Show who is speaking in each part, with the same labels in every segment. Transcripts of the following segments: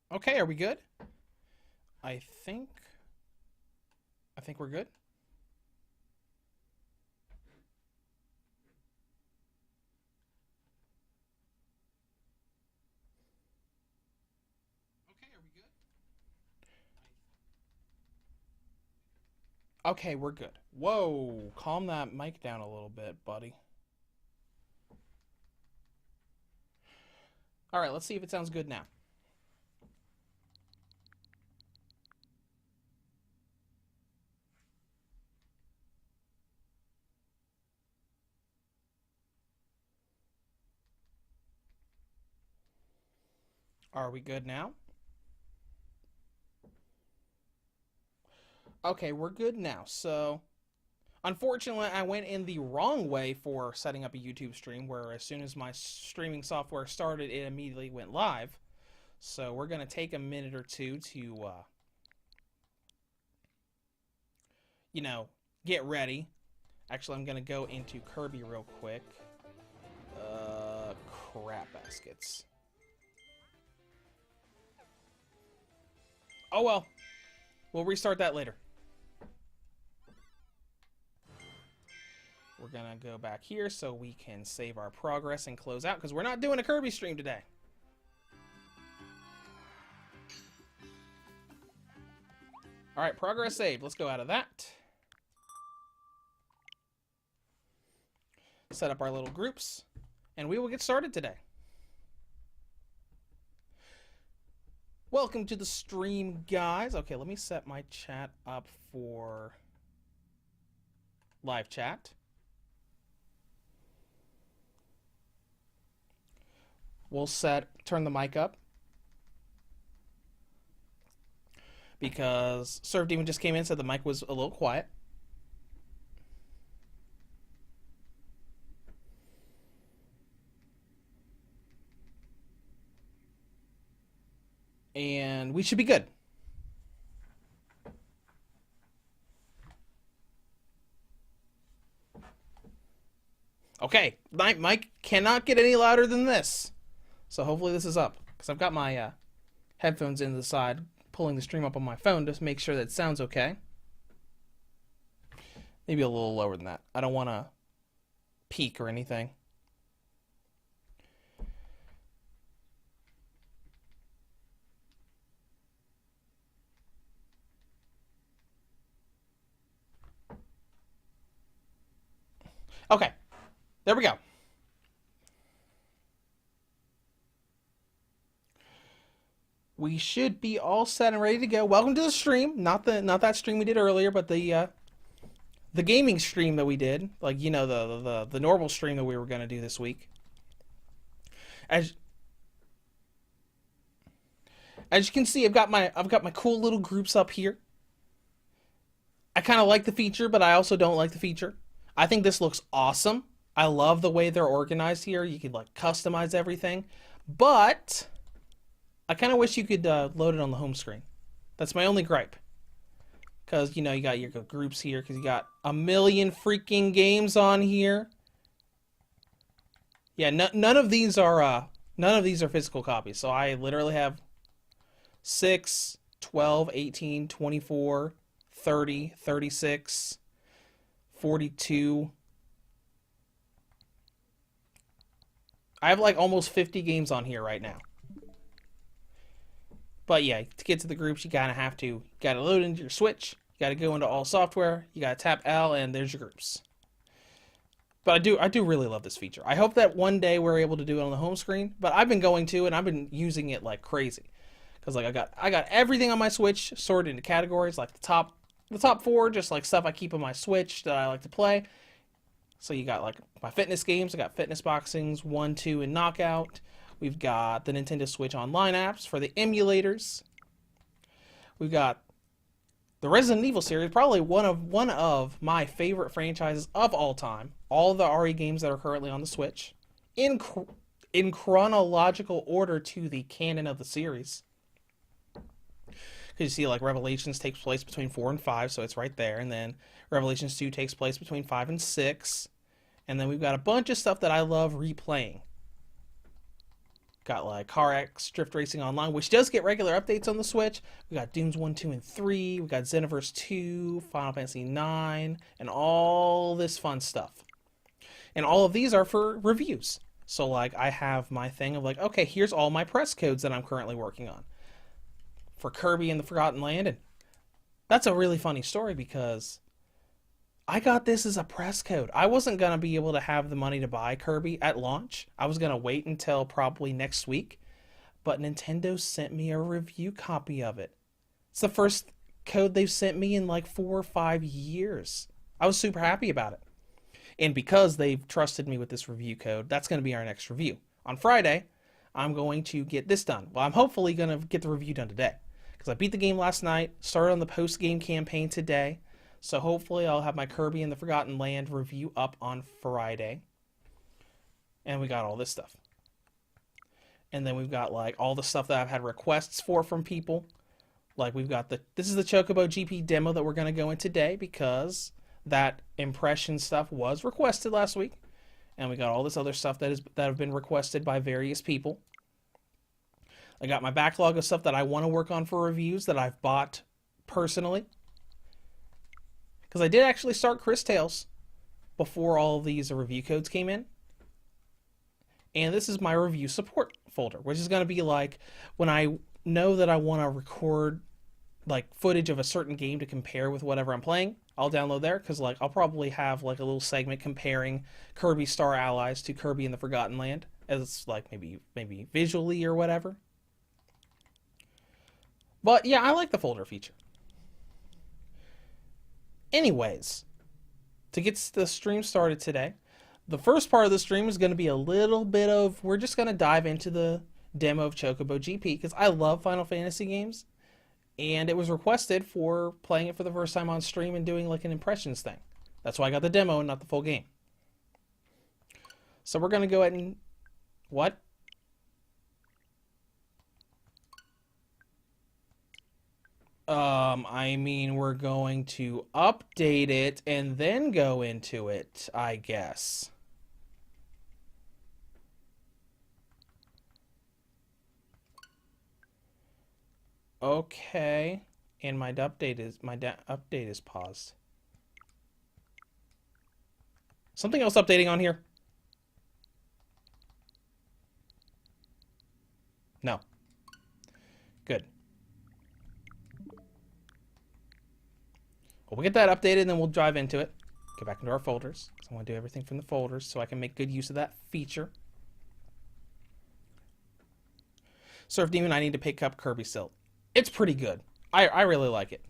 Speaker 1: Okay, are we good? I think I think we're good. Okay, are we good? Okay, we're good. Whoa, calm that mic down a little bit, buddy. All right, let's see if it sounds good now. Are we good now? Okay, we're good now. So, unfortunately, I went in the wrong way for setting up a YouTube stream where as soon as my streaming software started, it immediately went live. So, we're going to take a minute or two to you know, get ready. Actually, I'm going to go into Kirby real quick. Crap baskets. Oh well. We'll restart that later. We're going to go back here so we can save our progress and close out because we're not doing a Kirby stream today. All right, progress saved. Let's go out of that. Set up our little groups, and we will get started today. Welcome to the stream, guys. Okay, let me set my chat up for live chat. We'll turn the mic up because Serve Demon just came in and said the mic was a little quiet. And we should be good. Okay, my mic cannot get any louder than this. So hopefully this is up. Because I've got my headphones in the side, pulling the stream up on my phone to make sure that it sounds okay. Maybe a little lower than that. I don't want to peak or anything. Okay, there we go. We should be all set and ready to go. Welcome to the stream. Not that stream we did earlier, but the gaming stream that we did. Like, you know, the normal stream that we were going to do this week. As you can see, I've got my cool little groups up here. I kind of like the feature, but I also don't like the feature. I think this looks awesome. I love the way they're organized here. You can like customize everything, but I kind of wish you could load it on the home screen. That's my only gripe. Because, you know, you got your groups here because you got a million freaking games on here. Yeah, none of these are physical copies. So I literally have 6, 12, 18, 24, 30, 36, 42. I have like almost 50 games on here right now. But yeah, to get to the groups, you gotta load into your Switch. You gotta go into all software. You gotta tap L, and there's your groups. But I do really love this feature. I hope that one day we're able to do it on the home screen. But I've been going to, and I've been using it like crazy, because like I got everything on my Switch sorted into categories. Like the top 4, just like stuff I keep on my Switch that I like to play. So you got like my fitness games. I got fitness boxings, 1, 2, and Knockout. We've got the Nintendo Switch Online apps for the emulators. We've got the Resident Evil series, probably one of my favorite franchises of all time. All of the RE games that are currently on the Switch, in chronological order to the canon of the series. Because you see, like Revelations takes place between 4 and 5, so it's right there, and then Revelations 2 takes place between 5 and 6, and then we've got a bunch of stuff that I love replaying. Got like Car X Drift Racing Online, which does get regular updates on the Switch. We got Dooms 1, 2, and 3. We got Xenoverse 2, Final Fantasy 9, and all this fun stuff. And all of these are for reviews. So like I have my thing of like, okay, here's all my press codes that I'm currently working on for Kirby and the Forgotten Land. And that's a really funny story because I got this as a press code. I wasn't going to be able to have the money to buy Kirby at launch. I was going to wait until probably next week. But Nintendo sent me a review copy of it. It's the first code they've sent me in like 4 or 5 years. I was super happy about it. And because they've trusted me with this review code, that's going to be our next review. On Friday, I'm going to get this done. Well, I'm hopefully going to get the review done today. Because I beat the game last night, started on the post-game campaign today. So hopefully I'll have my Kirby and the Forgotten Land review up on Friday. And we got all this stuff. And then we've got like all the stuff that I've had requests for from people. Like we've got this is the Chocobo GP demo that we're going to go in today because that impression stuff was requested last week. And we got all this other stuff that have been requested by various people. I got my backlog of stuff that I want to work on for reviews that I've bought personally. Because I did actually start Chris Tales before all of these review codes came in. And this is my review support folder, which is going to be like when I know that I want to record like footage of a certain game to compare with whatever I'm playing, I'll download there because like I'll probably have like a little segment comparing Kirby Star Allies to Kirby and the Forgotten Land as like maybe visually or whatever. But yeah, I like the folder feature. Anyways, to get the stream started today, the first part of the stream is going to be a little bit of, we're just going to dive into the demo of Chocobo GP because I love Final Fantasy games and it was requested for playing it for the first time on stream and doing like an impressions thing. That's why I got the demo and not the full game. So we're going to go ahead and, what? I mean, we're going to update it and then go into it, I guess. Okay. And my update is paused. Something else updating on here? No. Good. Well, we'll get that updated and then we'll dive into it. Get back into our folders. So I want to do everything from the folders so I can make good use of that feature. Surf Demon, I need to pick up Kirby still. It's pretty good. I really like it.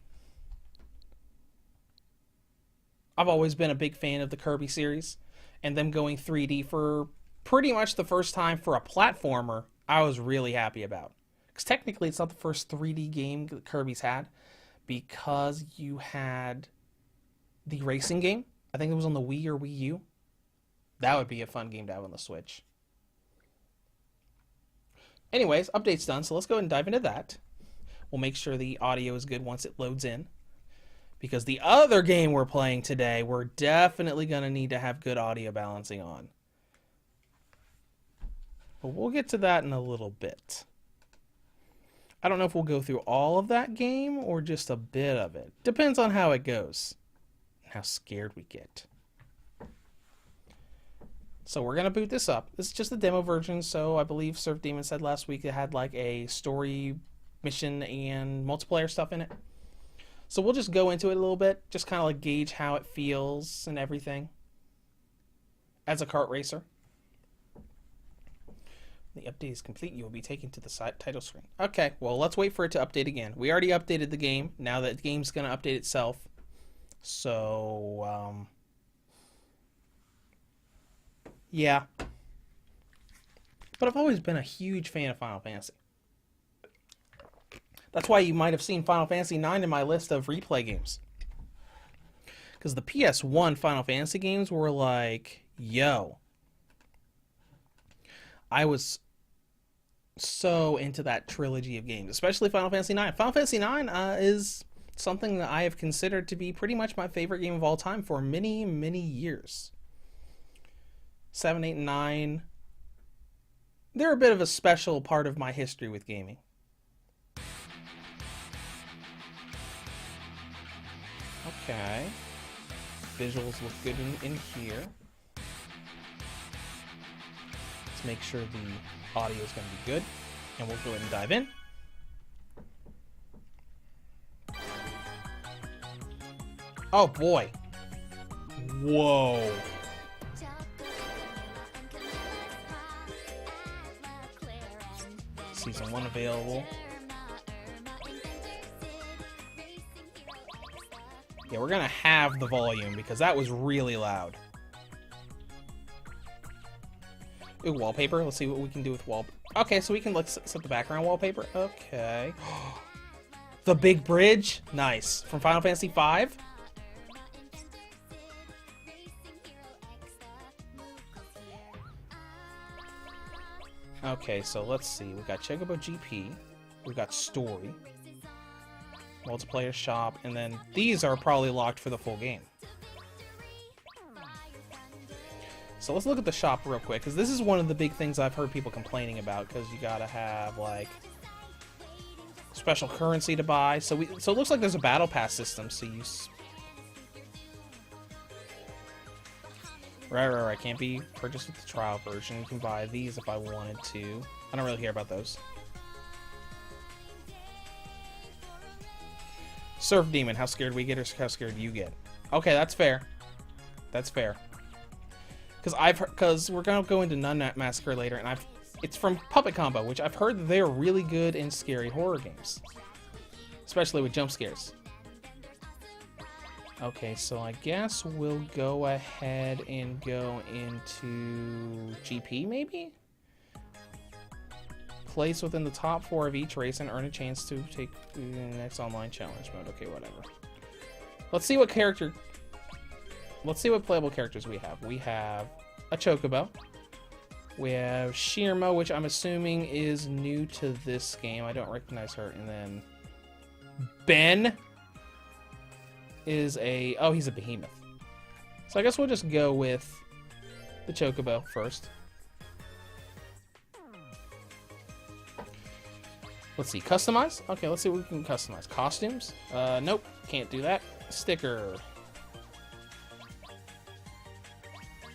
Speaker 1: I've always been a big fan of the Kirby series. And them going 3D for pretty much the first time for a platformer, I was really happy about. Because technically it's not the first 3D game that Kirby's had. Because you had the racing game. I think it was on the Wii or Wii U. That would be a fun game to have on the Switch. Anyways, update's done, so let's go ahead and dive into that. We'll make sure the audio is good once it loads in. Because the other game we're playing today, we're definitely going to need to have good audio balancing on. But we'll get to that in a little bit. I don't know if we'll go through all of that game or just a bit of it. Depends on how it goes. And how scared we get. So we're going to boot this up. This is just the demo version, so I believe Surf Demon said last week it had like a story, mission, and multiplayer stuff in it. So we'll just go into it a little bit, just kind of like gauge how it feels and everything as a kart racer. The update is complete. You will be taken to the title screen. Okay, well, let's wait for it to update again. We already updated the game. Now that the game's going to update itself. So, yeah. But I've always been a huge fan of Final Fantasy. That's why you might have seen Final Fantasy 9 in my list of replay games. Because the PS1 Final Fantasy games were like, yo. I was so into that trilogy of games, especially Final Fantasy 9. Final Fantasy 9 is something that I have considered to be pretty much my favorite game of all time for many, many years. 7, 8, and 9. They're a bit of a special part of my history with gaming. Okay. Visuals look good in here. Let's make sure the audio is going to be good. And we'll go ahead and dive in. Oh boy. Whoa. Season 1 available. Yeah, we're gonna have the volume because that was really loud. Ooh, wallpaper. Let's see what we can do with wallpaper. Okay, so we can let's set the background wallpaper. Okay. The big bridge. Nice. From Final Fantasy V. Okay, so let's see. We've got Chocobo GP. We've got Story. Multiplayer shop. And then these are probably locked for the full game. So let's look at the shop real quick, because this is one of the big things I've heard people complaining about, because you gotta have, like, special currency to buy. So it looks like there's a battle pass system, so you... Right. Can't be purchased with the trial version. You can buy these if I wanted to. I don't really care about those. Surf Demon. How scared we get or how scared you get? Okay, that's fair. That's fair. Because we're gonna go into Nun Massacre later, and it's from Puppet Combo, which I've heard that they're really good in scary horror games, especially with jump scares. Okay, so I guess we'll go ahead and go into GP, maybe? Place within the top 4 of each race and earn a chance to take the next online challenge mode. Okay, whatever. Let's see what character... Let's see what playable characters we have. We have a Chocobo. We have Shirma, which I'm assuming is new to this game. I don't recognize her. And then Ben is a... Oh, he's a behemoth. So I guess we'll just go with the Chocobo first. Let's see. Customize? Okay, let's see what we can customize. Costumes? Nope. Can't do that. Sticker.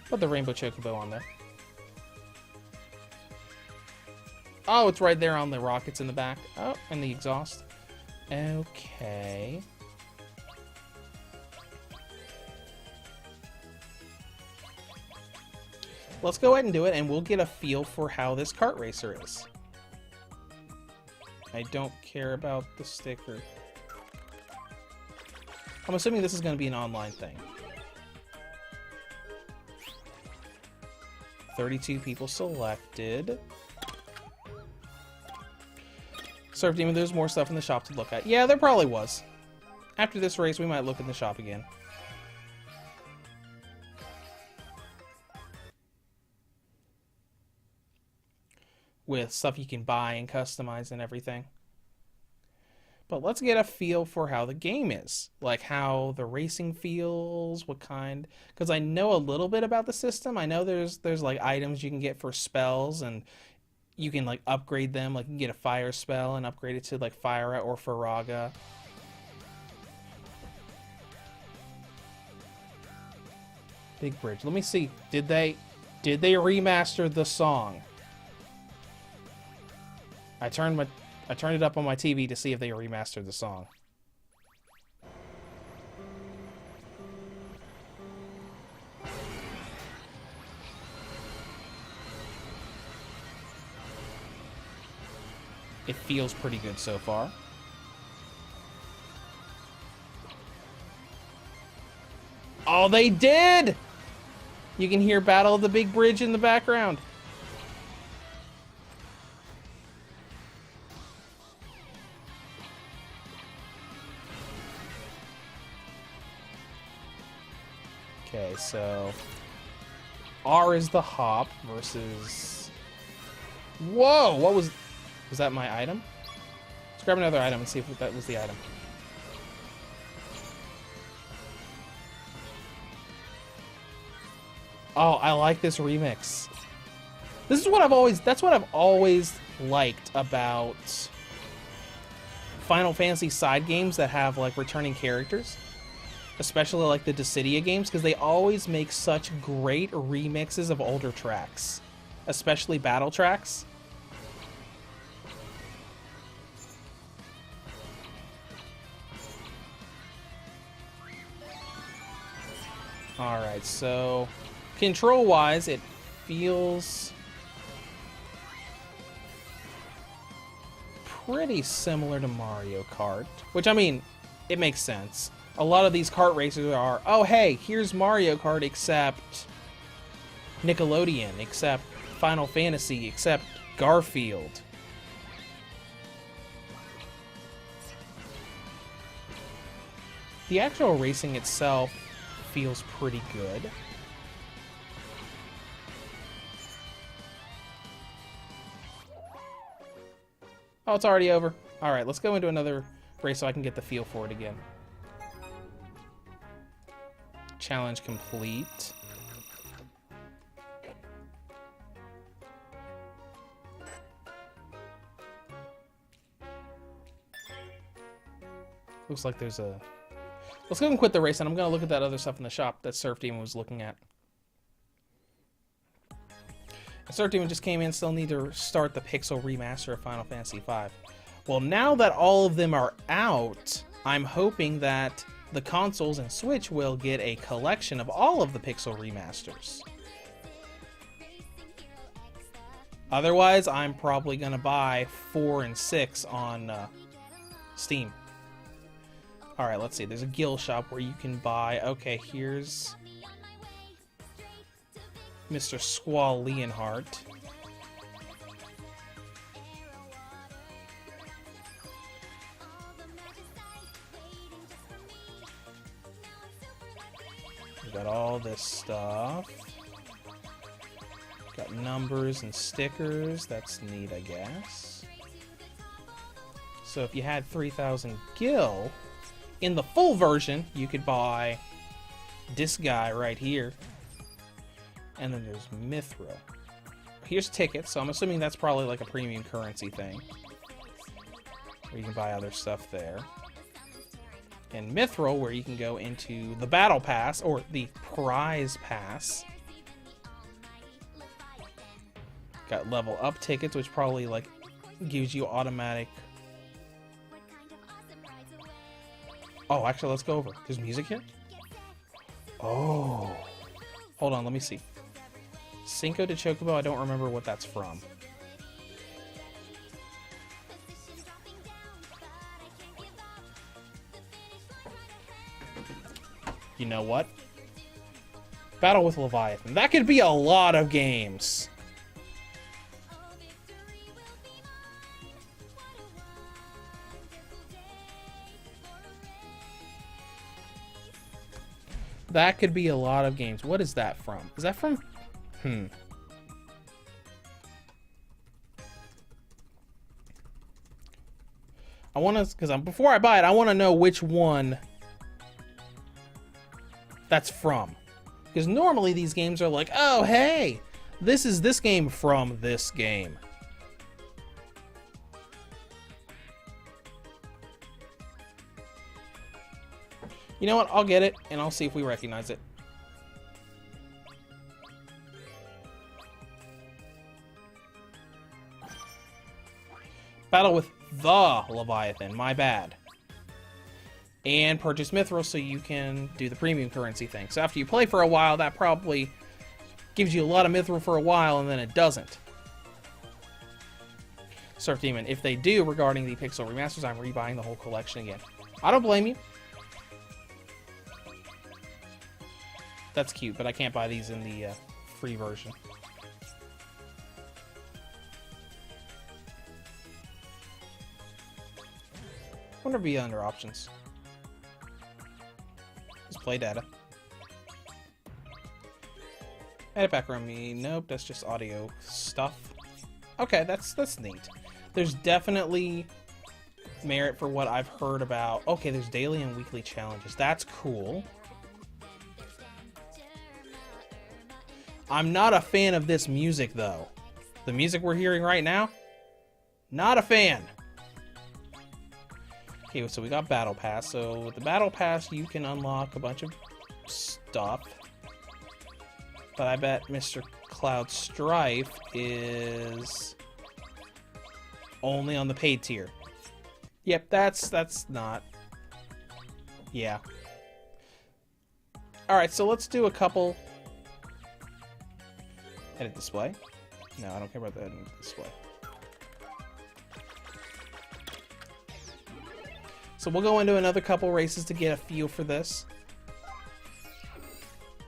Speaker 1: Put the rainbow Chocobo on there. Oh, it's right there on the rockets in the back. Oh, and the exhaust. Okay. Let's go ahead and do it, and we'll get a feel for how this kart racer is. I don't care about the sticker. I'm assuming this is going to be an online thing. 32 people selected. Surf Demon, there's more stuff in the shop to look at. Yeah, there probably was. After this race, we might look in the shop again. With stuff you can buy and customize and everything. But let's get a feel for how the game is. Like how the racing feels, what kind... Because I know a little bit about the system. I know there's like items you can get for spells, and you can like upgrade them. Like you can get a fire spell and upgrade it to like Fyra or Faraga. Big Bridge. Let me see. Did they remaster the song? I turned it up on my TV to see if they remastered the song. It feels pretty good so far. Oh, they did! You can hear Battle of the Big Bridge in the background. Okay, so R is the hop versus... Whoa! What was that my item? Let's grab another item and see if that was the item. Oh, I like this remix. This is what I've always, that's what I've always liked about Final Fantasy side games that have like returning characters, especially like the Dissidia games, because they always make such great remixes of older tracks, especially battle tracks. Alright, so control-wise, it feels pretty similar to Mario Kart, which, I mean, it makes sense. A lot of these kart racers are, oh hey, here's Mario Kart except Nickelodeon, except Final Fantasy, except Garfield. The actual racing itself feels pretty good. Oh, it's already over. Alright, let's go into another race so I can get the feel for it again. Challenge complete. Looks like there's a... Let's go and quit the race, and I'm going to look at that other stuff in the shop that Surf Demon was looking at. Surf Demon just came in, still need to start the Pixel remaster of Final Fantasy V. Well, now that all of them are out, I'm hoping that the consoles and Switch will get a collection of all of the Pixel remasters. Otherwise, I'm probably going to buy 4 and 6 on Steam. Alright, let's see. There's a guild shop where you can buy... Okay, here's Mr. Squall Leonhardt. We got all this stuff. Got numbers and stickers. That's neat, I guess. So if you had 3,000 gil... In the full version, you could buy this guy right here. And then there's Mithril. Here's tickets, so I'm assuming that's probably like a premium currency thing. Where you can buy other stuff there. And Mithril, where you can go into the Battle Pass, or the Prize Pass. Got level up tickets, which probably like gives you automatic... Oh, actually, let's go over. There's music here? Oh. Hold on, let me see. Cinco de Chocobo, I don't remember what that's from. You know what? Battle with Leviathan. That could be a lot of games. That could be a lot of games. What is that from? Is that from... I want to... Because before I buy it, I want to know which one that's from. Because normally these games are like, oh, hey, this is this game from this game. You know what? I'll get it, and I'll see if we recognize it. Battle with the Leviathan. My bad. And purchase Mithril so you can do the premium currency thing. So after you play for a while, that probably gives you a lot of Mithril for a while, and then it doesn't. Surf Demon, if they do regarding the Pixel remasters, I'm rebuying the whole collection again. I don't blame you. That's cute, but I can't buy these in the free version. Wonder if it'd be under options. Just play data. Edit background me. Nope, that's just audio stuff. Okay, that's neat. There's definitely merit for what I've heard about. Okay, there's daily and weekly challenges. That's cool. I'm not a fan of this music, though. The music we're hearing right now, not a fan. Okay, so we got Battle Pass. So with the Battle Pass, you can unlock a bunch of stuff. But I bet Mr. Cloud Strife is only on the paid tier. Yep, that's not. Yeah. Alright, so let's do a couple. Edit display. No, I don't care about the edit display. So we'll go into another couple races to get a feel for this.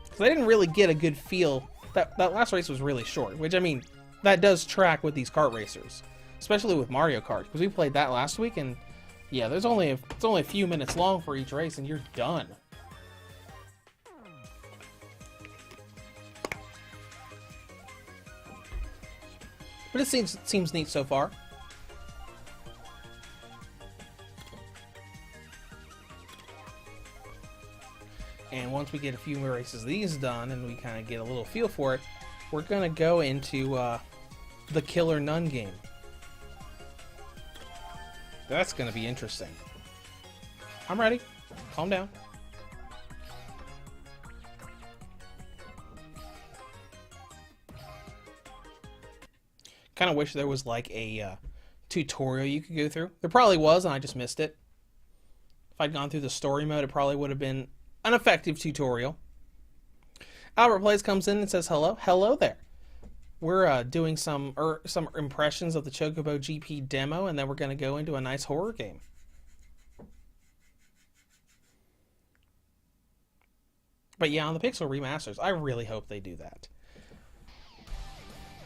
Speaker 1: Because I didn't really get a good feel. That last race was really short, which, I mean, that does track with these kart racers. Especially with Mario Kart, because we played that last week, and yeah, it's only a few minutes long for each race, and you're done. But it seems neat so far. And once we get a few more races of these done, and we kind of get a little feel for it, we're gonna go into the Killer Nun game. That's gonna be interesting. I'm ready. Calm down. Kind of wish there was like a tutorial you could go through. There probably was, and I just missed it. If I'd gone through the story mode, it probably would have been an effective tutorial. Albert Plays comes in and says hello. Hello there. We're doing some impressions of the Chocobo GP demo, and then we're going to go into a nice horror game. But yeah, on the Pixel remasters, I really hope they do that.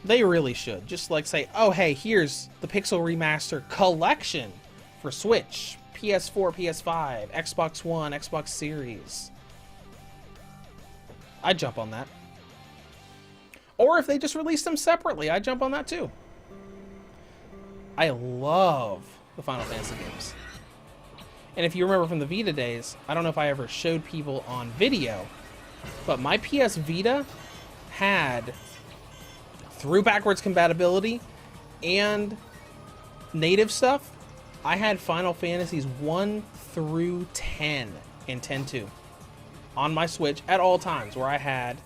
Speaker 1: They really should. Just like say, oh hey, here's the Pixel Remaster collection for Switch, PS4, PS5, Xbox One, Xbox Series. I'd jump on that. Or if they just release them separately, I'd jump on that too. I love the Final Fantasy games. And if you remember from the Vita days, I don't know if I ever showed people on video, but my PS Vita had through backwards compatibility and native stuff. I had Final Fantasies 1 through 10 and 10-2 on my Switch at all times, where I had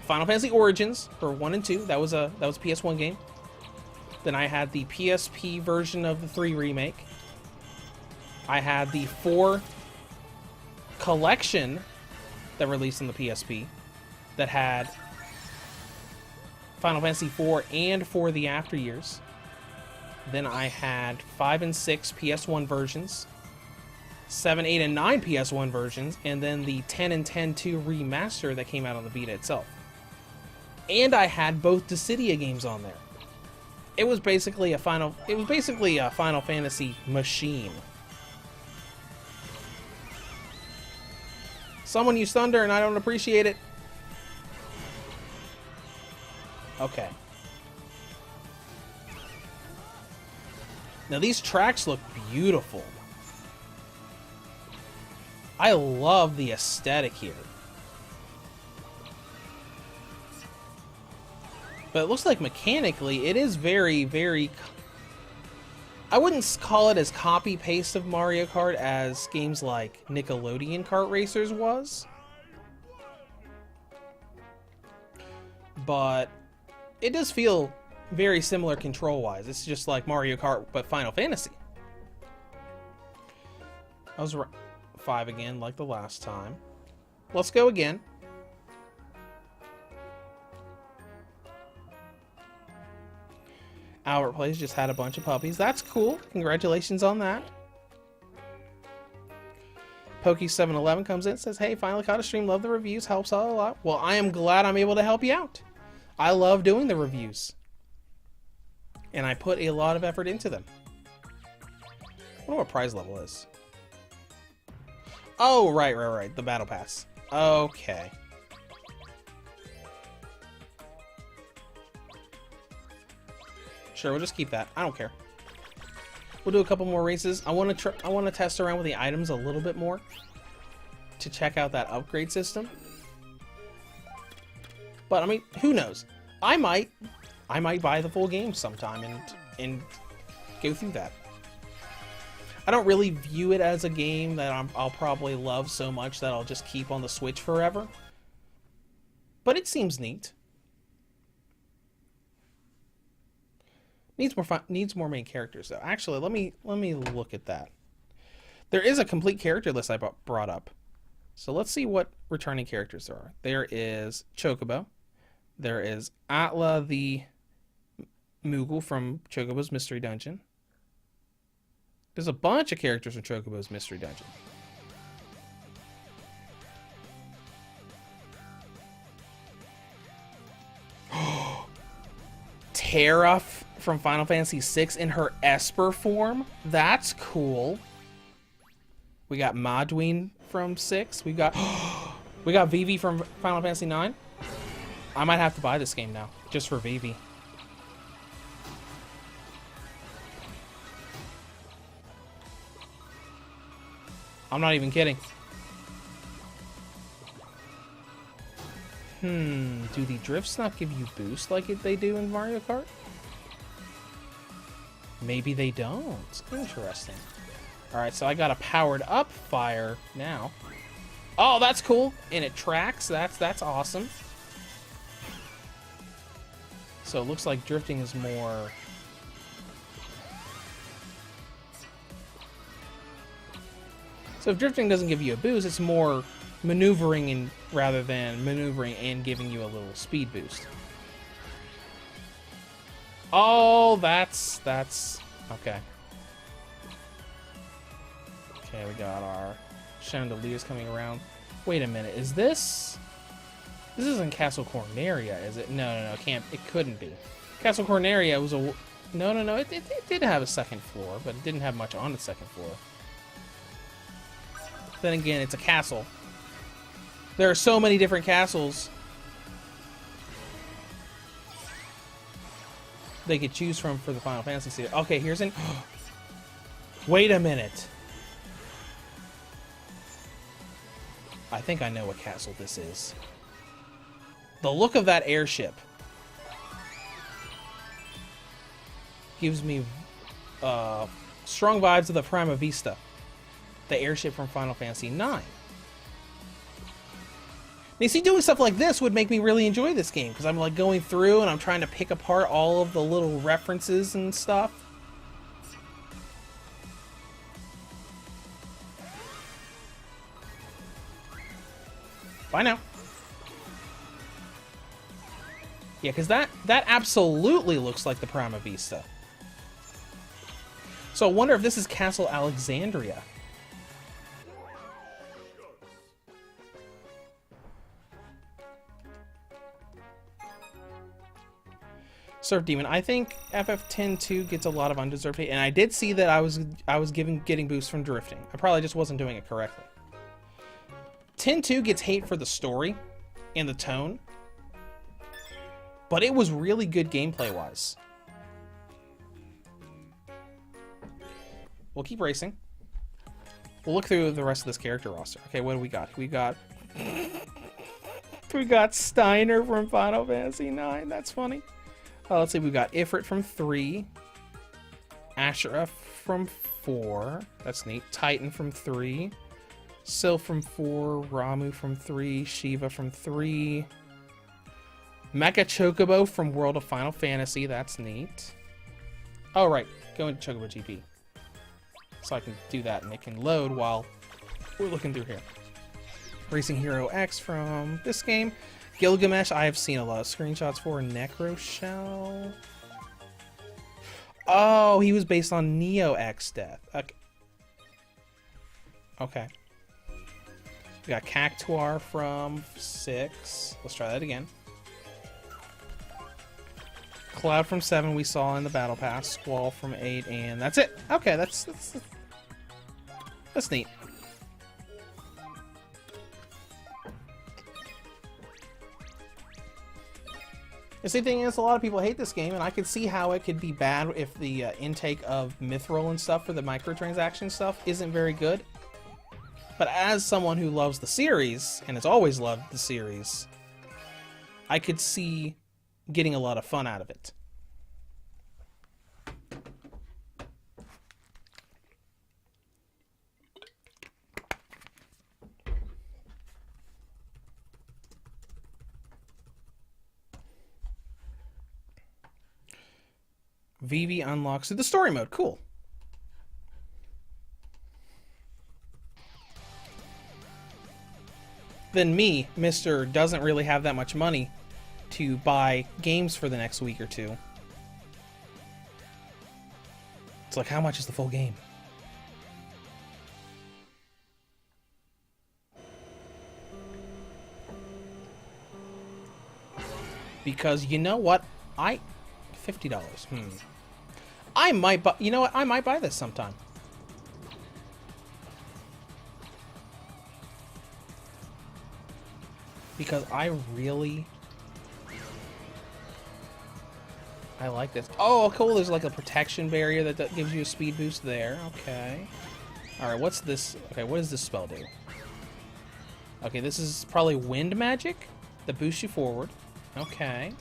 Speaker 1: Final Fantasy Origins for 1 and 2. That was a PS1 game. Then I had the PSP version of the 3 remake. I had the 4 collection that released on the PSP that had Final Fantasy 4 and for the after years. Then I had 5 and 6 PS1 versions, 7, 8, and 9 PS1 versions, and then the 10 and 10-2 remaster that came out on the Vita itself. And I had both Dissidia games on there. It was basically a Final Fantasy machine. Someone used thunder and I don't appreciate it. Okay. Now these tracks look beautiful. I love the aesthetic here. But it looks like mechanically it is very, very... I wouldn't call it as copy-paste of Mario Kart as games like Nickelodeon Kart Racers was. But it does feel very similar control-wise. It's just like Mario Kart, but Final Fantasy. I was 5 again, like the last time. Let's go again. Albert Plays just had a bunch of puppies. That's cool. Congratulations on that. Pokey711 comes in and says, hey, finally caught a stream. Love the reviews. Helps out a lot. Well, I am glad I'm able to help you out. I love doing the reviews. And I put a lot of effort into them. I wonder what prize level is. Oh, right. The Battle Pass. Okay. Sure, we'll just keep that. I don't care. We'll do a couple more races. I want to test around with the items a little bit more to check out that upgrade system. But I mean, who knows? I might I might buy the full game sometime and go through that. I don't really view it as a game that I'll probably love so much that I'll just keep on the Switch forever. But it seems neat. Needs more main characters though. Actually, let me look at that. There is a complete character list I brought up. So let's see what returning characters there are. There is Chocobo. There is Atla the Moogle from Chocobo's Mystery Dungeon. There's a bunch of characters from Chocobo's Mystery Dungeon. Terra from Final Fantasy VI in her Esper form. That's cool. We got Madween from 6. We got Vivi from Final Fantasy 9. I might have to buy this game now, just for Vivi. I'm not even kidding. Do the drifts not give you boost like they do in Mario Kart? Maybe they don't. Interesting. Alright, so I got a powered up fire now. Oh, that's cool. And it tracks. That's awesome. So it looks like drifting is more... So if drifting doesn't give you a boost, it's more maneuvering rather than maneuvering and giving you a little speed boost. Oh, that's okay. Okay, we got our chandeliers coming around. Wait a minute, is this isn't Castle Corneria, is it? No, it couldn't be. Castle Corneria was a no, it did have a second floor, but it didn't have much on the second floor. Then again, it's a castle. There are so many different castles they could choose from for the Final Fantasy series. Okay, here's an... Wait a minute. I think I know what castle this is. The look of that airship gives me strong vibes of the Prima Vista, the airship from Final Fantasy IX. Now, you see, doing stuff like this would make me really enjoy this game, because I'm like going through and I'm trying to pick apart all of the little references and stuff. Bye now. Yeah, because that absolutely looks like the Prima Vista. So I wonder if this is Castle Alexandria. Surf Demon. I think FF10-2 gets a lot of undeserved hate, and I did see that I was getting boosts from drifting. I probably just wasn't doing it correctly. 10-2 gets hate for the story and the tone, but it was really good gameplay-wise. We'll keep racing. We'll look through the rest of this character roster. Okay, what do we got? We got Steiner from Final Fantasy IX. That's funny. Let's see, we've got Ifrit from 3, Asherah from 4, that's neat, Titan from 3, Syl from 4, Ramu from 3, Shiva from 3, Mecha Chocobo from World of Final Fantasy, that's neat. Oh right, go into Chocobo GP. So I can do that and it can load while we're looking through here. Racing Hero X from this game. Gilgamesh, I have seen a lot of screenshots for. Necro Shell. Oh, he was based on Neo X Death. Okay. We got Cactuar from 6. Let's try that again. Cloud from 7 we saw in the Battle Pass. Squall from 8, and that's it. Okay, that's neat. The same thing is, a lot of people hate this game, and I could see how it could be bad if the intake of Mithril and stuff for the microtransaction stuff isn't very good. But as someone who loves the series, and has always loved the series, I could see getting a lot of fun out of it. Vivi unlocks the story mode. Cool. Then me, Mr. doesn't really have that much money to buy games for the next week or two. It's like, how much is the full game? Because you know what? $50. I might buy, you know what? I might buy this sometime. Because I like this. Oh, cool. There's like a protection barrier that gives you a speed boost there. Okay. Alright, what's this? Okay, what does this spell do? Okay, this is probably wind magic that boosts you forward. Okay.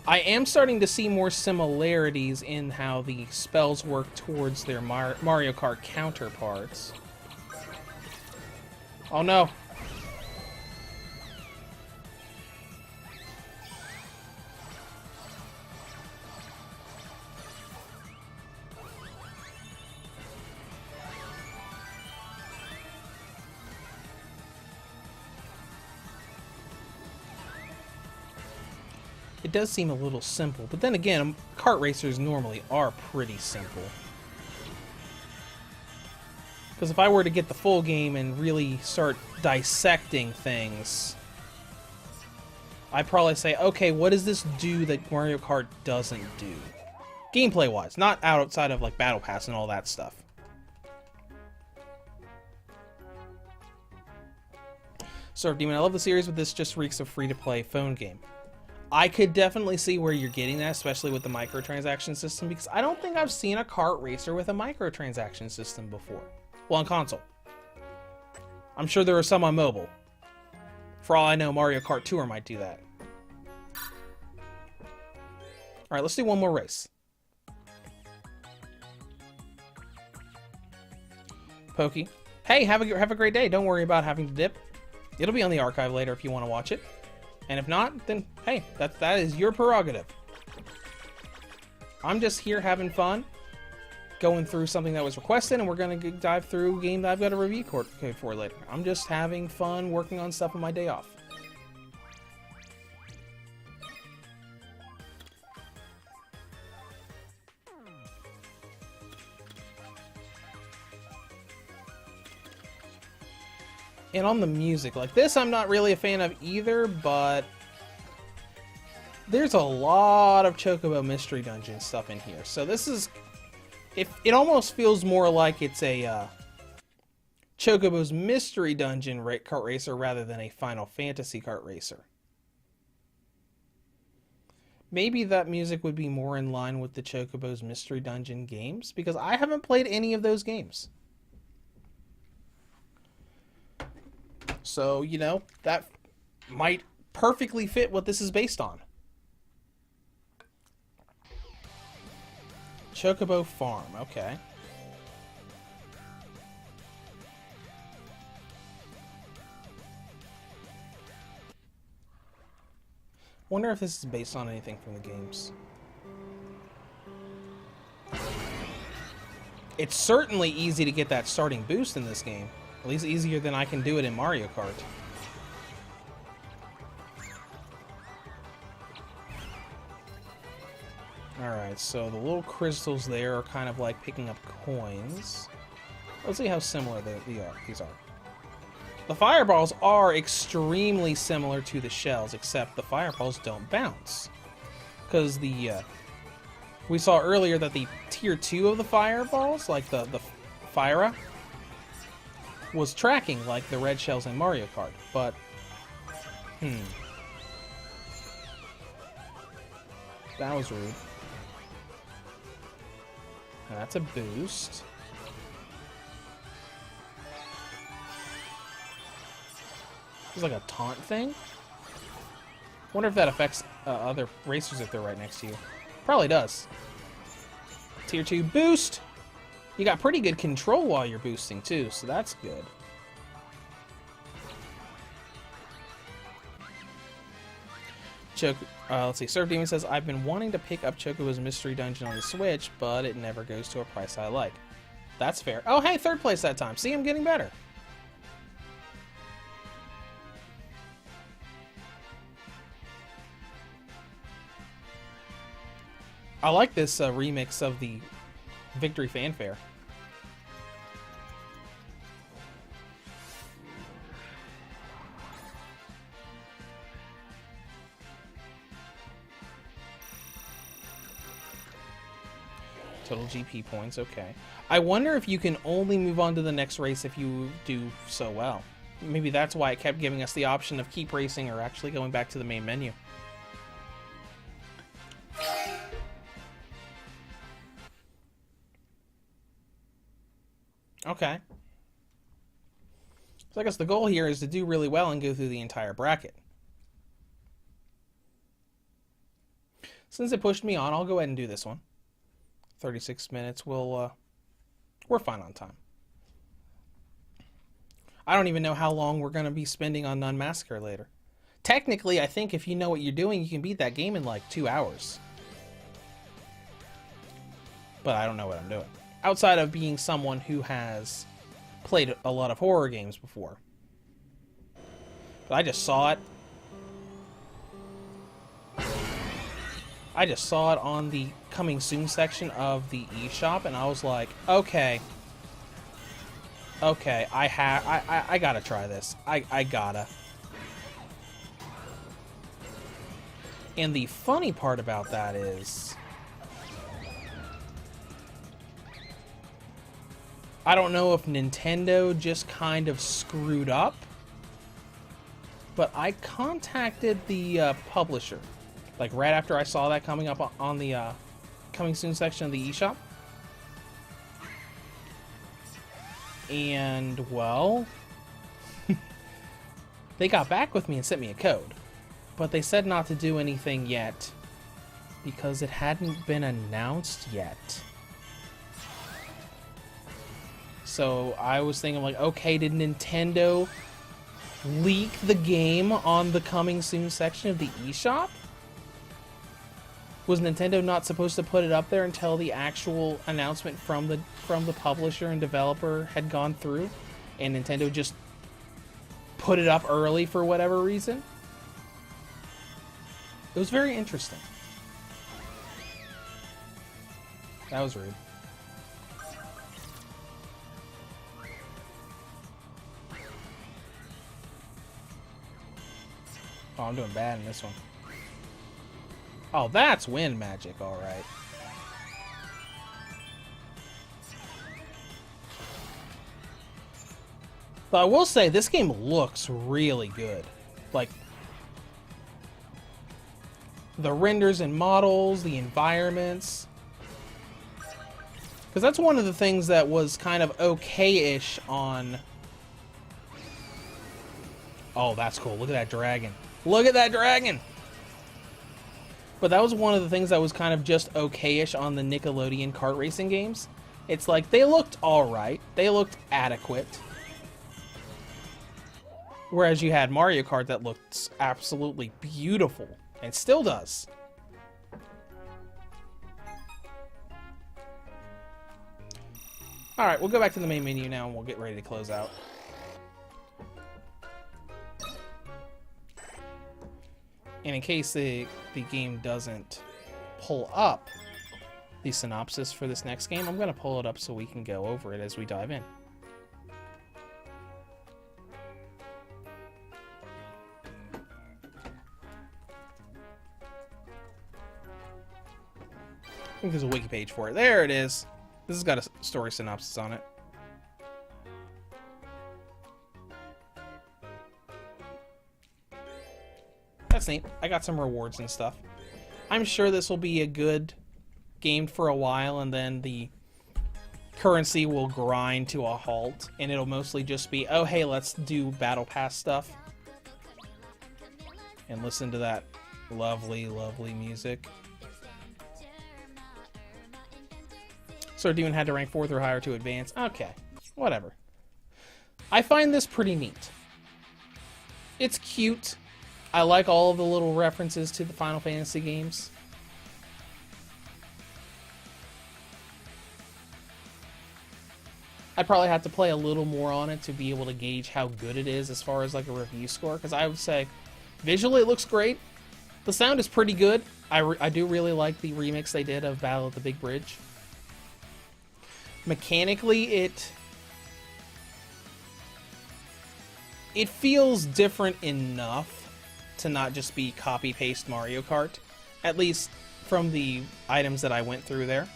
Speaker 1: I am starting to see more similarities in how the spells work towards their Mario Kart counterparts. Oh no. It does seem a little simple, but then again, kart racers normally are pretty simple. Because if I were to get the full game and really start dissecting things, I'd probably say, okay, what does this do that Mario Kart doesn't do? Gameplay-wise, not outside of like Battle Pass and all that stuff. Surf Demon, I love the series, but this just reeks of free-to-play phone game. I could definitely see where you're getting that, especially with the microtransaction system, because I don't think I've seen a kart racer with a microtransaction system before. Well, on console. I'm sure there are some on mobile. For all I know, Mario Kart Tour might do that. Alright, let's do one more race. Pokey. Hey, have a great day. Don't worry about having to dip. It'll be on the archive later if you want to watch it. And if not, then hey, that is your prerogative. I'm just here having fun, going through something that was requested, and we're going to dive through a game that I've got a review code for later. I'm just having fun working on stuff on my day off. And on the music, like this I'm not really a fan of either, but there's a lot of Chocobo Mystery Dungeon stuff in here. So this is, it almost feels more like it's a Chocobo's Mystery Dungeon kart racer rather than a Final Fantasy kart racer. Maybe that music would be more in line with the Chocobo's Mystery Dungeon games, because I haven't played any of those games. So, you know, that might perfectly fit what this is based on. Chocobo Farm, okay. Wonder if this is based on anything from the games. It's certainly easy to get that starting boost in this game. At least easier than I can do it in Mario Kart. Alright, so the little crystals there are kind of like picking up coins. Let's see how similar these are. The fireballs are extremely similar to the shells, except the fireballs don't bounce. Because we saw earlier that the tier 2 of the fireballs, like the Fyra, was tracking like the red shells in Mario Kart, but that was rude. Now that's a boost. There's like a taunt thing. Wonder if that affects other racers if they're right next to you. Probably does. Tier 2 boost! You got pretty good control while you're boosting too, so that's good. Let's see. Surf Demon says, I've been wanting to pick up Chocobo's Mystery Dungeon on the Switch, but it never goes to a price I like. That's fair. Oh, hey, third place that time. See, I'm getting better. I like this remix of the Victory Fanfare. Total GP points, okay. I wonder if you can only move on to the next race if you do so well. Maybe that's why it kept giving us the option of keep racing or actually going back to the main menu. Okay. So I guess the goal here is to do really well and go through the entire bracket. Since it pushed me on, I'll go ahead and do this one. 36 minutes, we're fine on time. I don't even know how long we're going to be spending on Nun Massacre later. Technically, I think if you know what you're doing, you can beat that game in like 2 hours. But I don't know what I'm doing. Outside of being someone who has played a lot of horror games before. But I just saw it. I just saw it on the coming soon section of the eShop, and I was like, okay, I gotta try this. I gotta. And the funny part about that is, I don't know if Nintendo just kind of screwed up, but I contacted the publisher. Like right after I saw that coming up on the coming soon section of the eShop. And, well, they got back with me and sent me a code. But they said not to do anything yet because it hadn't been announced yet. So I was thinking like, okay, did Nintendo leak the game on the coming soon section of the eShop? Was Nintendo not supposed to put it up there until the actual announcement from the publisher and developer had gone through, and Nintendo just put it up early for whatever reason? It was very interesting. That was rude. Oh, I'm doing bad in this one. Oh, that's wind magic, alright. But I will say, this game looks really good. Like, the renders and models, the environments. Because that's one of the things that was kind of okay-ish on... Oh, that's cool. Look at that dragon. Look at that dragon! But that was one of the things that was kind of just okay-ish on the Nickelodeon kart racing games. It's like, they looked alright. They looked adequate. Whereas you had Mario Kart that looked absolutely beautiful. And still does. Alright, we'll go back to the main menu now and we'll get ready to close out. And in case the game doesn't pull up the synopsis for this next game, I'm going to pull it up so we can go over it as we dive in. I think there's a wiki page for it. There it is. This has got a story synopsis on it. That's neat. I got some rewards and stuff. I'm sure this will be a good game for a while, and then the currency will grind to a halt, and it'll mostly just be, oh hey, let's do battle pass stuff. and listen to that lovely, lovely music. Sword Demon had to rank 4th or higher to advance. Okay, whatever. I find this pretty neat. It's cute. I like all of the little references to the Final Fantasy games. I probably have to play a little more on it to be able to gauge how good it is as far as like a review score, because I would say visually it looks great. The sound is pretty good. I do really like the remix they did of Battle at the Big Bridge. Mechanically, it feels different enough to not just be copy-paste Mario Kart, at least from the items that I went through there.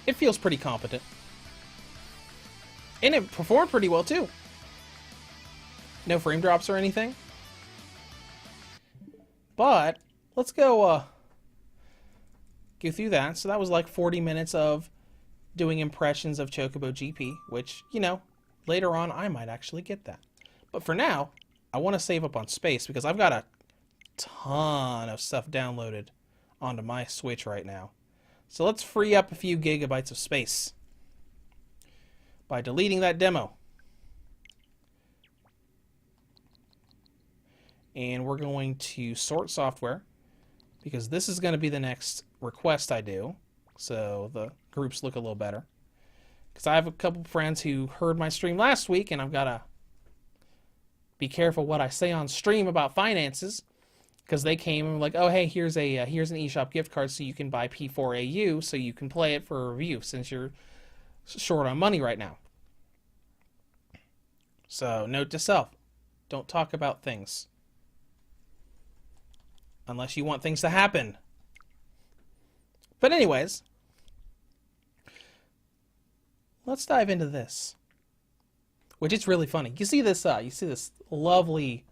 Speaker 1: It feels pretty competent. And it performed pretty well, too. No frame drops or anything. But, let's go through that. So that was like 40 minutes of doing impressions of Chocobo GP, which, you know, later on I might actually get that. But for now, I want to save up on space because I've got a ton of stuff downloaded onto my Switch right now. So let's free up a few gigabytes of space by deleting that demo. And we're going to sort software because this is going to be the next request I do, so the groups look a little better. Because I have a couple friends who heard my stream last week, and I've got to be careful what I say on stream about finances, because they came and were like, oh, hey, here's an eShop gift card so you can buy P4AU so you can play it for a review since you're short on money right now. So, note to self, don't talk about things. Unless you want things to happen. But anyways, let's dive into this. Which is really funny. You see this lovely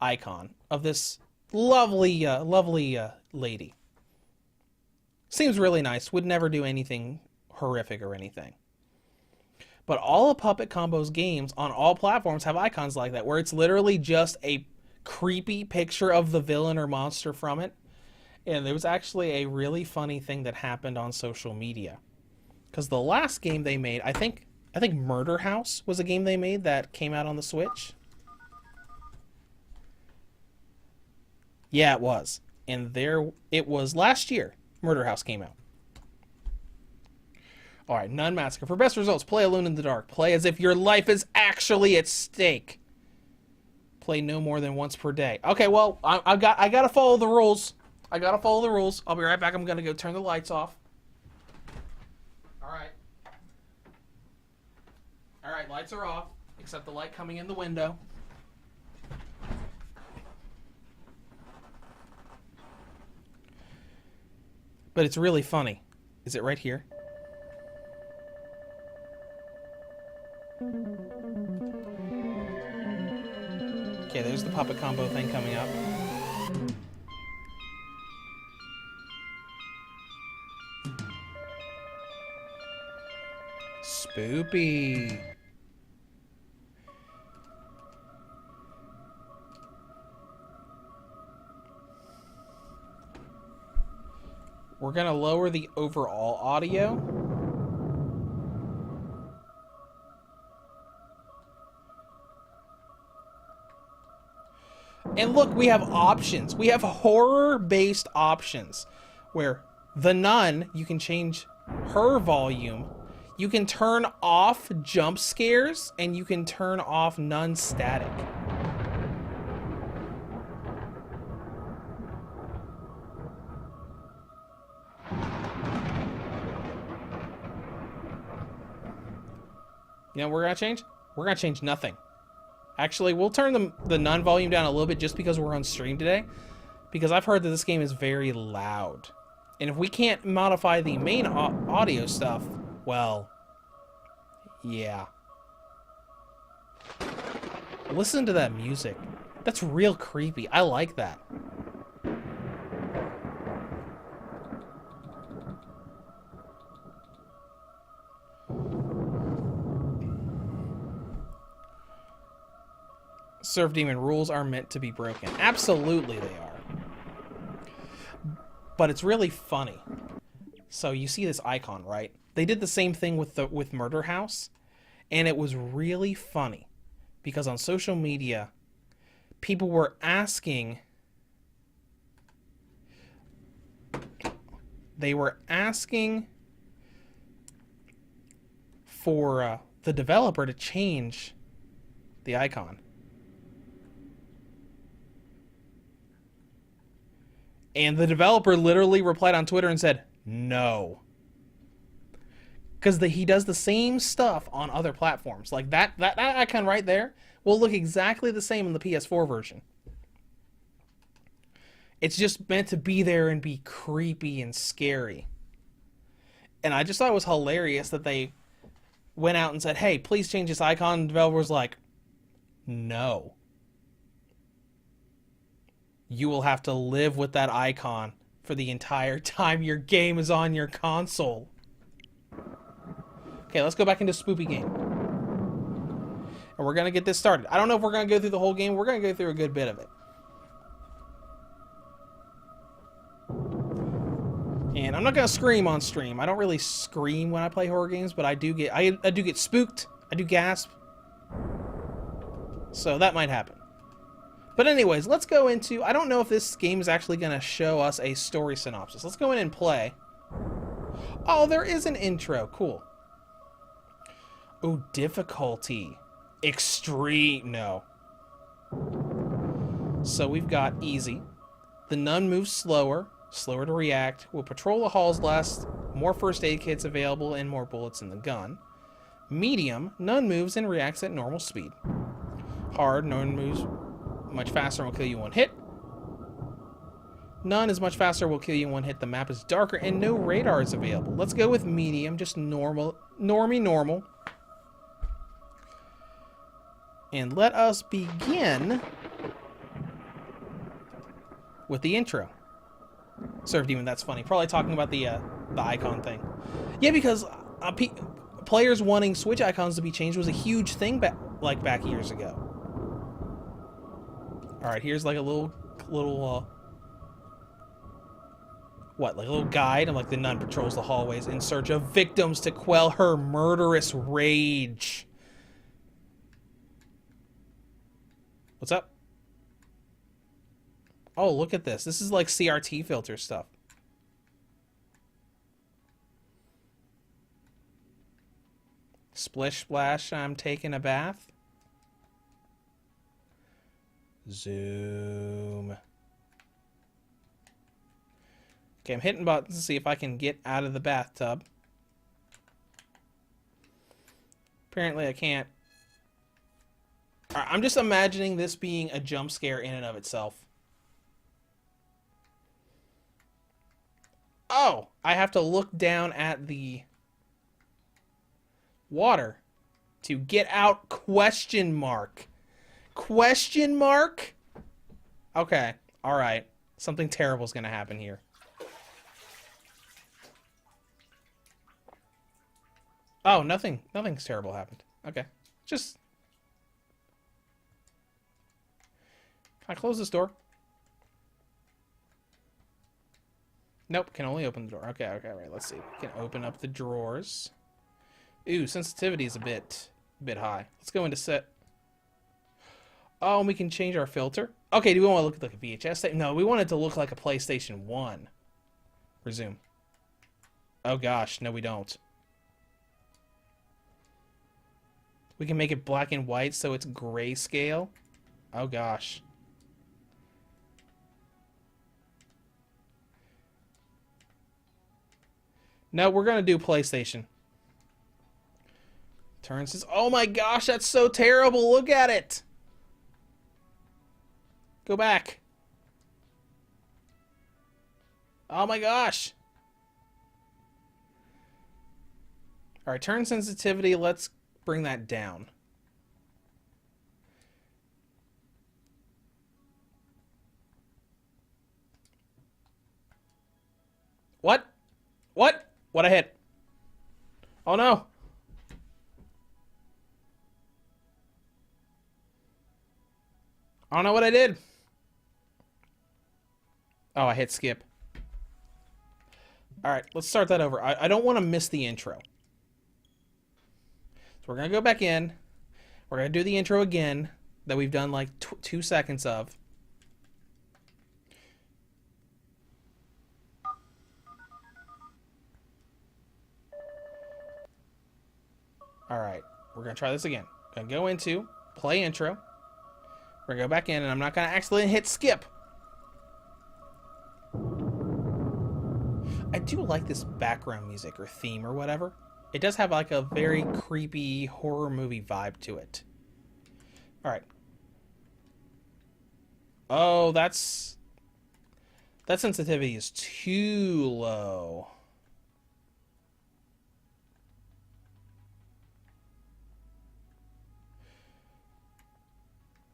Speaker 1: icon of this lovely lady. Seems really nice. Would never do anything horrific or anything. But all of Puppet Combo's games on all platforms have icons like that, where it's literally just a creepy picture of the villain or monster from it. And there was actually a really funny thing that happened on social media. Because the last game they made, I think Murder House was a game they made that came out on the Switch. Yeah, it was. And it was last year, Murder House came out. Alright, Nun Massacre. For best results, play Alone in the Dark. Play as if your life is actually at stake. Play no more than once per day. Okay, well, I gotta follow the rules. I gotta follow the rules. I'll be right back. I'm gonna go turn the lights off. Alright. Alright, lights are off, except the light coming in the window. But it's really funny. Is it right here? Okay, there's the Puppet Combo thing coming up. Spoopy. We're gonna lower the overall audio. And look, we have options. We have horror-based options where the nun, you can change her volume. You can turn off jump scares, and you can turn off nun static. You know what we're gonna change? We're gonna change nothing. Actually, we'll turn the nun volume down a little bit just because we're on stream today. Because I've heard that this game is very loud. And if we can't modify the main audio stuff, well, yeah. Listen to that music. That's real creepy. I like that. Surf Demon, rules are meant to be broken. Absolutely they are. But it's really funny. So you see this icon, right? They did the same thing with Murder House, and it was really funny because on social media, people were asking. They were asking for the developer to change the icon. And the developer literally replied on Twitter and said, no. Because he does the same stuff on other platforms. Like that icon right there will look exactly the same in the PS4 version. It's just meant to be there and be creepy and scary. And I just thought it was hilarious that they went out and said, hey, please change this icon. And the developer was like, no. You will have to live with that icon for the entire time your game is on your console. Okay, let's go back into Spoopy Game. And we're going to get this started. I don't know if we're going to go through the whole game. We're going to go through a good bit of it. And I'm not going to scream on stream. I don't really scream when I play horror games, but I do get spooked. I do gasp. So that might happen. But anyways, let's go into... I don't know if this game is actually going to show us a story synopsis. Let's go in and play. Oh, there is an intro. Cool. Oh, difficulty. Extreme. No. So we've got easy. The nun moves slower. Slower to react. Will patrol the halls less. More first aid kits available and more bullets in the gun. Medium. Nun moves and reacts at normal speed. Hard. Nun moves much faster and will kill you in one hit. None is much faster, will kill you in one hit. The map is darker and no radar is available. Let's go with medium, just normal, normal. And let us begin with the intro. Surf Demon, that's funny. Probably talking about the icon thing. Yeah, because players wanting Switch icons to be changed was a huge thing back years ago. All right, here's like a little like a little guide, and like the nun patrols the hallways in search of victims to quell her murderous rage. What's up? Oh, look at this. This is like CRT filter stuff. Splish splash, I'm taking a bath. Zoom. Okay, I'm hitting buttons to see if I can get out of the bathtub. Apparently I can't. Alright, I'm just imagining this being a jump scare in and of itself. Oh, I have to look down at the water to get out ? Question mark? Okay, alright. Something terrible is going to happen here. Oh, nothing's terrible happened. Okay, just... Can I close this door? Nope, can only open the door. Okay, right, let's see. We can open up the drawers. Ooh, sensitivity is a bit high. Let's go into set. Oh, and we can change our filter. Okay, do we want to look like a VHS tape? No, we want it to look like a PlayStation 1. Resume. Oh gosh, no we don't. We can make it black and white so it's grayscale. Oh gosh. No, we're gonna do PlayStation. Turn says, oh my gosh, that's so terrible. Look at it. Go back. Oh my gosh. All right, turn sensitivity. Let's bring that down. What? What? What I hit? Oh no. I don't know what I did. Oh, I hit skip. Alright, let's start that over. I don't want to miss the intro. So we're going to go back in. We're going to do the intro again that we've done like 2 seconds of. Alright, we're going to try this again. Going to go into play intro. We're going to go back in, and I'm not going to accidentally hit skip. I do like this background music or theme or whatever. It does have like a very creepy horror movie vibe to it. Alright. Oh, that sensitivity is too low.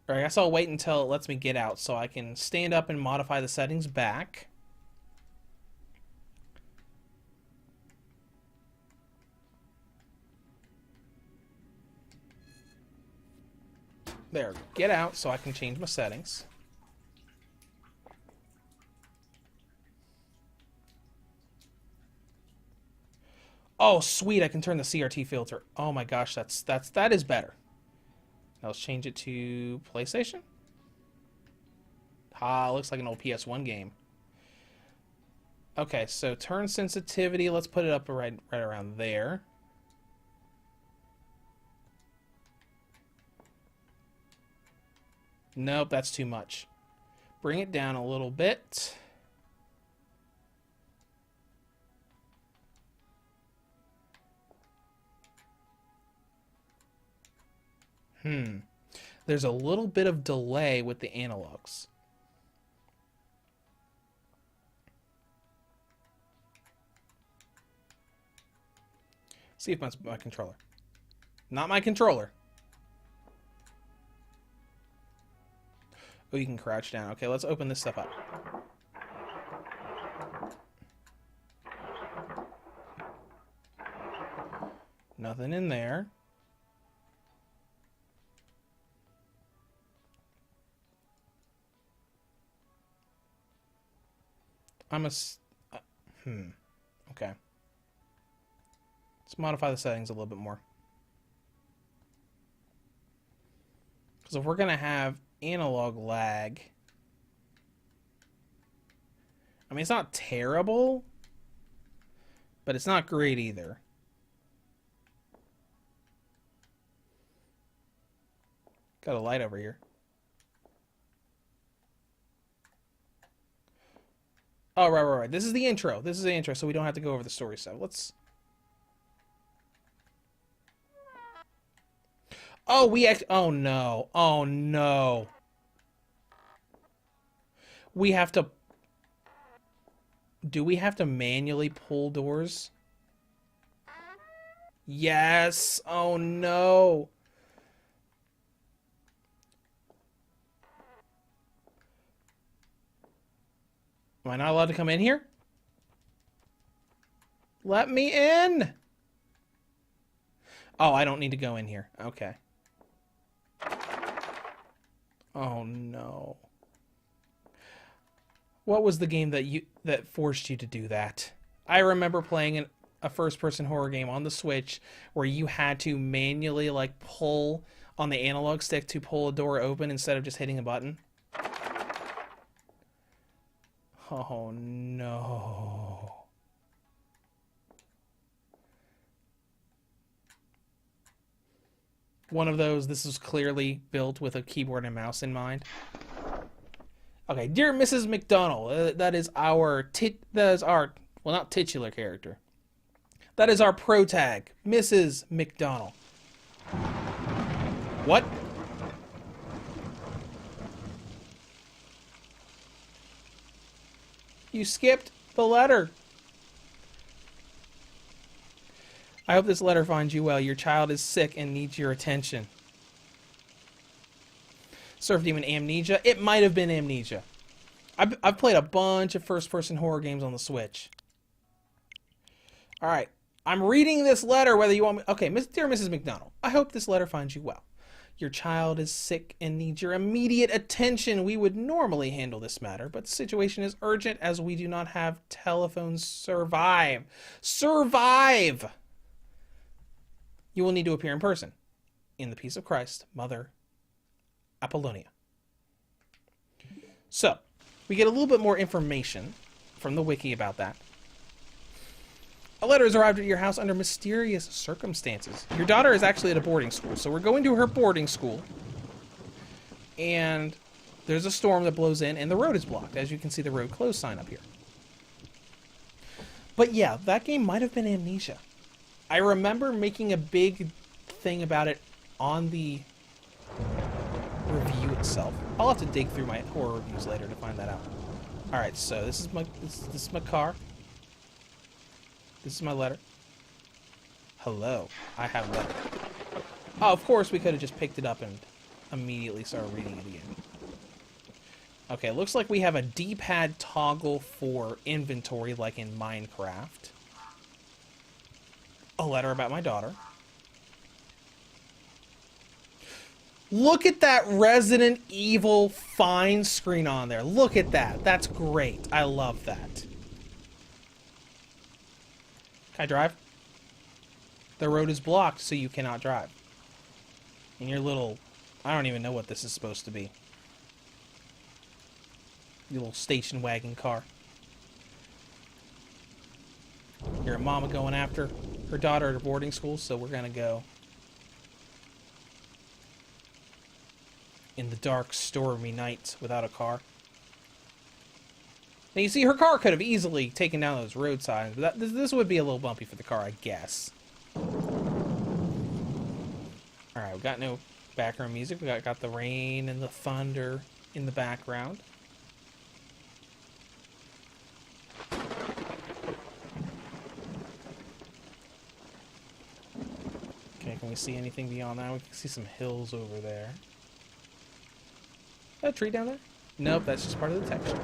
Speaker 1: Alright, I guess I'll wait until it lets me get out so I can stand up and modify the settings back. There, get out so I can change my settings. Oh, sweet, I can turn the CRT filter. Oh my gosh, that is better. Now let's change it to PlayStation. Ah, looks like an old PS1 game. Okay, so turn sensitivity, let's put it up right around there. Nope, that's too much. Bring it down a little bit. There's a little bit of delay with the analogs. See if my controller. Not my controller. Oh, you can crouch down. Okay, let's open this stuff up. Nothing in there. Okay. Let's modify the settings a little bit more. Because if we're going to have analog lag, I mean, it's not terrible, but it's not great either. Got a light over here. Oh, right. This is the intro. This is the intro, so we don't have to go over the story stuff. Let's... Oh, oh, no. Oh, no. We have to... Do we have to manually pull doors? Yes. Oh, no. Am I not allowed to come in here? Let me in! Oh, I don't need to go in here. Okay. Oh, no. What was the game that forced you to do that? I remember playing a first-person horror game on the Switch where you had to manually, like, pull on the analog stick to pull a door open instead of just hitting a button. Oh, no. One of those, this is clearly built with a keyboard and mouse in mind. Okay, dear Mrs. McDonald, that is our, well, not titular character. That is our protag, Mrs. McDonald. What? You skipped the letter. I hope this letter finds you well. Your child is sick and needs your attention. Surf Demon Amnesia. It might have been Amnesia. I've played a bunch of first-person horror games on the Switch. Alright. I'm reading this letter whether you want me... Okay, dear Mrs. McDonald, I hope this letter finds you well. Your child is sick and needs your immediate attention. We would normally handle this matter, but the situation is urgent as we do not have telephones. Survive. Survive! You will need to appear in person. In the peace of Christ, Mother Apollonia. So, we get a little bit more information from the wiki about that. A letter has arrived at your house under mysterious circumstances. Your daughter is actually at a boarding school, so we're going to her boarding school. And there's a storm that blows in, and the road is blocked. As you can see, the road closed sign up here. But yeah, that game might have been Amnesia. I remember making a big thing about it on the review itself. I'll have to dig through my horror reviews later to find that out. Alright, so this is my car. This is my letter. Hello, I have a letter. Oh, of course we could have just picked it up and immediately started reading it again. Okay, looks like we have a D-pad toggle for inventory like in Minecraft. A letter about my daughter. Look at that Resident Evil Fine screen on there. Look at that. That's great. I love that. Can I drive? The road is blocked, so you cannot drive. And your little... I don't even know what this is supposed to be. Your little station wagon car. Your mama going after her daughter at her boarding school, so we're gonna go in the dark, stormy night without a car. Now you see, her car could have easily taken down those road signs, but this would be a little bumpy for the car, I guess. Alright, we got no background music. We got the rain and the thunder in the background. Okay, can we see anything beyond that? We can see some hills over there. Is that a tree down there? Nope, that's just part of the texture.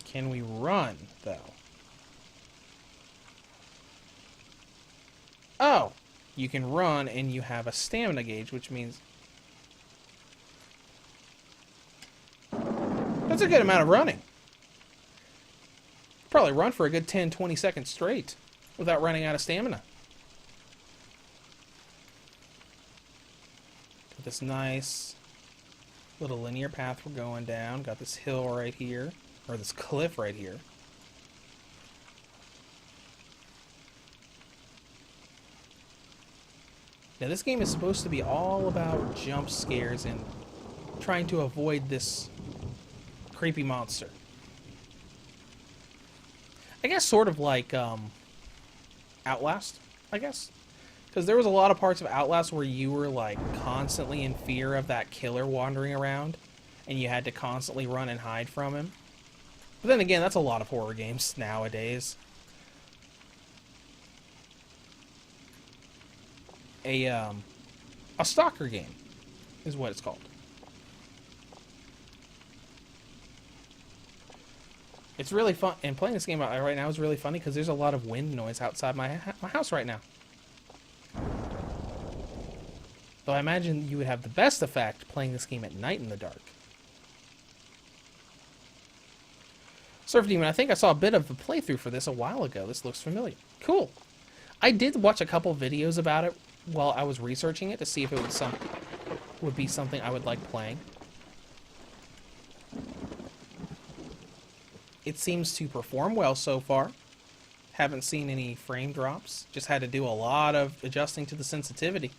Speaker 1: Can we run, though? Oh! You can run, and you have a stamina gauge, which means... That's a good amount of running. Probably run for a good 10-20 seconds straight without running out of stamina. Got this nice little linear path we're going down. Got this hill right here. Or this cliff right here. Now this game is supposed to be all about jump scares and trying to avoid this creepy monster. I guess sort of like Outlast, I guess. Because there was a lot of parts of Outlast where you were like constantly in fear of that killer wandering around and you had to constantly run and hide from him. But then again, that's a lot of horror games nowadays. A stalker game is what it's called. It's really fun, and playing this game right now is really funny because there's a lot of wind noise outside my house right now. Though I imagine you would have the best effect playing this game at night in the dark. Surf Demon, I think I saw a bit of a playthrough for this a while ago. This looks familiar. Cool. I did watch a couple videos about it while I was researching it to see if it would be something I would like playing. It seems to perform well so far. Haven't seen any frame drops. Just had to do a lot of adjusting to the sensitivity.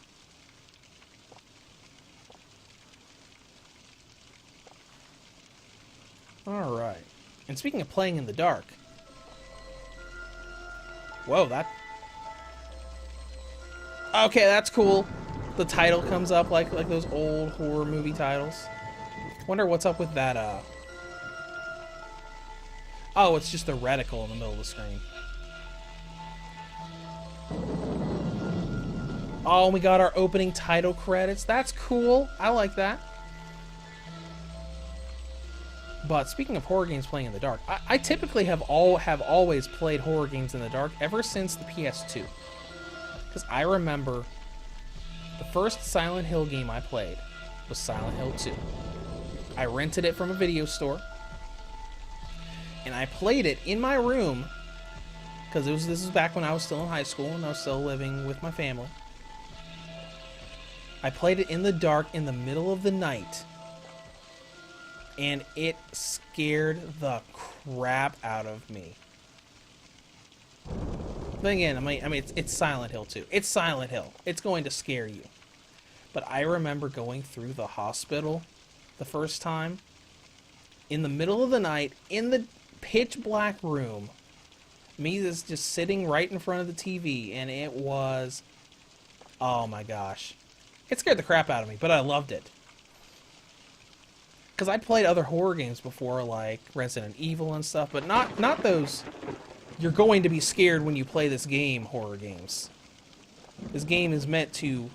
Speaker 1: Alright. And speaking of playing in the dark. Whoa, that... Okay, that's cool. The title comes up like those old horror movie titles. Wonder what's up with that, Oh, it's just a reticle in the middle of the screen. Oh, we got our opening title credits. That's cool. I like that. But speaking of horror games playing in the dark, I typically have always played horror games in the dark ever since the PS2. Because I remember the first Silent Hill game I played was Silent Hill 2. I rented it from a video store, and I played it in my room, because this was back when I was still in high school and I was still living with my family. I played it in the dark in the middle of the night, and it scared the crap out of me. But again, I mean, it's Silent Hill 2. It's Silent Hill. It's going to scare you. But I remember going through the hospital the first time, in the middle of the night, in the pitch black room, me just sitting right in front of the TV, and it was, oh my gosh. It scared the crap out of me, but I loved it. Because I'd played other horror games before, like Resident Evil and stuff, but not those you're going to be scared when you play this game horror games. This game is meant to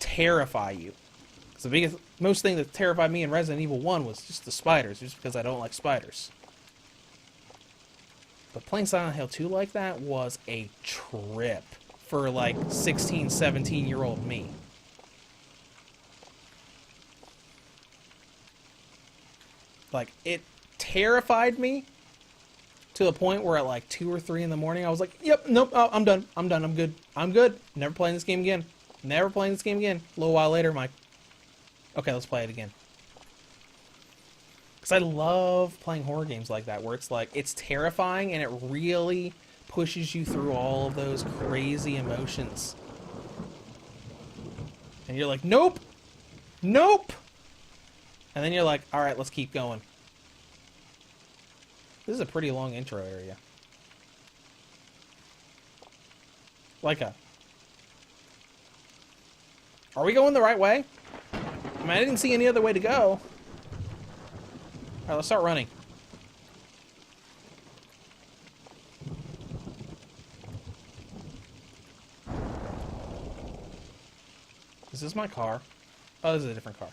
Speaker 1: terrify you. Because most thing that terrified me in Resident Evil 1 was just the spiders, just because I don't like spiders. But playing Silent Hill 2 like that was a trip for like 16, 17-year-old me. Like, it terrified me to the point where at like 2 or 3 in the morning, I was like, yep, nope, oh, I'm done, I'm good, I'm good, never playing this game again, never playing this game again. A little while later, I'm like, okay, let's play it again. Because I love playing horror games like that, where it's like, it's terrifying and it really pushes you through all of those crazy emotions. And you're like, nope, nope. And then you're like, alright, let's keep going. This is a pretty long intro area. Are we going the right way? I mean, I didn't see any other way to go. Alright, let's start running. Is this my car? Oh, this is a different car.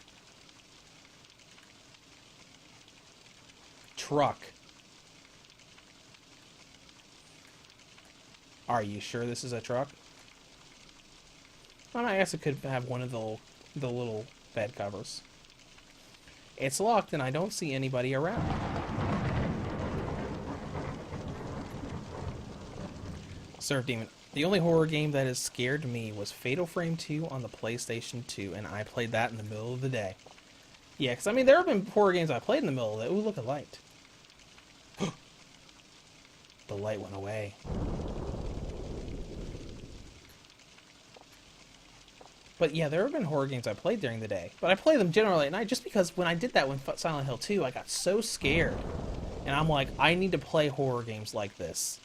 Speaker 1: Truck. Are you sure this is a truck? Well, I guess it could have one of the little bed covers. It's locked and I don't see anybody around. Surf Demon. The only horror game that has scared me was Fatal Frame 2 on the PlayStation 2, and I played that in the middle of the day. Yeah, because I mean, there have been horror games I played in the middle of the day. Ooh, look at light. The light went away. But yeah, there have been horror games I played during the day. But I play them generally at night just because when I did that with Silent Hill 2, I got so scared. And I'm like, I need to play horror games like this.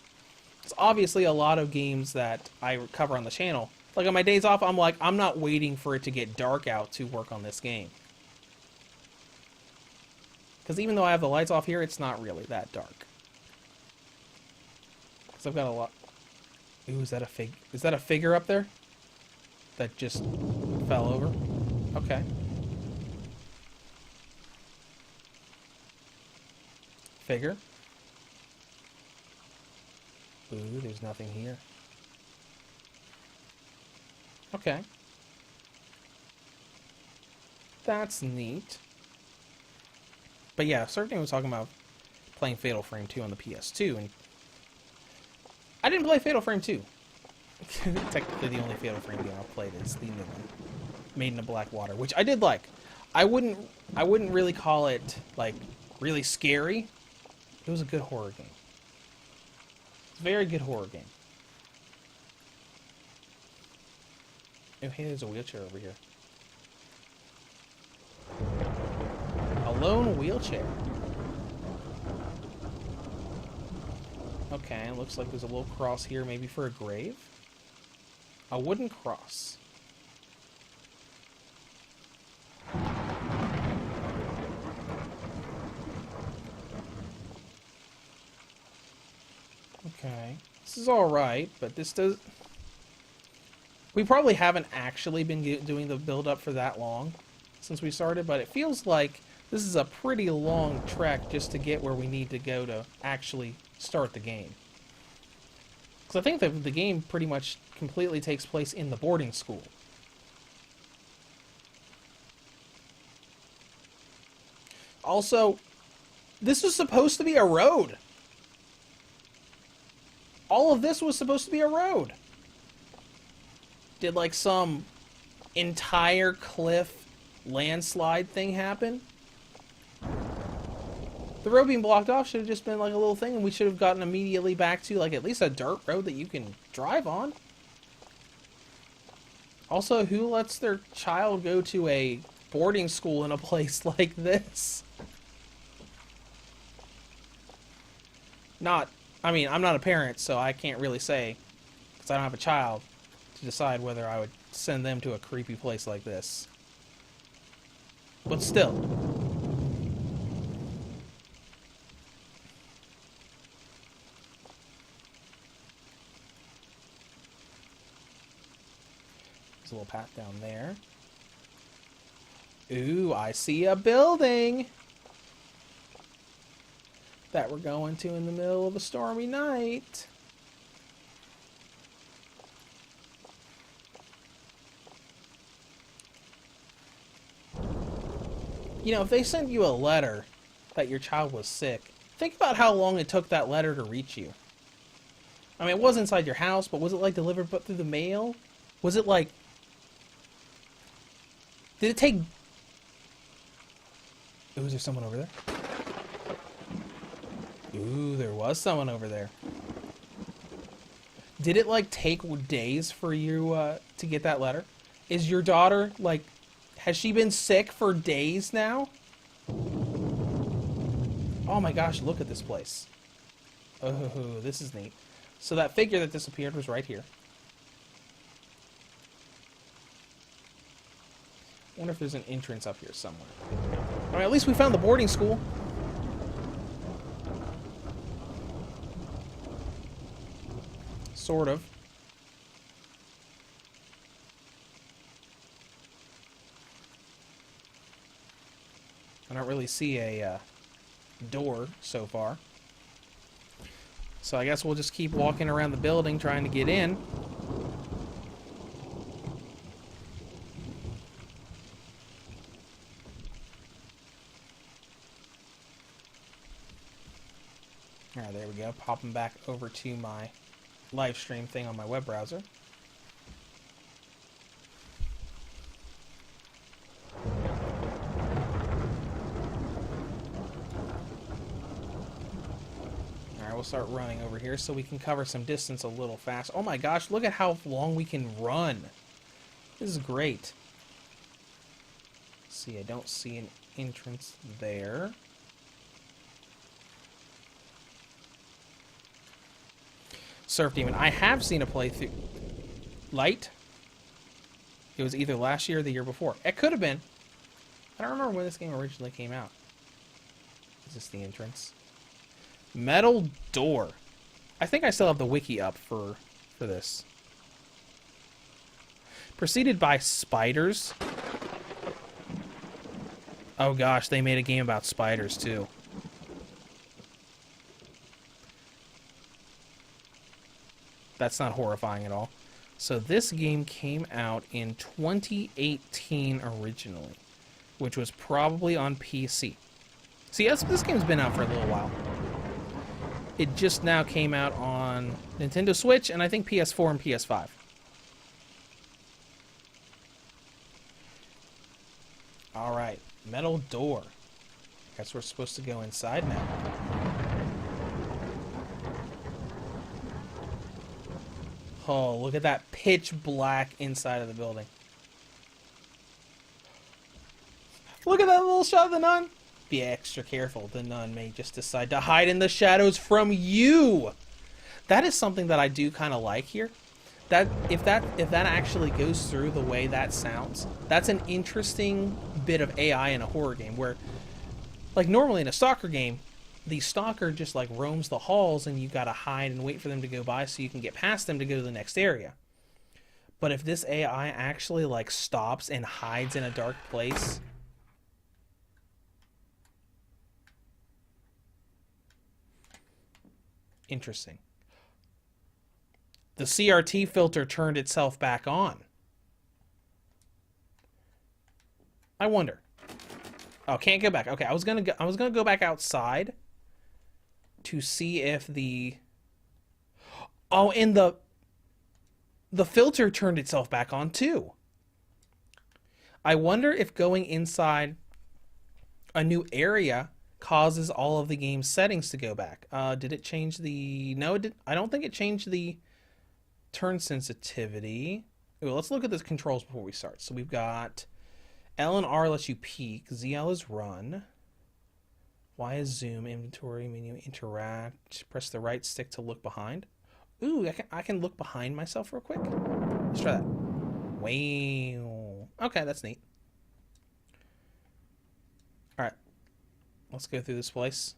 Speaker 1: It's obviously a lot of games that I cover on the channel. Like on my days off, I'm like, I'm not waiting for it to get dark out to work on this game. Because even though I have the lights off here, it's not really that dark. Because I've got a lot... Ooh, is that a figure up there? That just fell over? Okay. Figure. Ooh, there's nothing here. Okay. That's neat. But yeah, certainly was talking about playing Fatal Frame 2 on the PS2, and I didn't play Fatal Frame 2. Technically, the only Fatal Frame game I've played is the new one, Maiden of Blackwater, which I did like. I wouldn't really call it like really scary. It was a good horror game. It's a very good horror game. Oh, hey, there's a wheelchair over here. A lone wheelchair. Okay, looks like there's a little cross here, maybe for a grave. A wooden cross. Okay. This is alright, but this does... We probably haven't actually been doing the build-up for that long since we started, but it feels like this is a pretty long trek just to get where we need to go to actually start the game. Because I think that the game pretty much completely takes place in the boarding school. Also, this was supposed to be a road. All of this was supposed to be a road. Did like some entire cliff landslide thing happen? The road being blocked off should have just been like a little thing, and we should have gotten immediately back to like at least a dirt road that you can drive on. Also, who lets their child go to a boarding school in a place like this? I mean, I'm not a parent, so I can't really say, because I don't have a child, to decide whether I would send them to a creepy place like this. But still. There's a little path down there. Ooh, I see a building that we're going to in the middle of a stormy night. You know, if they sent you a letter that your child was sick, think about how long it took that letter to reach you. I mean, it was inside your house, but was it like delivered but through the mail? Was it like... Did it take... Ooh, is there someone over there? Ooh, there was someone over there. Did it, like, take days for you to get that letter? Is your daughter, like, has she been sick for days now? Oh my gosh, look at this place. Oh, this is neat. So that figure that disappeared was right here. I wonder if there's an entrance up here somewhere. I mean, at least we found the boarding school. Sort of. I don't really see a door so far. So I guess we'll just keep walking around the building trying to get in. Alright, there we go. Popping back over to my live stream thing on my web browser. Alright, we'll start running over here so we can cover some distance a little fast. Oh my gosh, look at how long we can run. This is great. Let's see, I don't see an entrance there. Surf Demon. I have seen a playthrough. Light? It was either last year or the year before. It could have been. I don't remember when this game originally came out. Is this the entrance? Metal door. I think I still have the wiki up for this. Preceded by spiders. Oh gosh, they made a game about spiders too. That's not horrifying at all. So this game came out in 2018 originally, which was probably on PC. See, this game's been out for a little while. It just now came out on Nintendo Switch and I think PS4 and PS5. Alright, metal door. Guess we're supposed to go inside now. Oh, look at that pitch black inside of the building. Look at that little shot of the nun. Be extra careful. The nun may just decide to hide in the shadows from you. That is something that I do kind of like here. That if that actually goes through the way that sounds, that's an interesting bit of AI in a horror game where, like normally in a stalker game, the stalker just like roams the halls and you gotta hide and wait for them to go by so you can get past them to go to the next area. But if this AI actually like stops and hides in a dark place, interesting. The CRT filter turned itself back on. I wonder. Oh, can't go back. Okay, I was gonna go back outside to see if the... Oh, and the filter turned itself back on too. I wonder if going inside a new area causes all of the game's settings to go back. Did it change the... No, it did. I don't think it changed the turn sensitivity. Well, let's look at the controls before we start. So we've got L and R lets you peek. ZL is run. Y is zoom. Inventory menu interact. Press the right stick to look behind. Ooh, I can look behind myself real quick. Let's try that. Wow. Okay, that's neat. All right, let's go through this place.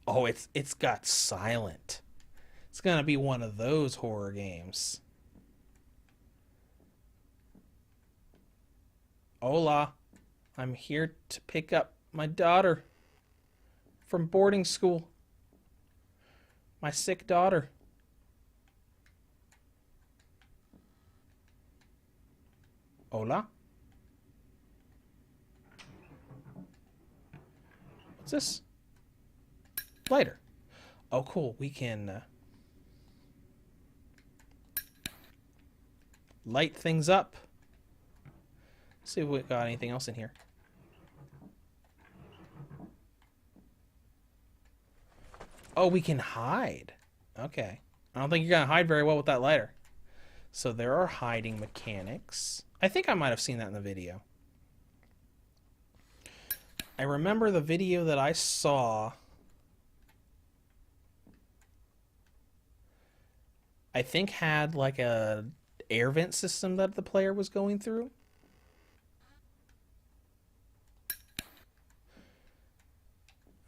Speaker 1: Oh, it's got silent. It's gonna be one of those horror games. Hola, I'm here to pick up my daughter from boarding school. My sick daughter. Hola? What's this? Lighter. Oh, cool. We can light things up. See if we got anything else in here. Oh, we can hide. Okay. I don't think you're going to hide very well with that lighter. So there are hiding mechanics. I think I might have seen that in the video. I remember the video that I saw. I think had like a air vent system that the player was going through.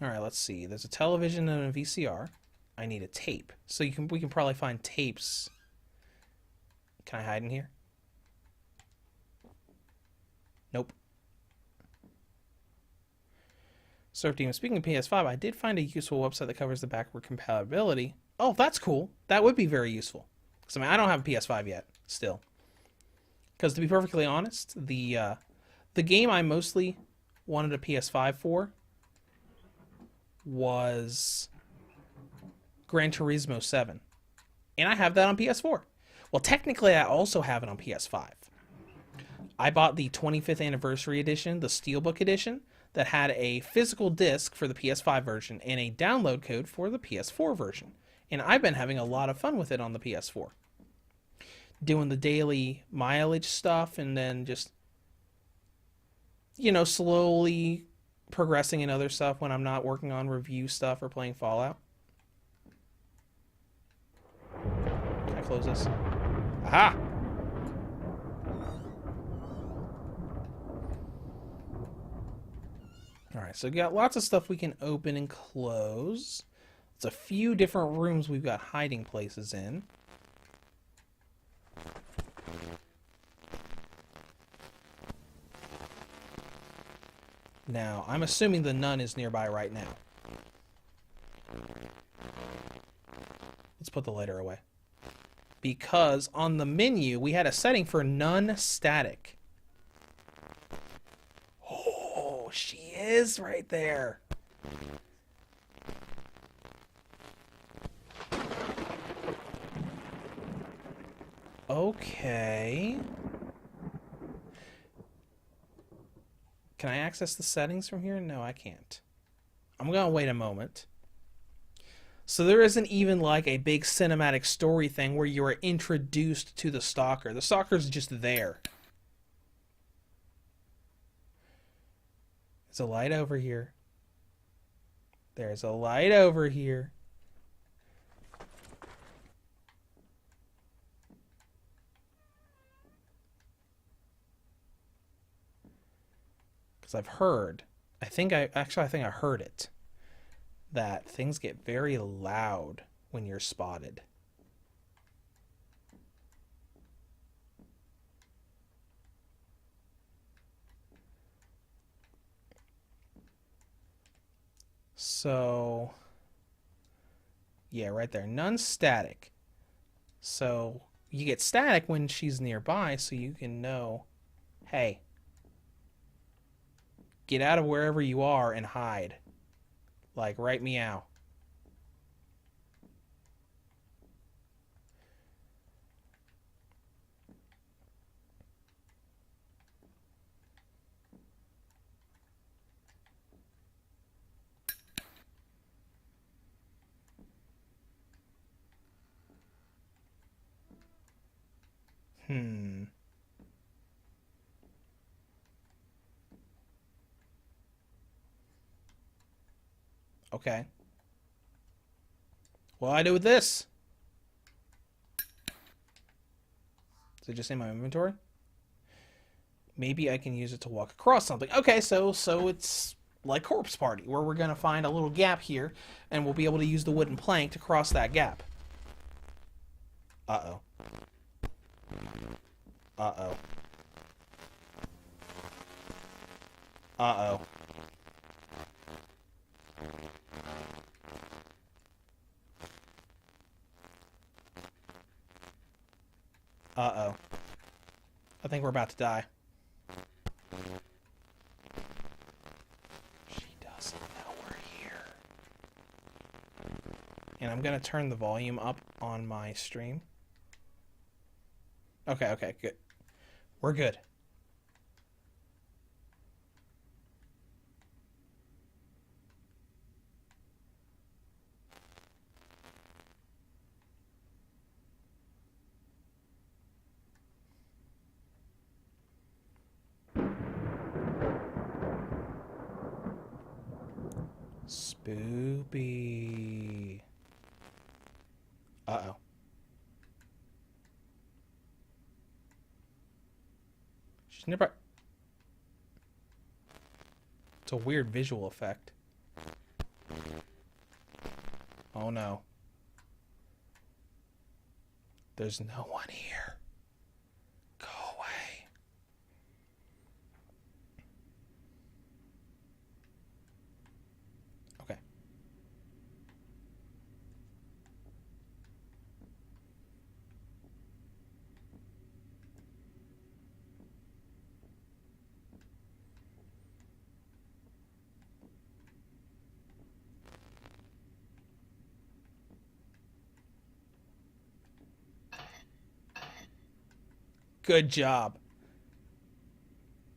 Speaker 1: All right, let's see. There's a television and a VCR. I need a tape. So we can probably find tapes. Can I hide in here? Nope. So, team, speaking of PS5, I did find a useful website that covers the backward compatibility. Oh, that's cool. That would be very useful. Because, I mean, I don't have a PS5 yet, still. Because, to be perfectly honest, the game I mostly wanted a PS5 for was Gran Turismo 7. And I have that on PS4. Well, technically, I also have it on PS5. I bought the 25th anniversary edition, the Steelbook edition, that had a physical disc for the PS5 version and a download code for the PS4 version. And I've been having a lot of fun with it on the PS4. Doing the daily mileage stuff and then just, you know, slowly progressing in other stuff when I'm not working on review stuff or playing Fallout. Can I close this? Aha! Alright, so we got lots of stuff we can open and close. It's a few different rooms we've got hiding places in. Now, I'm assuming the nun is nearby right now. Let's put the lighter away. Because on the menu, we had a setting for nun static. Oh, she is right there. Okay. Can I access the settings from here? No, I can't. I'm going to wait a moment. So there isn't even like a big cinematic story thing where you are introduced to the stalker. The stalker's just there. There's a light over here. There's a light over here. I've heard, I think I heard it, that things get very loud when you're spotted. So, yeah, right there. None static. So, you get static when she's nearby, so you can know, hey, get out of wherever you are and hide. Like, right meow. Hmm. Okay. What do I do with this? Is it just in my inventory? Maybe I can use it to walk across something. Okay, so it's like Corpse Party, where we're gonna find a little gap here, and we'll be able to use the wooden plank to cross that gap. Uh-oh. Uh-oh. Uh-oh. Uh-oh. I think we're about to die. She doesn't know we're here. And I'm gonna turn the volume up on my stream. Okay, okay, good. We're good. Spoopy. Uh-oh. She's nearby. It's a weird visual effect. Oh no. There's no one here. Go away. Okay. Good job.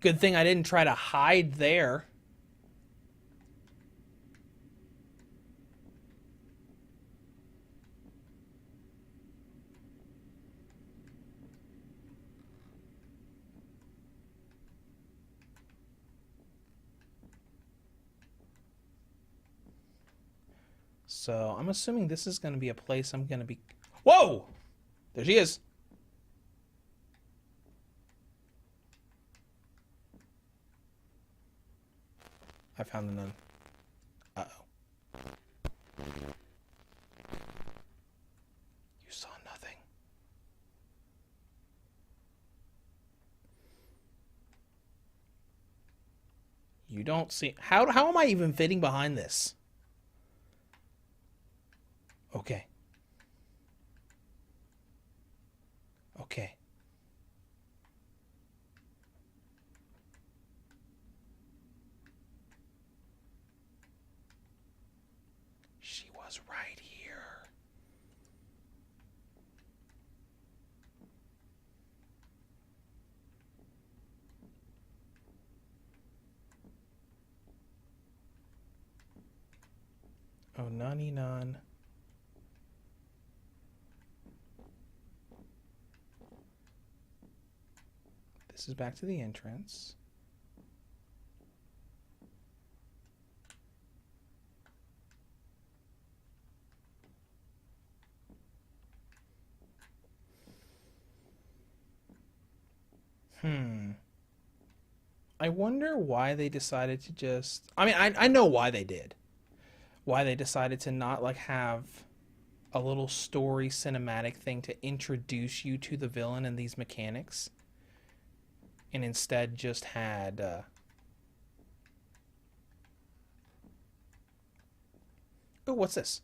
Speaker 1: Good thing I didn't try to hide there. So I'm assuming this is going to be a place I'm going to be... Whoa! There she is. I found the nun. Uh-oh. You saw nothing. You don't see... How am I even fitting behind this? Okay. Okay. She was right here. Oh, nunny nun. This is back to the entrance. I wonder why they decided to just... I mean, I know why they did. Why they decided to not, like, have a little story cinematic thing to introduce you to the villain and these mechanics. And instead just had... Oh, what's this?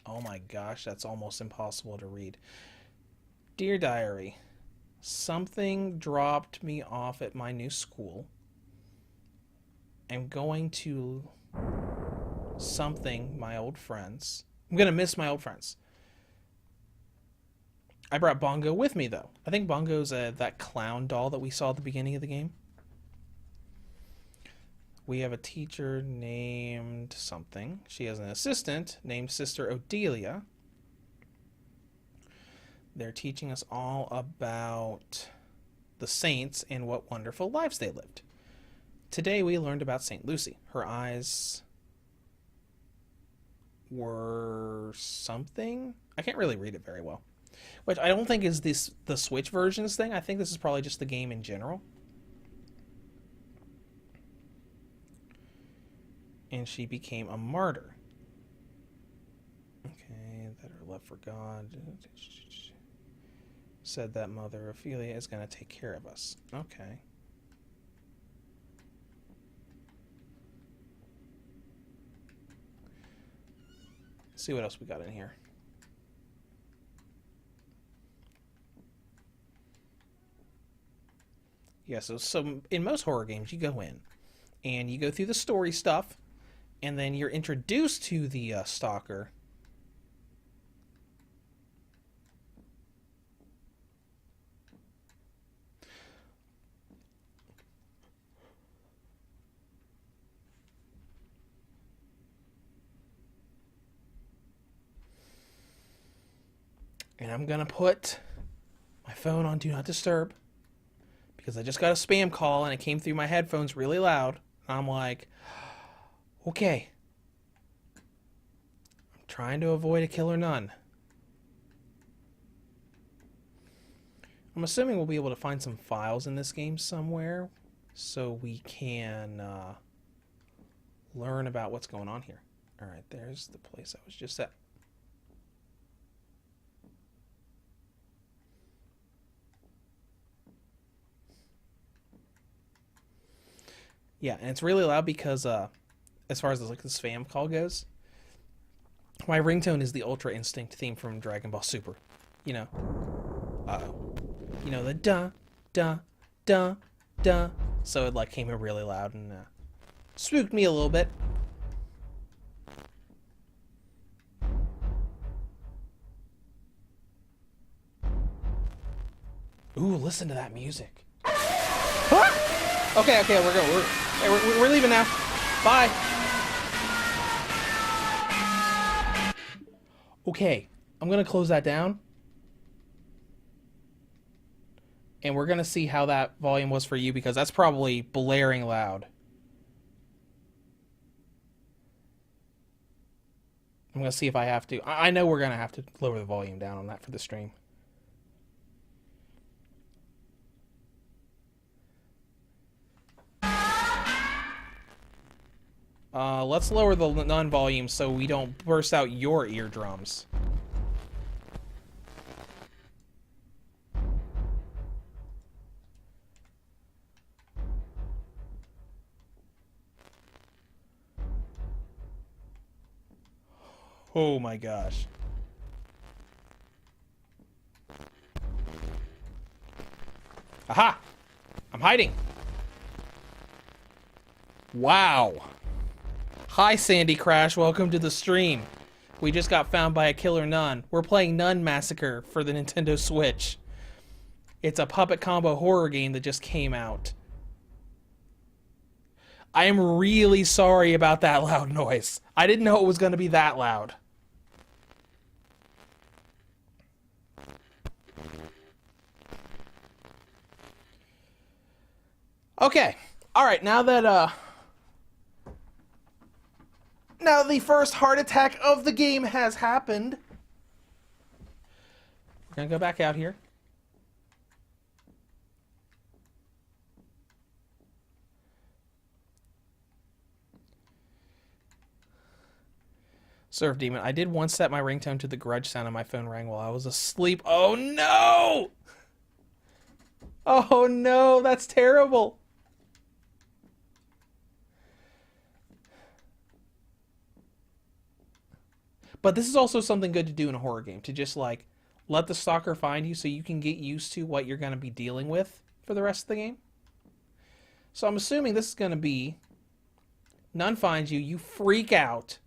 Speaker 1: Oh my gosh, that's almost impossible to read. Dear Diary, something dropped me off at my new school. I'm going to something my old friends. I'm going to miss my old friends. I brought Bongo with me, though. I think Bongo's that clown doll that we saw at the beginning of the game. We have a teacher named something. She has an assistant named Sister Odelia. They're teaching us all about the saints and what wonderful lives they lived. Today we learned about St. Lucy. Her eyes were something? I can't really read it very well. Which I don't think is the Switch versions thing. I think this is probably just the game in general. And she became a martyr. Okay, that her love for God said that Mother Ophelia is going to take care of us. Okay. Let's see what else we got in here. Yeah, so in most horror games, you go in and you go through the story stuff, and then you're introduced to the stalker. And I'm going to put my phone on Do Not Disturb because I just got a spam call and it came through my headphones really loud. And I'm like, okay. I'm trying to avoid a killer nun. I'm assuming we'll be able to find some files in this game somewhere so we can learn about what's going on here. All right, there's the place I was just at. Yeah, and it's really loud because as far as the spam call goes, my ringtone is the Ultra Instinct theme from Dragon Ball Super. You know. Uh-oh. You know, the da, da, da, da. So it like came in really loud and spooked me a little bit. Ooh, listen to that music. Okay, we're going. We're leaving now. Bye. Okay, I'm gonna close that down, and we're gonna see how that volume was for you because that's probably blaring loud. I'm gonna see if I have to. I know we're gonna have to lower the volume down on that for the stream. Let's lower the nun volume so we don't burst out your eardrums. Oh my gosh. Aha! I'm hiding. Wow. Hi, Sandy Crash. Welcome to the stream. We just got found by a killer nun. We're playing Nun Massacre for the Nintendo Switch. It's a puppet combo horror game that just came out. I am really sorry about that loud noise. I didn't know it was going to be that loud. Okay. All right, now that now the first heart attack of the game has happened, we're going to go back out here. Surf Demon. I did once set my ringtone to the Grudge sound and my phone rang while I was asleep. Oh no! Oh no, that's terrible. But this is also something good to do in a horror game, to just like let the stalker find you so you can get used to what you're going to be dealing with for the rest of the game. So I'm assuming this is going to be Nun finds you, you freak out,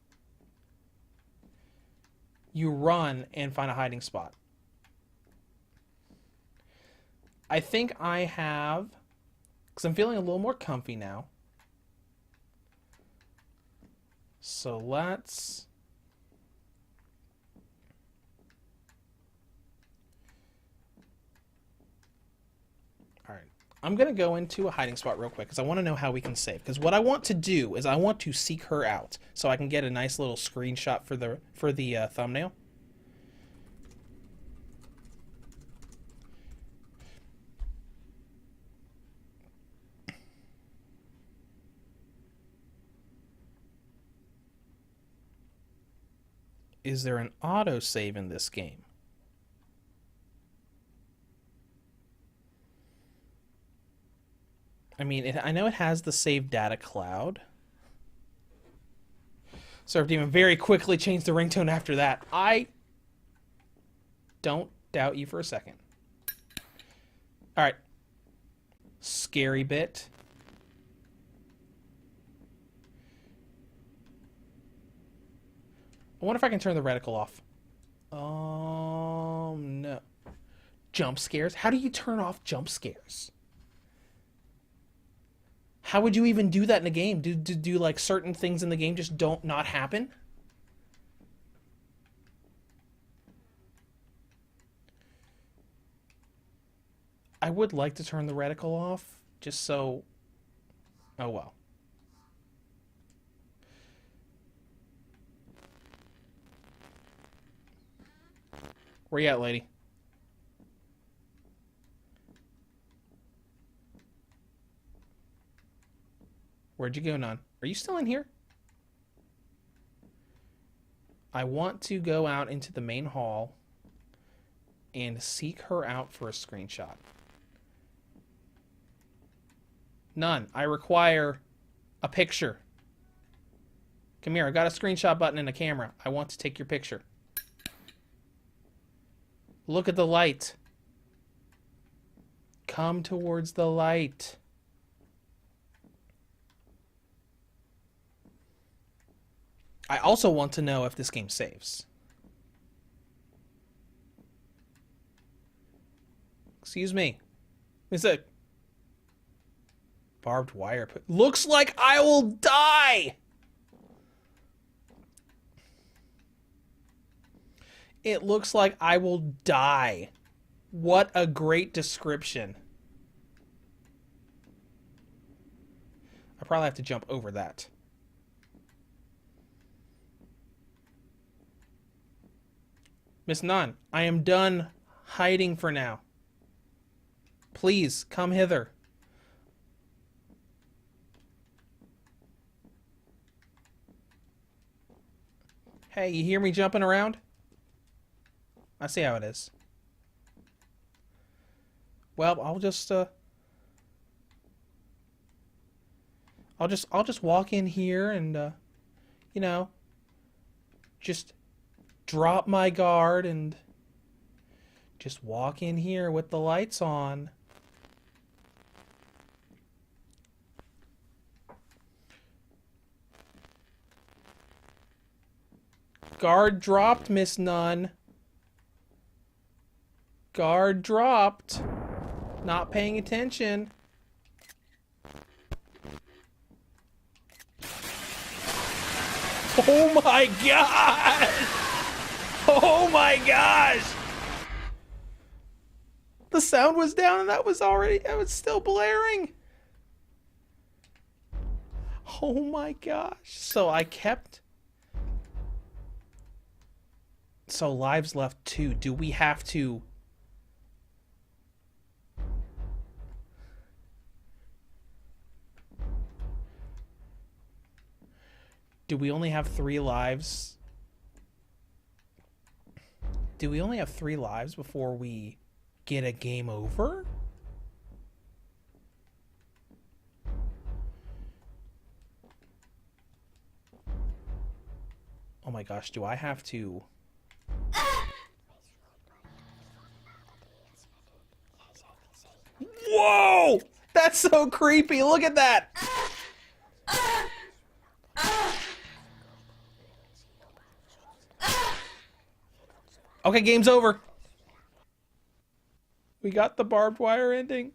Speaker 1: you run and find a hiding spot. I think I have, because I'm feeling a little more comfy now. So let's... Alright, I'm going to go into a hiding spot real quick because I want to know how we can save. Because what I want to do is I want to seek her out so I can get a nice little screenshot for the thumbnail. Is there an autosave in this game? I mean, I know it has the save data cloud. Server Demon very quickly changed the ringtone after that. I don't doubt you for a second. Alright. Scary bit. I wonder if I can turn the reticle off. No. Jump scares? How do you turn off jump scares? How would you even do that in a game? Do like certain things in the game just don't not happen? I would like to turn the reticle off just so... Oh well. Where you at, lady? Where'd you go, Nun? Are you still in here? I want to go out into the main hall and seek her out for a screenshot. Nun, I require a picture. Come here, I got a screenshot button and a camera. I want to take your picture. Look at the light. Come towards the light. I also want to know if this game saves. Excuse me. Is it barbed wire? Looks like I will die! It looks like I will die. What a great description. I probably have to jump over that. Miss Nun, I am done hiding for now. Please, come hither. Hey, you hear me jumping around? I see how it is. Well, I'll just walk in here and you know, just drop my guard and just walk in here with the lights on. Guard dropped, Miss Nun. Guard dropped. Not paying attention. Oh my gosh! Oh my gosh! The sound was down and that was still blaring. Oh my gosh. So I kept... So lives left 2. Do we have to... Do we only have 3 lives? Do we only have 3 lives before we get a game over? Oh my gosh, do I have to... Whoa! That's so creepy. Look at that. Okay, game's over. We got the barbed wire ending.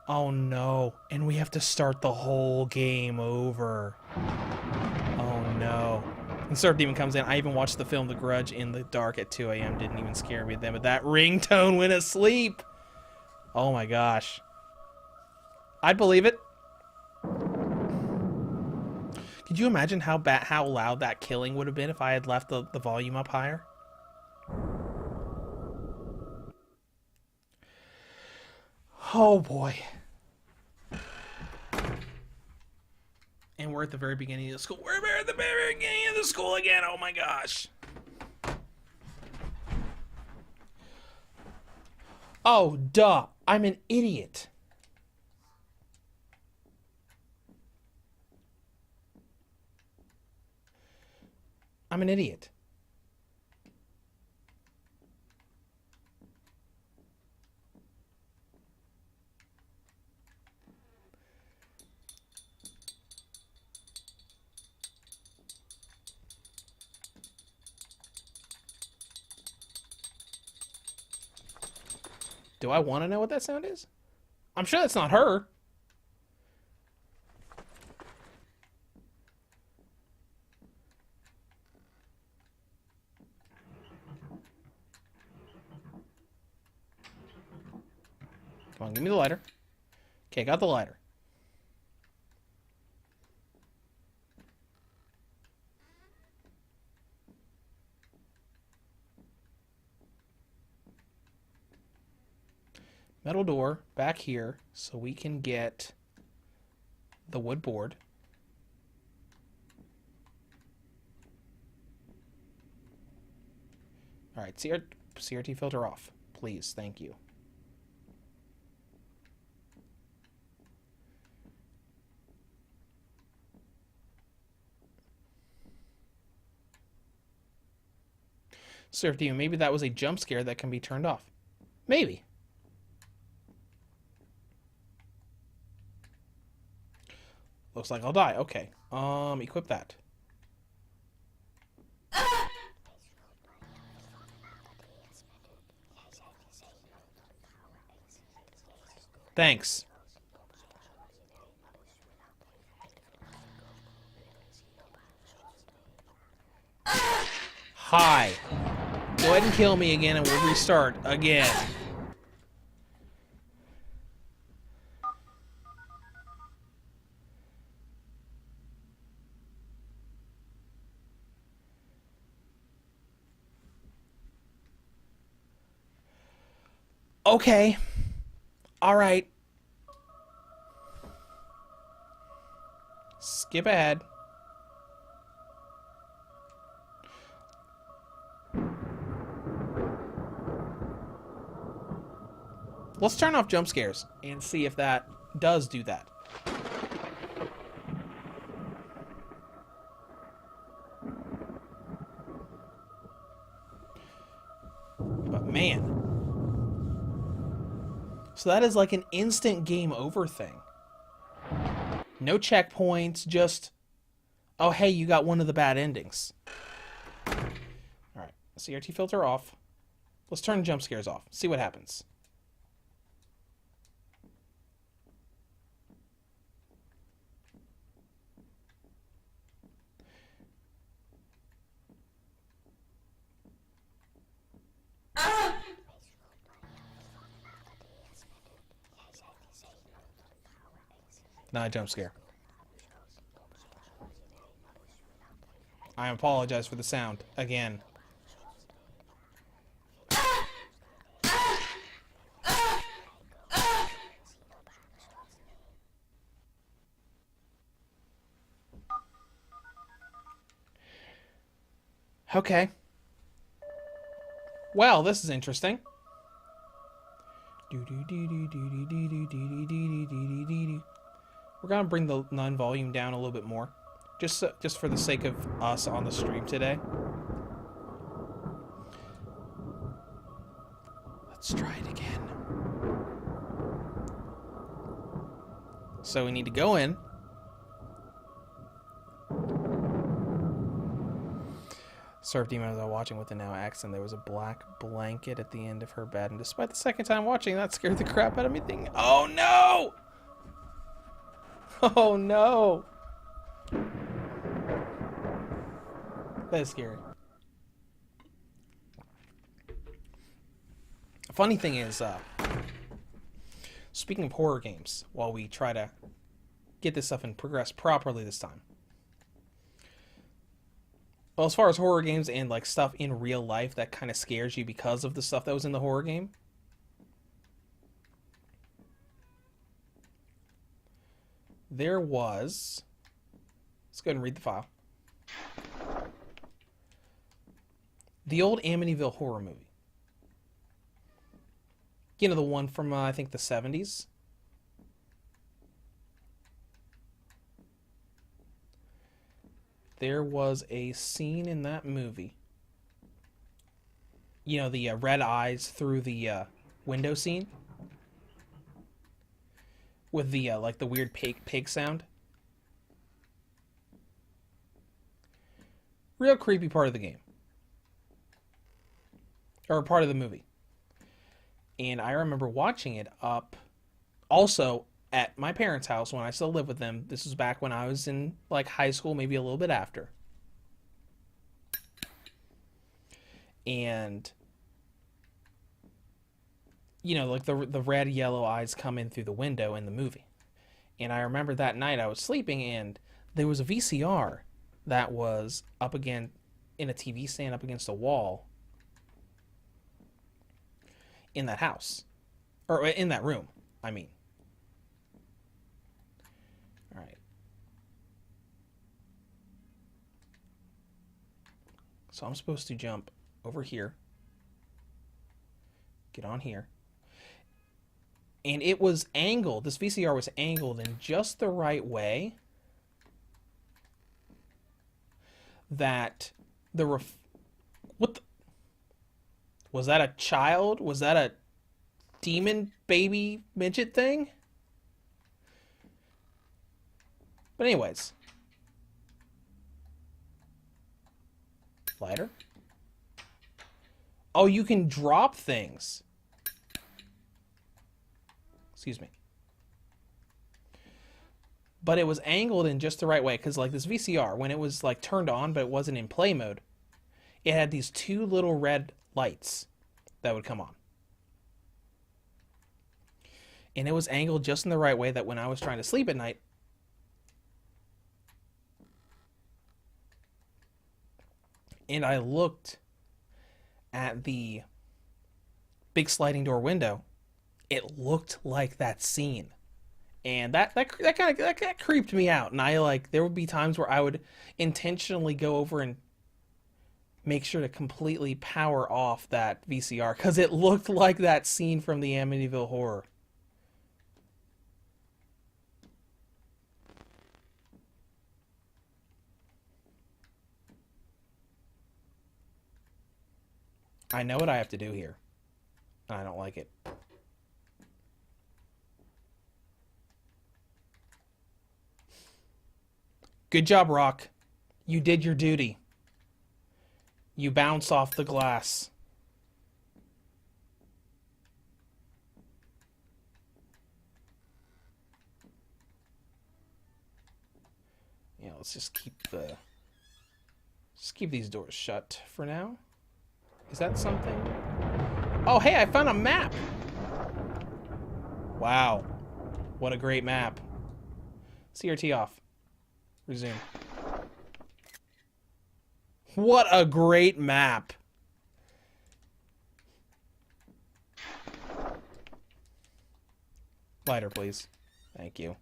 Speaker 1: Oh no. And we have to start the whole game over. Oh no. And Surf Demon comes in. I even watched the film The Grudge in the dark at 2 a.m. Didn't even scare me then, but that ringtone went asleep. Oh my gosh. I'd believe it. Could you imagine how loud that killing would have been if I had left the volume up higher? Oh boy. And we're at the very beginning of the school. We're at the very beginning of the school again. Oh my gosh. Oh, duh. I'm an idiot. I'm an idiot. Do I want to know what that sound is? I'm sure that's not her. Come on, give me the lighter. Okay, got the lighter. Metal door back here so we can get the wood board. All right, CRT filter off. Please, thank you. CRT, maybe that was a jump scare that can be turned off. Maybe. Looks like I'll die. Okay. Equip that. Thanks. Hi. Go ahead and kill me again and we'll restart again. Okay. All right. Skip ahead. Let's turn off jump scares and see if that does do that. But man. So that is like an instant game over thing. No checkpoints, just... Oh, hey, you got one of the bad endings. Alright, CRT filter off. Let's turn jump scares off. See what happens. Not a jump scare. I apologize for the sound. Again. Okay. Well, this is interesting. We're gonna bring the Nun volume down a little bit more, just for the sake of us on the stream today. Let's try it again. So we need to go in. Surf Demon as I was watching with the now accent, there was a black blanket at the end of her bed, and despite the second time watching, that scared the crap out of me thinking, oh no! Oh no! That is scary. Funny thing is, speaking of horror games, while we try to get this stuff and progress properly this time. Well, as far as horror games and like stuff in real life that kind of scares you because of the stuff that was in the horror game. There was... Let's go ahead and read the file. The old Amityville horror movie. You know, the one from, I think, the 70s. There was a scene in that movie. You know, the red eyes through the window scene? With the, like, the weird pig sound. Real creepy part of the game. Or part of the movie. And I remember watching it up also at my parents' house when I still lived with them. This was back when I was in like high school, maybe a little bit after. And you know, like the red yellow eyes come in through the window in the movie. And I remember that night I was sleeping and there was a VCR that was up again in a TV stand up against a wall in that house. Or in that room, I mean. Alright. So I'm supposed to jump over here. Get on here. And it was angled. This VCR was angled in just the right way that the what the... Was that a child? Was that a demon baby midget thing? But anyways. Lighter. Oh, you can drop things. Excuse me. But it was angled in just the right way. Because like this VCR, when it was like turned on, but it wasn't in play mode, it had these two little red lights that would come on. And it was angled just in the right way that when I was trying to sleep at night, and I looked at the big sliding door window, it looked like that scene. And that kind of creeped me out. And I like, there would be times where I would intentionally go over and make sure to completely power off that VCR because it looked like that scene from the Amityville Horror. I know what I have to do here, and I don't like it. Good job, Rock. You did your duty. You bounce off the glass. Yeah, let's just keep these doors shut for now. Is that something? Oh, hey, I found a map. Wow. What a great map. CRT off. Resume. What a great map. Lighter, please. Thank you.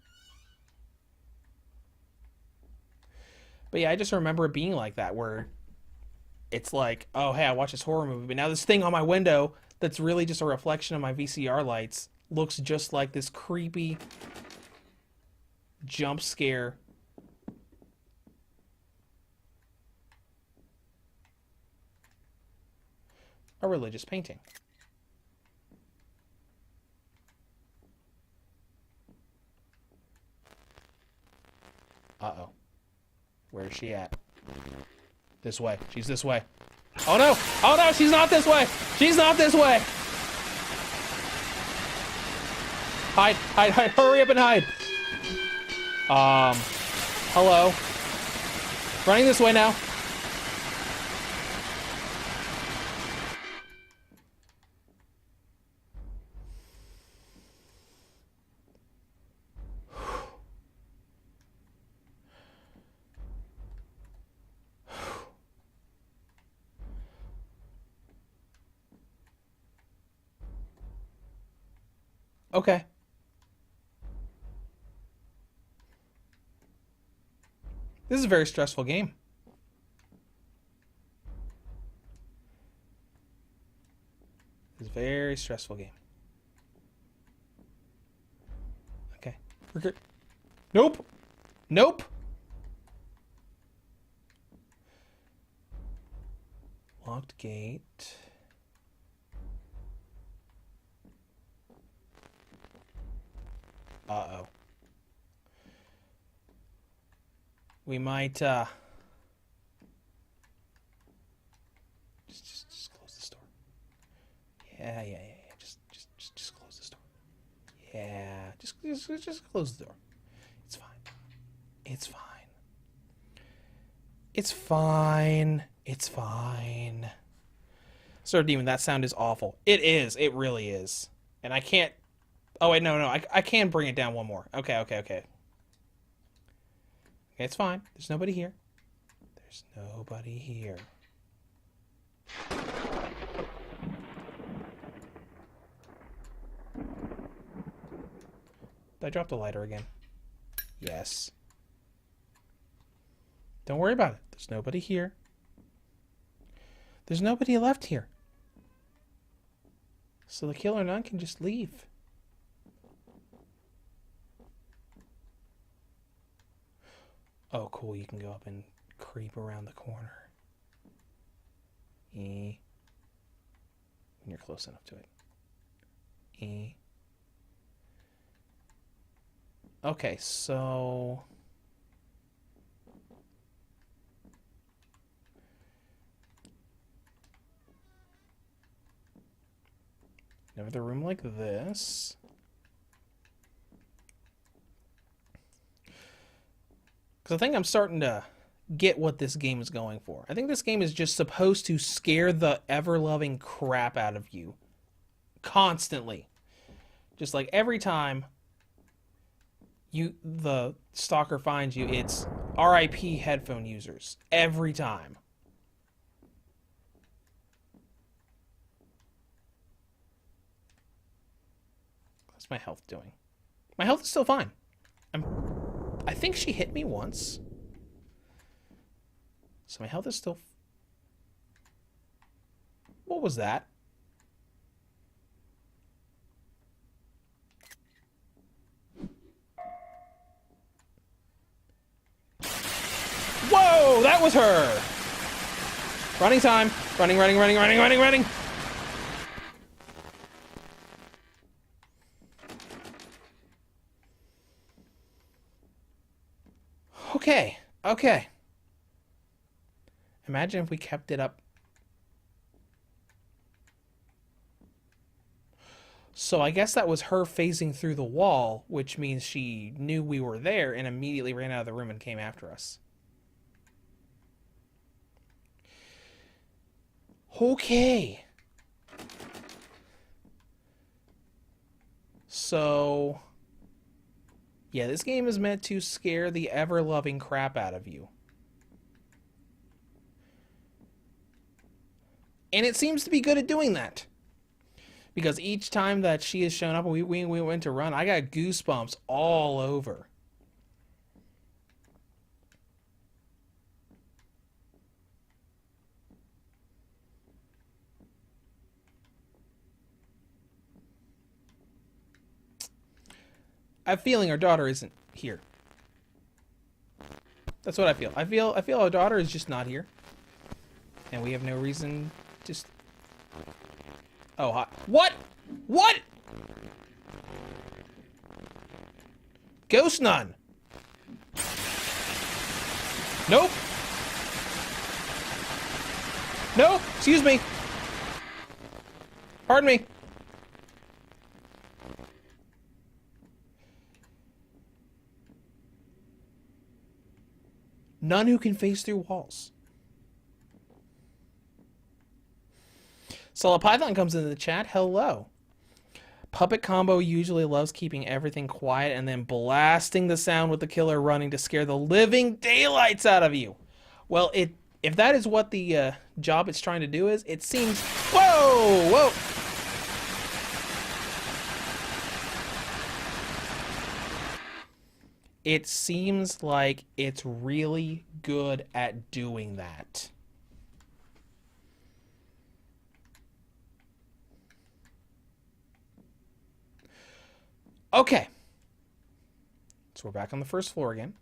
Speaker 1: But yeah, I just remember it being like that, where it's like, oh, hey, I watched this horror movie, but now this thing on my window that's really just a reflection of my VCR lights looks just like this creepy jump scare. A religious painting. Uh-oh. Where is she at? This way. She's this way. Oh no! Oh no, she's not this way! She's not this way! Hide, hide, hide, hurry up and hide! Hello? Running this way now. Okay. This is a very stressful game. This is a very stressful game. Okay. We're good. Nope. Nope. Locked gate. Uh-oh. We might, just close this door. Yeah. Just close this door. Yeah, just close the door. It's fine. It's fine. It's fine. It's fine. Sir Demon, that sound is awful. It is. It really is. And I can't... Oh, wait, no. I can bring it down one more. Okay. Okay, it's fine. There's nobody here. There's nobody here. Did I drop the lighter again? Yes. Don't worry about it. There's nobody here. There's nobody left here. So the killer nun can just leave. Oh, cool. You can go up and creep around the corner. When you're close enough to it. Okay, so... Another room like this. Because I think I'm starting to get what this game is going for. I think this game is just supposed to scare the ever-loving crap out of you. Constantly. Just like every time the stalker finds you, it's RIP headphone users. Every time. What's my health doing? My health is still fine. I think she hit me once. So my health is still... What was that? Whoa! That was her! Running time. Running. Okay. Imagine if we kept it up. So I guess that was her phasing through the wall, which means she knew we were there and immediately ran out of the room and came after us. Okay. So... yeah, this game is meant to scare the ever-loving crap out of you. And it seems to be good at doing that. Because each time that she has shown up and we went to run, I got goosebumps all over. have a feeling our daughter isn't here. That's what I feel. I feel our daughter is just not here. And we have no reason just... Oh, hi. What? What? Ghost Nun. Nope. Nope. Excuse me. Pardon me. None who can phase through walls. Solid Python comes into the chat. Hello. Puppet Combo usually loves keeping everything quiet and then blasting the sound with the killer running to scare the living daylights out of you. Well, if that is what the job it's trying to do is, it seems... Whoa! Whoa! It seems like it's really good at doing that. Okay. So we're back on the first floor again.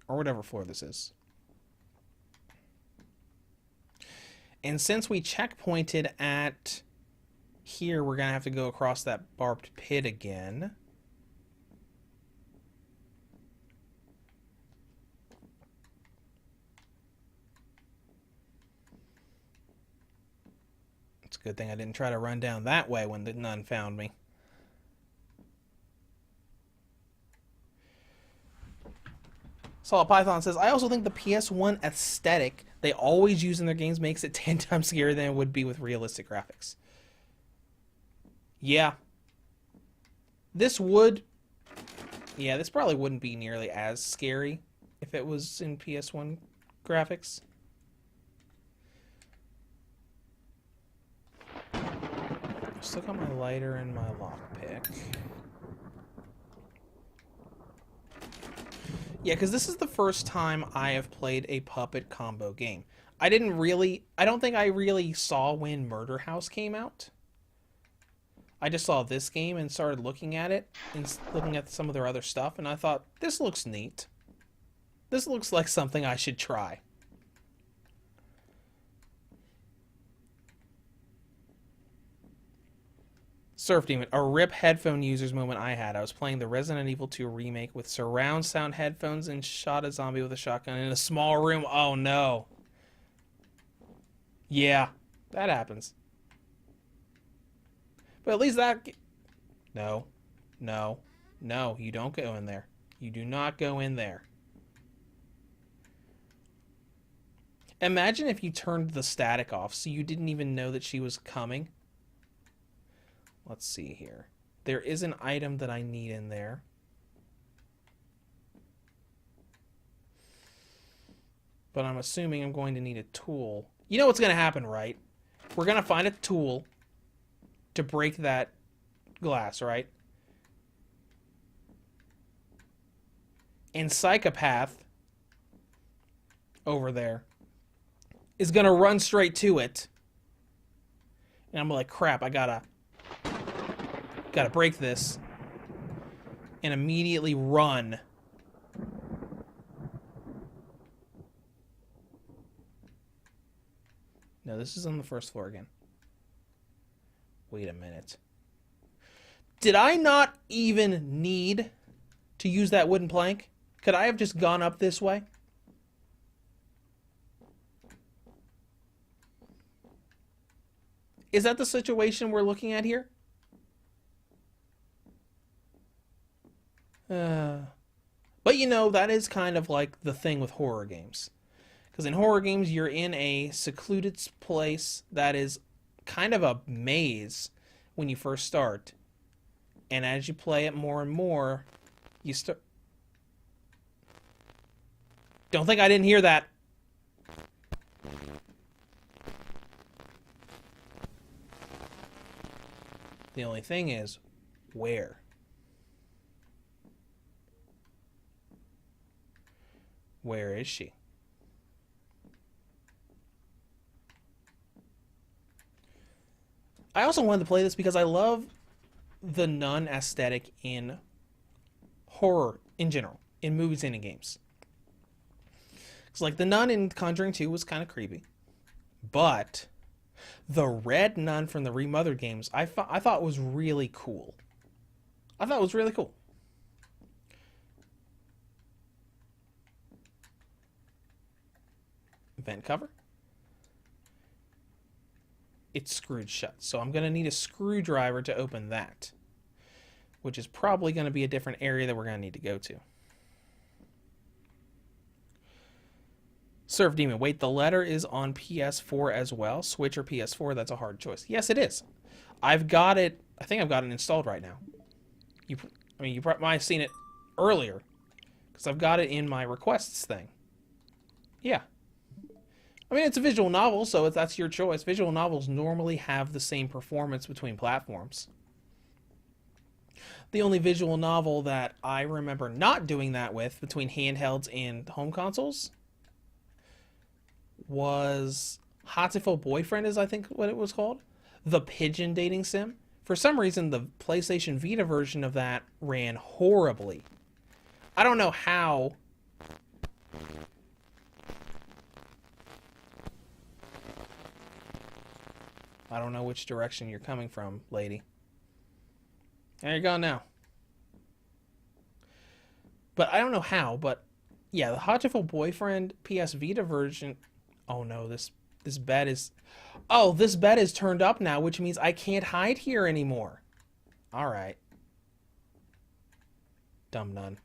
Speaker 1: Or whatever floor this is. And since we checkpointed at here, we're going to have to go across that barbed pit again. It's a good thing I didn't try to run down that way when the nun found me. Solid Python says, I also think the PS1 aesthetic they always use in their games makes it 10 times scarier than it would be with realistic graphics. Yeah. This would... Yeah, this probably wouldn't be nearly as scary if it was in PS1 graphics. Still got my lighter and my lockpick. Yeah, because this is the first time I have played a Puppet Combo game. I don't think I really saw when Murder House came out. I just saw this game and started looking at it and looking at some of their other stuff, and I thought, this looks neat. This looks like something I should try. Surf Demon, a RIP headphone users moment I had. I was playing the Resident Evil 2 remake with surround sound headphones and shot a zombie with a shotgun in a small room. Oh no. Yeah, that happens. But at least that... No. No. No, you don't go in there. You do not go in there. Imagine if you turned the static off so you didn't even know that she was coming. Let's see here. There is an item that I need in there. But I'm assuming I'm going to need a tool. You know what's going to happen, right? We're going to find a tool to break that glass, right? And Psychopath over there is going to run straight to it. And I'm like, crap, I gotta break this and immediately run. No, this is on the first floor again. Wait a minute. Did I not even need to use that wooden plank? Could I have just gone up this way? Is that the situation we're looking at here? But you know, that is kind of like the thing with horror games. Because in horror games, you're in a secluded place that is kind of a maze when you first start. And as you play it more and more, you start... Don't think I didn't hear that. The only thing is, where? Where is she? I also wanted to play this because I love the nun aesthetic in horror in general, in movies and in games. It's like the nun in Conjuring 2 was kind of creepy. But the red nun from the remothered games, I thought was really cool. I thought it was really cool. Vent cover. It's screwed shut. So I'm going to need a screwdriver to open that, which is probably going to be a different area that we're going to need to go to. Surf Demon. Wait, the letter is on PS4 as well. Switch or PS4? That's a hard choice. Yes, it is. I've got it. I think I've got it installed right now. You might have seen it earlier because I've got it in my requests thing. Yeah. I mean, it's a visual novel, so that's your choice. Visual novels normally have the same performance between platforms. The only visual novel that I remember not doing that with between handhelds and home consoles was Hatoful Boyfriend, is I think what it was called. The pigeon dating sim. For some reason, the PlayStation Vita version of that ran horribly. I don't know how. I don't know which direction you're coming from, lady. There you go now. But I don't know how, but yeah, the Hatoful Boyfriend PS Vita version. Oh no, this bed is... Oh, this bed is turned up now, which means I can't hide here anymore. Alright. Dumb nun.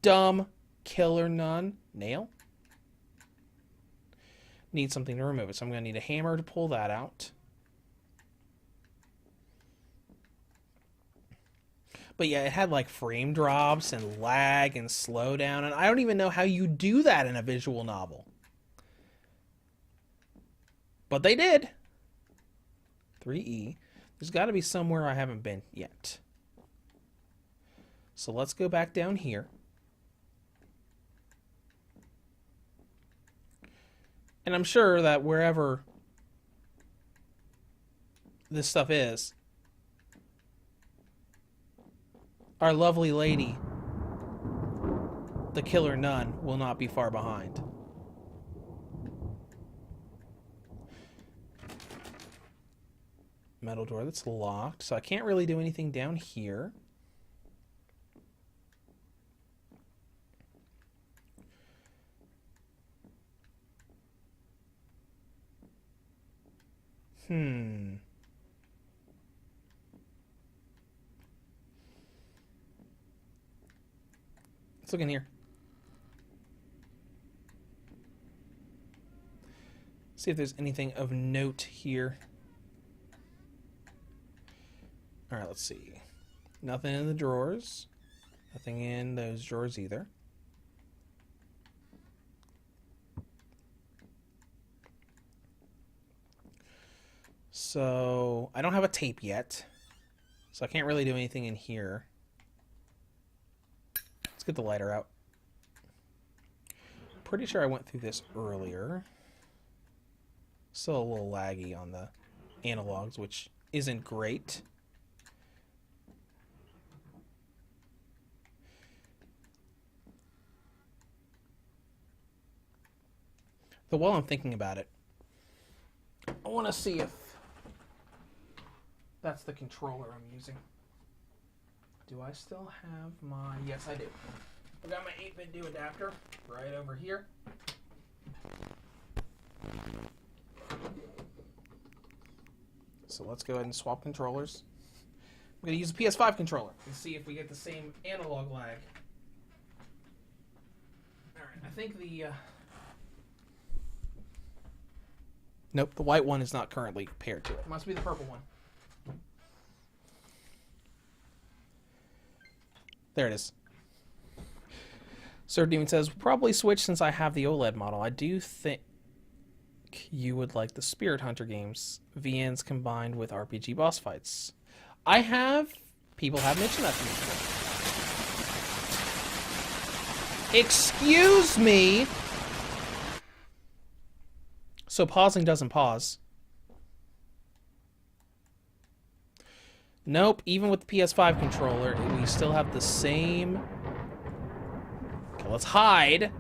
Speaker 1: Dumb killer nun. Nail? Need something to remove it, so I'm going to need a hammer to pull that out. But yeah, it had like frame drops and lag and slowdown, and I don't even know how you do that in a visual novel. But they did. 3E. There's got to be somewhere I haven't been yet. So let's go back down here. And I'm sure that wherever this stuff is, our lovely lady, the killer nun, will not be far behind. Metal door that's locked, so I can't really do anything down here. Let's look in here. See if there's anything of note here. Alright, let's see. Nothing in the drawers. Nothing in those drawers either. So, I don't have a tape yet. So I can't really do anything in here. Let's get the lighter out. Pretty sure I went through this earlier. Still a little laggy on the analogs, which isn't great. But while I'm thinking about it, I want to see if that's the controller I'm using. Do I still have my... Yes, I do. I've got my 8-bit do adapter right over here. So let's go ahead and swap controllers. I'm going to use a PS5 controller and see if we get the same analog lag. Alright, I think the... Nope, the white one is not currently paired to it. It must be the purple one. There it is. Sir Demon says, probably switch since I have the OLED model. I do think you would like the Spirit Hunter games. VNs combined with RPG boss fights. I have... People have mentioned that to me. Excuse me! So pausing doesn't pause. Nope, even with the PS5 controller, we still have the same... Okay, let's hide.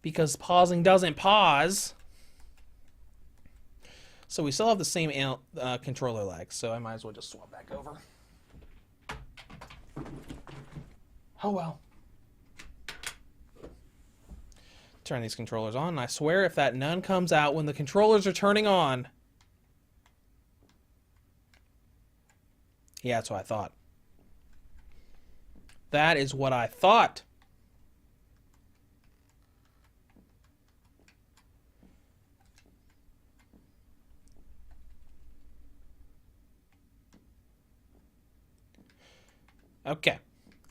Speaker 1: Because pausing doesn't pause. So we still have the same controller lag, so I might as well just swap back over. Oh well. Turn these controllers on, and I swear if that nun comes out when the controllers are turning on... Yeah, that's what I thought. That is what I thought. Okay.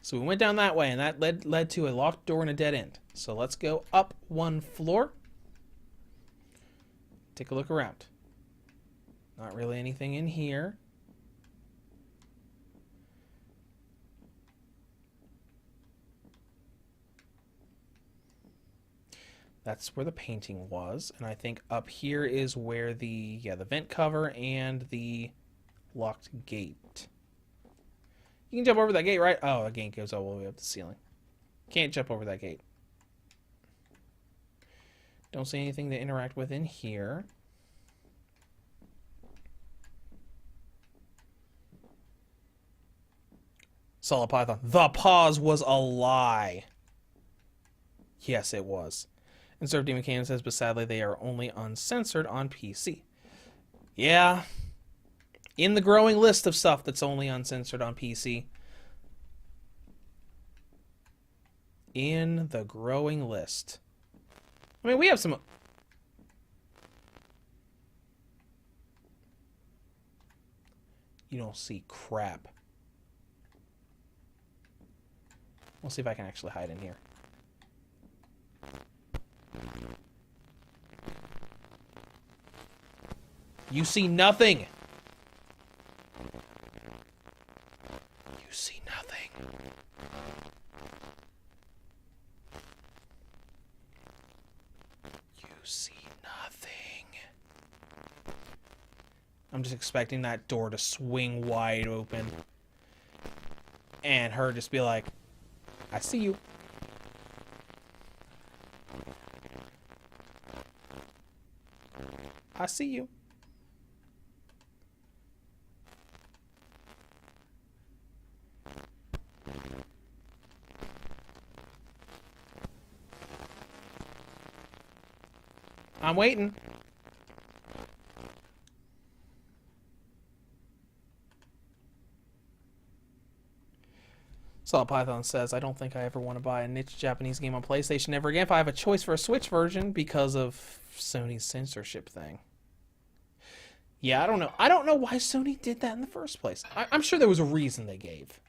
Speaker 1: So we went down that way, and that led to a locked door and a dead end. So let's go up one floor. Take a look around. Not really anything in here. That's where the painting was, and I think up here is where the vent cover and the locked gate. You can jump over that gate, right? Oh, the gate goes all the way up the ceiling. Can't jump over that gate. Don't see anything to interact with in here. Solid Python. The pause was a lie. Yes, it was. And Surf Demon Cannon says, but sadly they are only uncensored on PC. Yeah. In the growing list of stuff that's only uncensored on PC. In the growing list. I mean, we have some... You don't see crap. We'll see if I can actually hide in here. You see nothing. You see nothing. You see nothing. I'm just expecting that door to swing wide open. And her just be like, I see you. I see you. I'm waiting. Solid Python says, I don't think I ever want to buy a niche Japanese game on PlayStation ever again if I have a choice for a Switch version because of Sony's censorship thing. Yeah, I don't know. I don't know why Sony did that in the first place. I'm sure there was a reason they gave.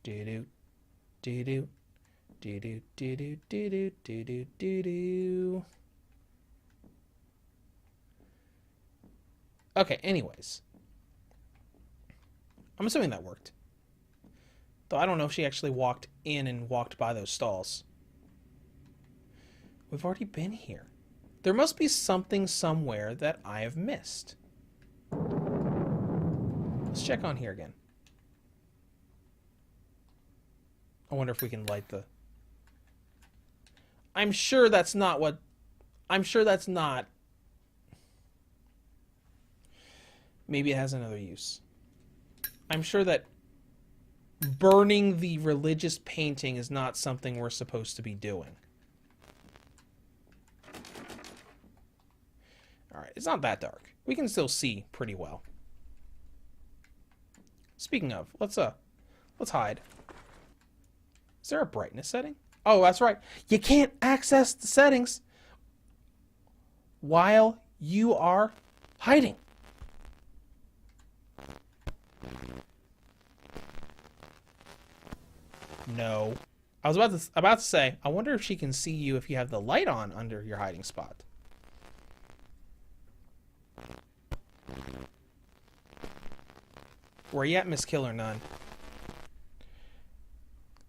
Speaker 1: Do-do. Do-do. Do-do. Do-do. Do-do. Do-do. Do-do. Okay, anyways. I'm assuming that worked. Though I don't know if she actually walked in and walked by those stalls. We've already been here. There must be something somewhere that I have missed. Let's check on here again. I wonder if we can light the... I'm sure that's not what... I'm sure that's not... Maybe it has another use. I'm sure that burning the religious painting is not something we're supposed to be doing. Alright, it's not that dark. We can still see pretty well. Speaking of, let's hide. Is there a brightness setting? Oh, that's right. You can't access the settings while you are hiding. No. I was about to say, I wonder if she can see you if you have the light on under your hiding spot. Where you at, Miss Killer Nun?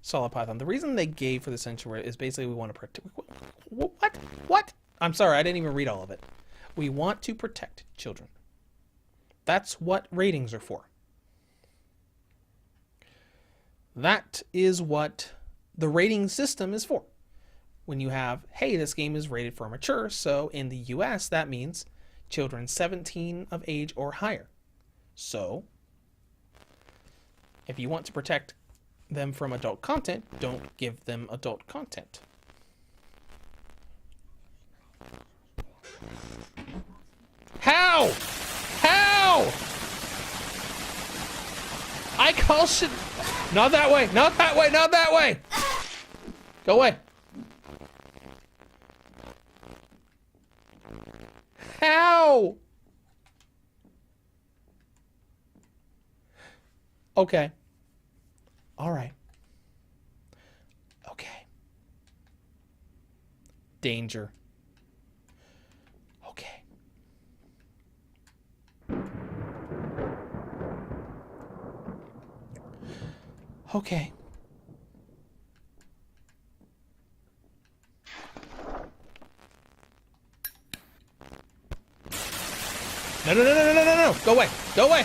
Speaker 1: Solid Python. The reason they gave for the sanctuary is basically we want to protect... What? What? I'm sorry, I didn't even read all of it. We want to protect children. That's what ratings are for. That is what the rating system is for. When you have, hey, this game is rated for mature, so in the US, that means children 17 of age or higher. So, if you want to protect them from adult content, don't give them adult content. How? How? I call shit. Not that way, not that way, not that way. Go away. How? Okay. All right. Okay. Danger. Okay. Okay. No, no, no, no, no, no, no, no. Go away. Go away.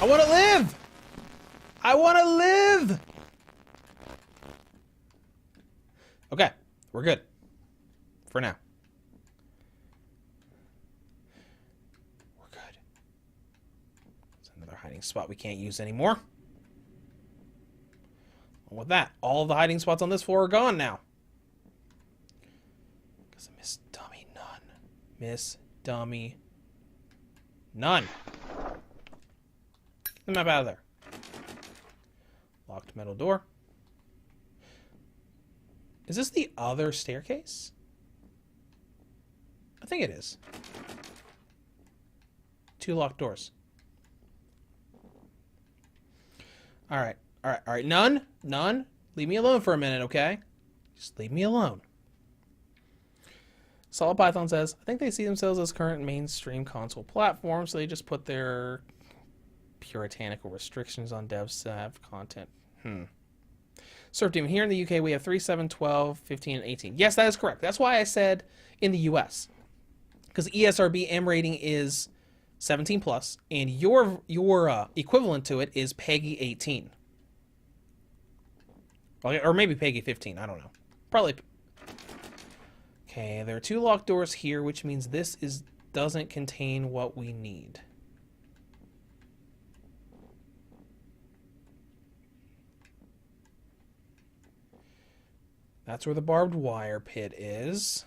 Speaker 1: I want to live. I want to live. Okay. We're good. For now. We're good. It's another hiding spot we can't use anymore. And with that, all the hiding spots on this floor are gone now. Because I miss Dummy Nun. Miss Dummy Nun. Get the map out of there. Locked metal door. Is this the other staircase? I think it is. 2 locked doors. Alright, alright, alright. Nun, leave me alone for a minute, okay? Just leave me alone. Solid Python says, I think they see themselves as current mainstream console platforms, so they just put their puritanical restrictions on devs to have content. Surf Demon, here in the UK we have 3, 7, 12, 15, and 18. Yes, that is correct. That's why I said in the US. Because ESRB M rating is 17 plus, and your equivalent to it is PEGI 18. Or maybe PEGI 15, I don't know. Probably. Okay, there are 2 locked doors here, which means this doesn't contain what we need. That's where the barbed wire pit is.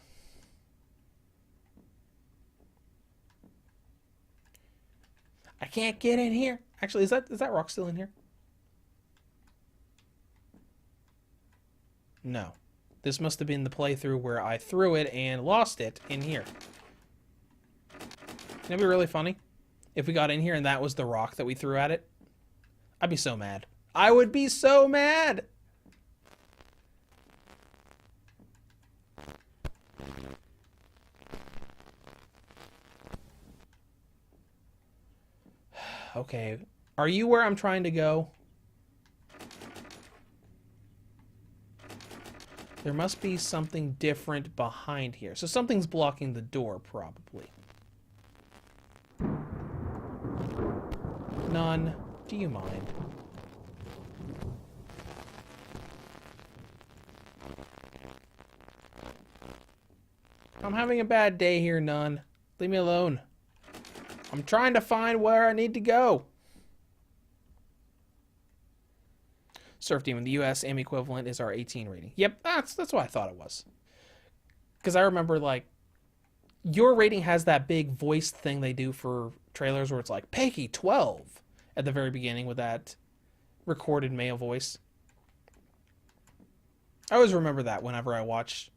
Speaker 1: I can't get in here. Actually, is that rock still in here? No. This must have been the playthrough where I threw it and lost it in here. It'd be really funny if we got in here and that was the rock that we threw at it. I'd be so mad. I would be so mad. Okay, are you where I'm trying to go? There must be something different behind here. So something's blocking the door, probably. None. Do you mind? I'm having a bad day here, Nun. Leave me alone. I'm trying to find where I need to go. Surf Demon, the US M equivalent is our 18 rating. Yep, that's what I thought it was. Because I remember, like, your rating has that big voice thing they do for trailers where it's like, PEGI 12 at the very beginning with that recorded male voice. I always remember that whenever I watch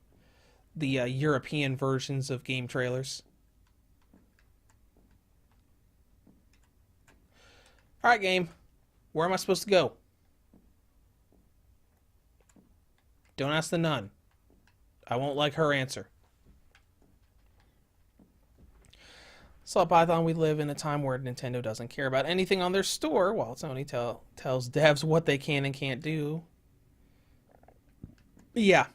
Speaker 1: the European versions of game trailers. Alright, game. Where am I supposed to go? Don't ask the nun. I won't like her answer. Solid Python, we live in a time where Nintendo doesn't care about anything on their store, while Sony tells devs what they can and can't do. Yeah.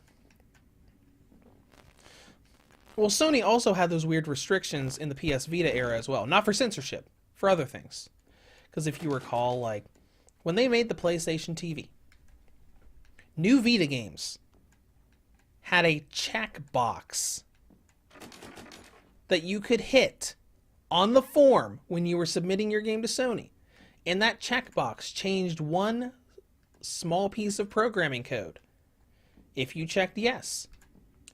Speaker 1: Well, Sony also had those weird restrictions in the PS Vita era as well. Not for censorship, for other things. Because if you recall, like, when they made the PlayStation TV, new Vita games had a checkbox that you could hit on the form when you were submitting your game to Sony. And that checkbox changed one small piece of programming code. If you checked yes,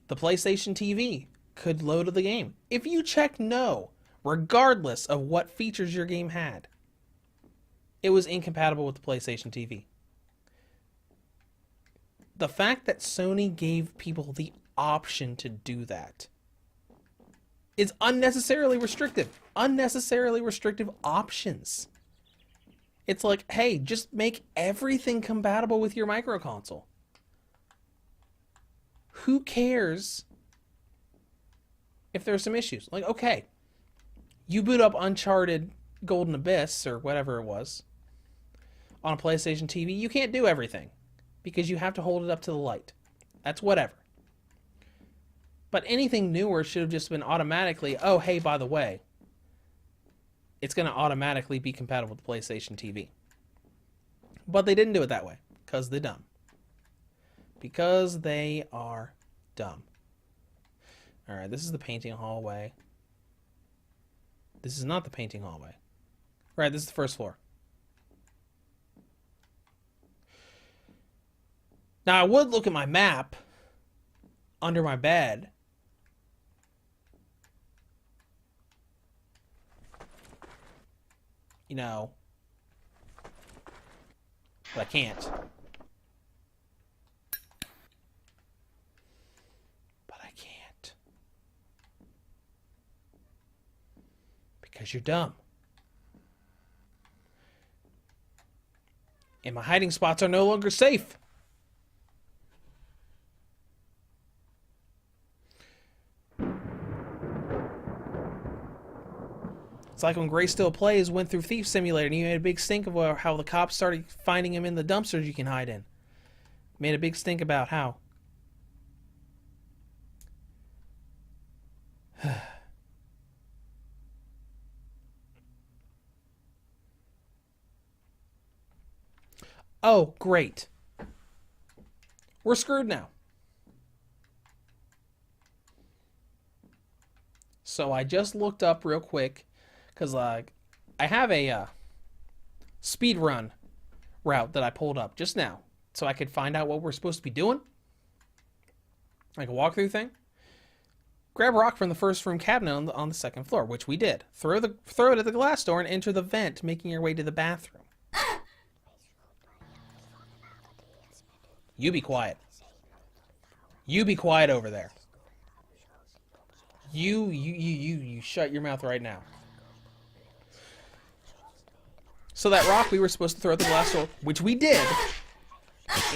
Speaker 1: the PlayStation TV could load the game. If you checked no, regardless of what features your game had, it was incompatible with the PlayStation TV. The fact that Sony gave people the option to do that is unnecessarily restrictive. Unnecessarily restrictive options. It's like, hey, just make everything compatible with your micro console. Who cares if there's some issues? Like, okay, you boot up Uncharted Golden Abyss, or whatever it was, on a PlayStation TV, you can't do everything because you have to hold it up to the light. That's whatever. But anything newer should have just been automatically, oh, hey, by the way, it's going to automatically be compatible with the PlayStation TV. But they didn't do it that way because they're dumb. Because they are dumb. All right, this is the painting hallway. This is not the painting hallway. Right, this is the first floor. Now, I would look at my map under my bed. You know. But I can't. But I can't. Because you're dumb. And my hiding spots are no longer safe. It's like when Gray Still Plays went through Thief Simulator and he made a big stink of how the cops started finding him in the dumpsters you can hide in. Made a big stink about how. Oh, great. We're screwed now. So I just looked up real quick. Because I have a speed run route that I pulled up just now. So I could find out what we're supposed to be doing. Like a walkthrough thing. Grab a rock from the first room cabinet on the second floor, which we did. Throw it at the glass door and enter the vent, making your way to the bathroom. You be quiet. You be quiet over there. You shut your mouth right now. So that rock we were supposed to throw at the glass door, which we did,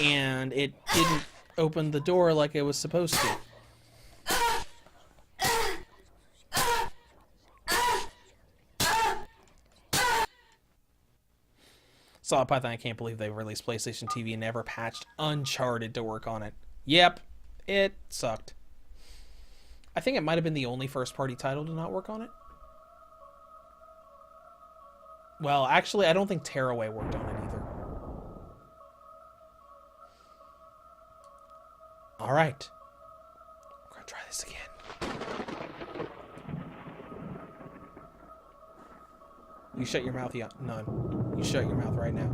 Speaker 1: and it didn't open the door like it was supposed to. Solid Python, I can't believe they released PlayStation TV and never patched Uncharted to work on it. Yep, it sucked. I think it might have been the only first-party title to not work on it. Well, actually, I don't think Tearaway worked on it either. All right. We're going to try this again. You shut your mouth, Nun. You shut your mouth right now.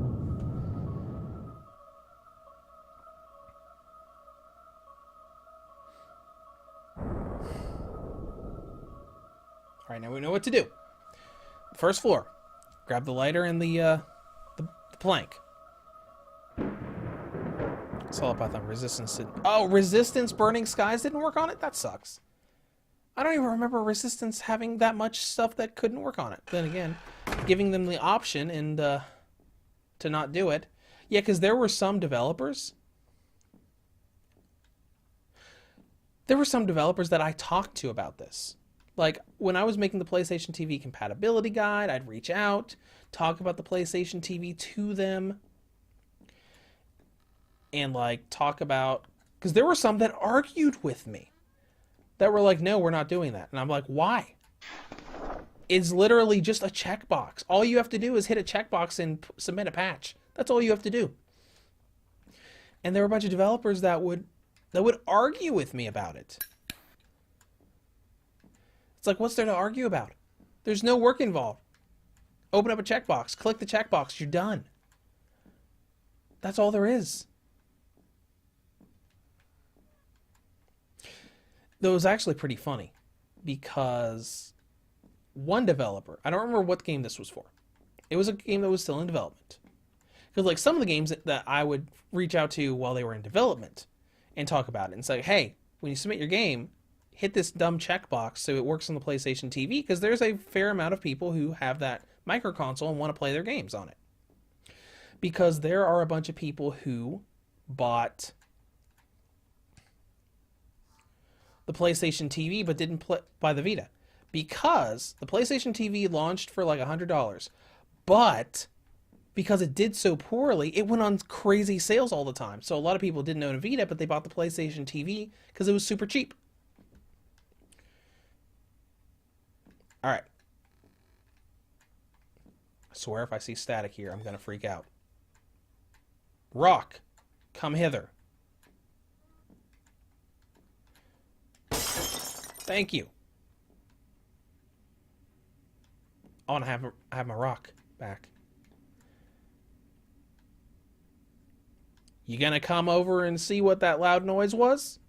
Speaker 1: All right, now we know what to do. First floor. Grab the lighter and the plank. Solid Python resistance. Oh, resistance burning skies didn't work on it? That sucks. I don't even remember resistance having that much stuff that couldn't work on it. Then again, giving them the option and to not do it. Yeah, because there were some developers. There were some developers that I talked to about this. Like, when I was making the PlayStation TV compatibility guide, I'd reach out, talk about the PlayStation TV to them, and, like, talk about... Because there were some that argued with me that were like, no, we're not doing that. And I'm like, why? It's literally just a checkbox. All you have to do is hit a checkbox and submit a patch. That's all you have to do. And there were a bunch of developers that would argue with me about it. It's like, what's there to argue about? There's no work involved. Open up a checkbox, click the checkbox, you're done. That's all there is. Though it was actually pretty funny because one developer, I don't remember what game this was for. It was a game that was still in development. Because like some of the games that I would reach out to while they were in development and talk about it and say, hey, when you submit your game, hit this dumb checkbox so it works on the PlayStation TV, because there's a fair amount of people who have that micro console and want to play their games on it. Because there are a bunch of people who bought the PlayStation TV but didn't buy the Vita. Because the PlayStation TV launched for like $100, but because it did so poorly, it went on crazy sales all the time. So a lot of people didn't own a Vita, but they bought the PlayStation TV because it was super cheap. All right. I swear if I see static here, I'm going to freak out. Rock, come hither. Thank you. I want to have my rock back. You gonna come over and see what that loud noise was?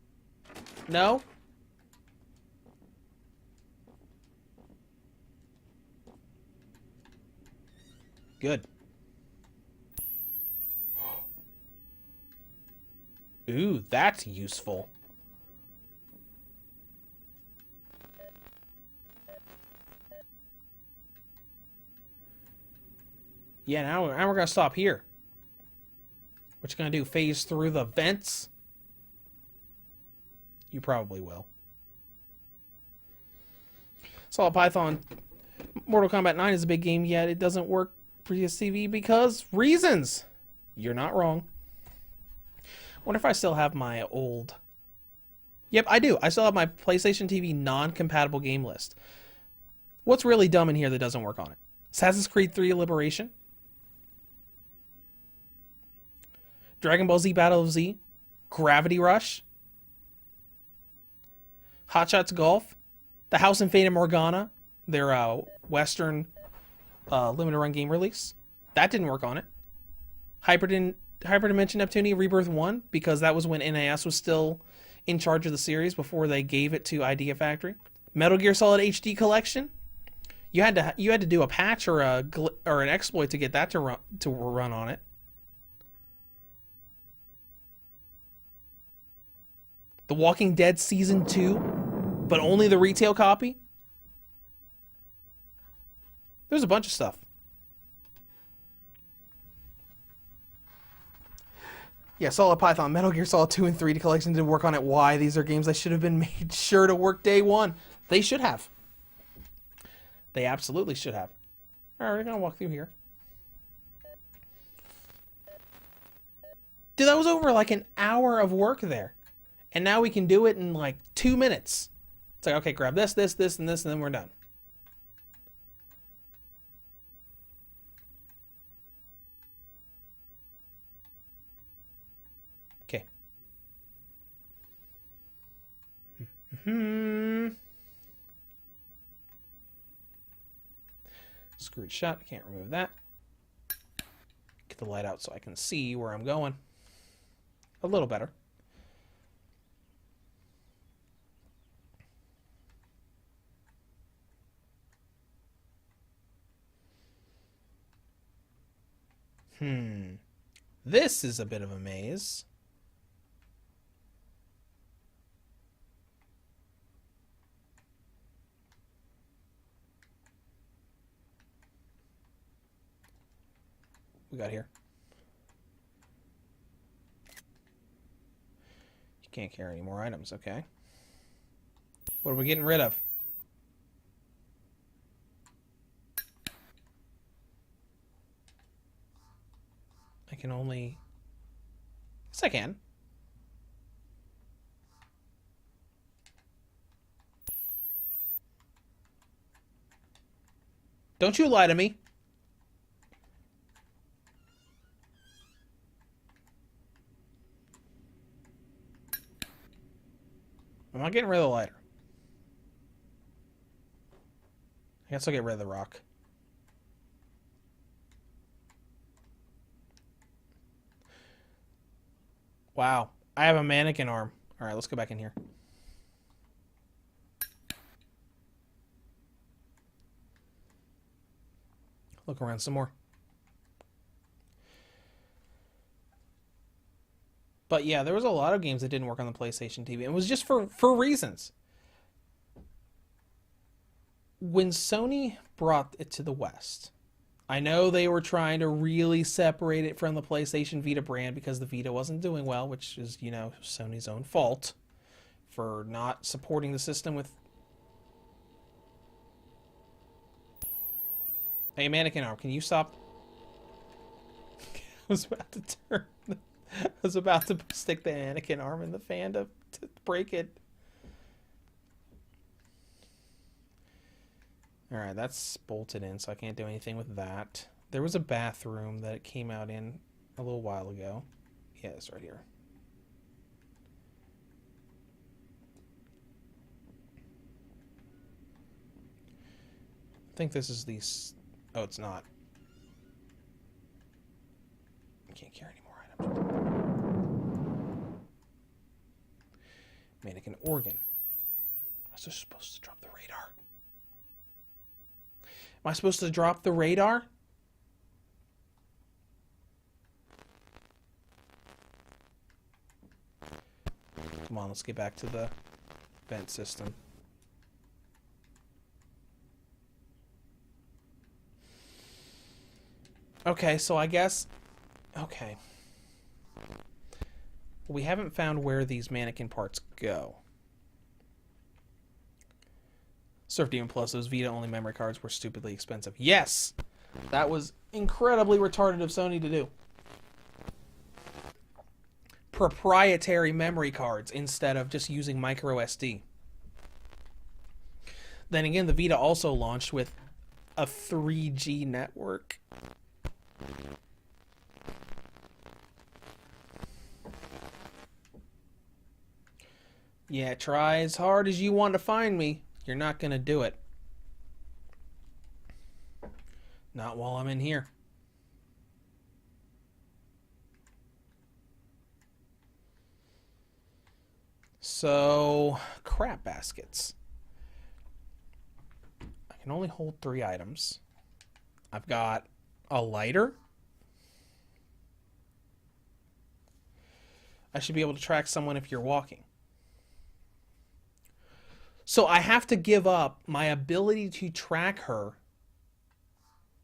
Speaker 1: No? Good. Ooh, that's useful. Yeah, now we're gonna stop here. What you gonna do? Phase through the vents? You probably will. Solid Python. Mortal Kombat 9 is a big game, yet it doesn't work for TV because reasons. You're not wrong. Wonder if I still have my old... Yep, I do. I still have my PlayStation TV non-compatible game list. What's really dumb in here that doesn't work on it? Assassin's Creed 3 Liberation. Dragon Ball Z Battle of Z. Gravity Rush. Hot Shots Golf. The House and Fate of Morgana. Their Western limited run game release. That didn't work on it. Hyperdimension Neptunia Rebirth 1, because that was when NAS was still in charge of the series before they gave it to Idea Factory. Metal Gear Solid HD Collection. You had to do a patch or an exploit to get that to run on it. The Walking Dead Season 2, but only the retail copy. There's a bunch of stuff. Yeah, Solid Python, Metal Gear Solid 2 and 3 collection didn't work on it. Why? These are games that should have been made sure to work day one. They should have. They absolutely should have. All right, we're going to walk through here. Dude, that was over like an hour of work there. And now we can do it in like 2 minutes. It's like, okay, grab this, and this, and then we're done. Okay. Screwed shut. I can't remove that. Get the light out so I can see where I'm going. A little better. This is a bit of a maze. We got here. You can't carry any more items, okay. What are we getting rid of? I can only... Yes, I can. Don't you lie to me. I'm not getting rid of the lighter. I guess I'll get rid of the rock. Wow. I have a mannequin arm. Alright, let's go back in here. Look around some more. But yeah, there was a lot of games that didn't work on the PlayStation TV. It was just for reasons. When Sony brought it to the West, I know they were trying to really separate it from the PlayStation Vita brand because the Vita wasn't doing well, which is, you know, Sony's own fault for not supporting the system with... Hey, mannequin arm, can you stop? I was about to turn... I was about to stick the mannequin arm in the fan to break it. Alright, that's bolted in, so I can't do anything with that. There was a bathroom that it came out in a little while ago. Yeah, it's right here. I think this is the... Oh, it's not. I can't carry any more items. Mannequin organ. I was just supposed to drop the radar. Am I supposed to drop the radar? Come on, let's get back to the vent system. Okay, so I guess... Okay. We haven't found where these mannequin parts go. Surf Demon Plus, those Vita-only memory cards were stupidly expensive. Yes! That was incredibly retarded of Sony to do. Proprietary memory cards instead of just using micro SD. Then again, the Vita also launched with a 3G network. Yeah, try as hard as you want to find me. You're not going to do it. Not while I'm in here. So, crap baskets. I can only hold 3 items. I've got a lighter. I should be able to track someone if you're walking. So I have to give up my ability to track her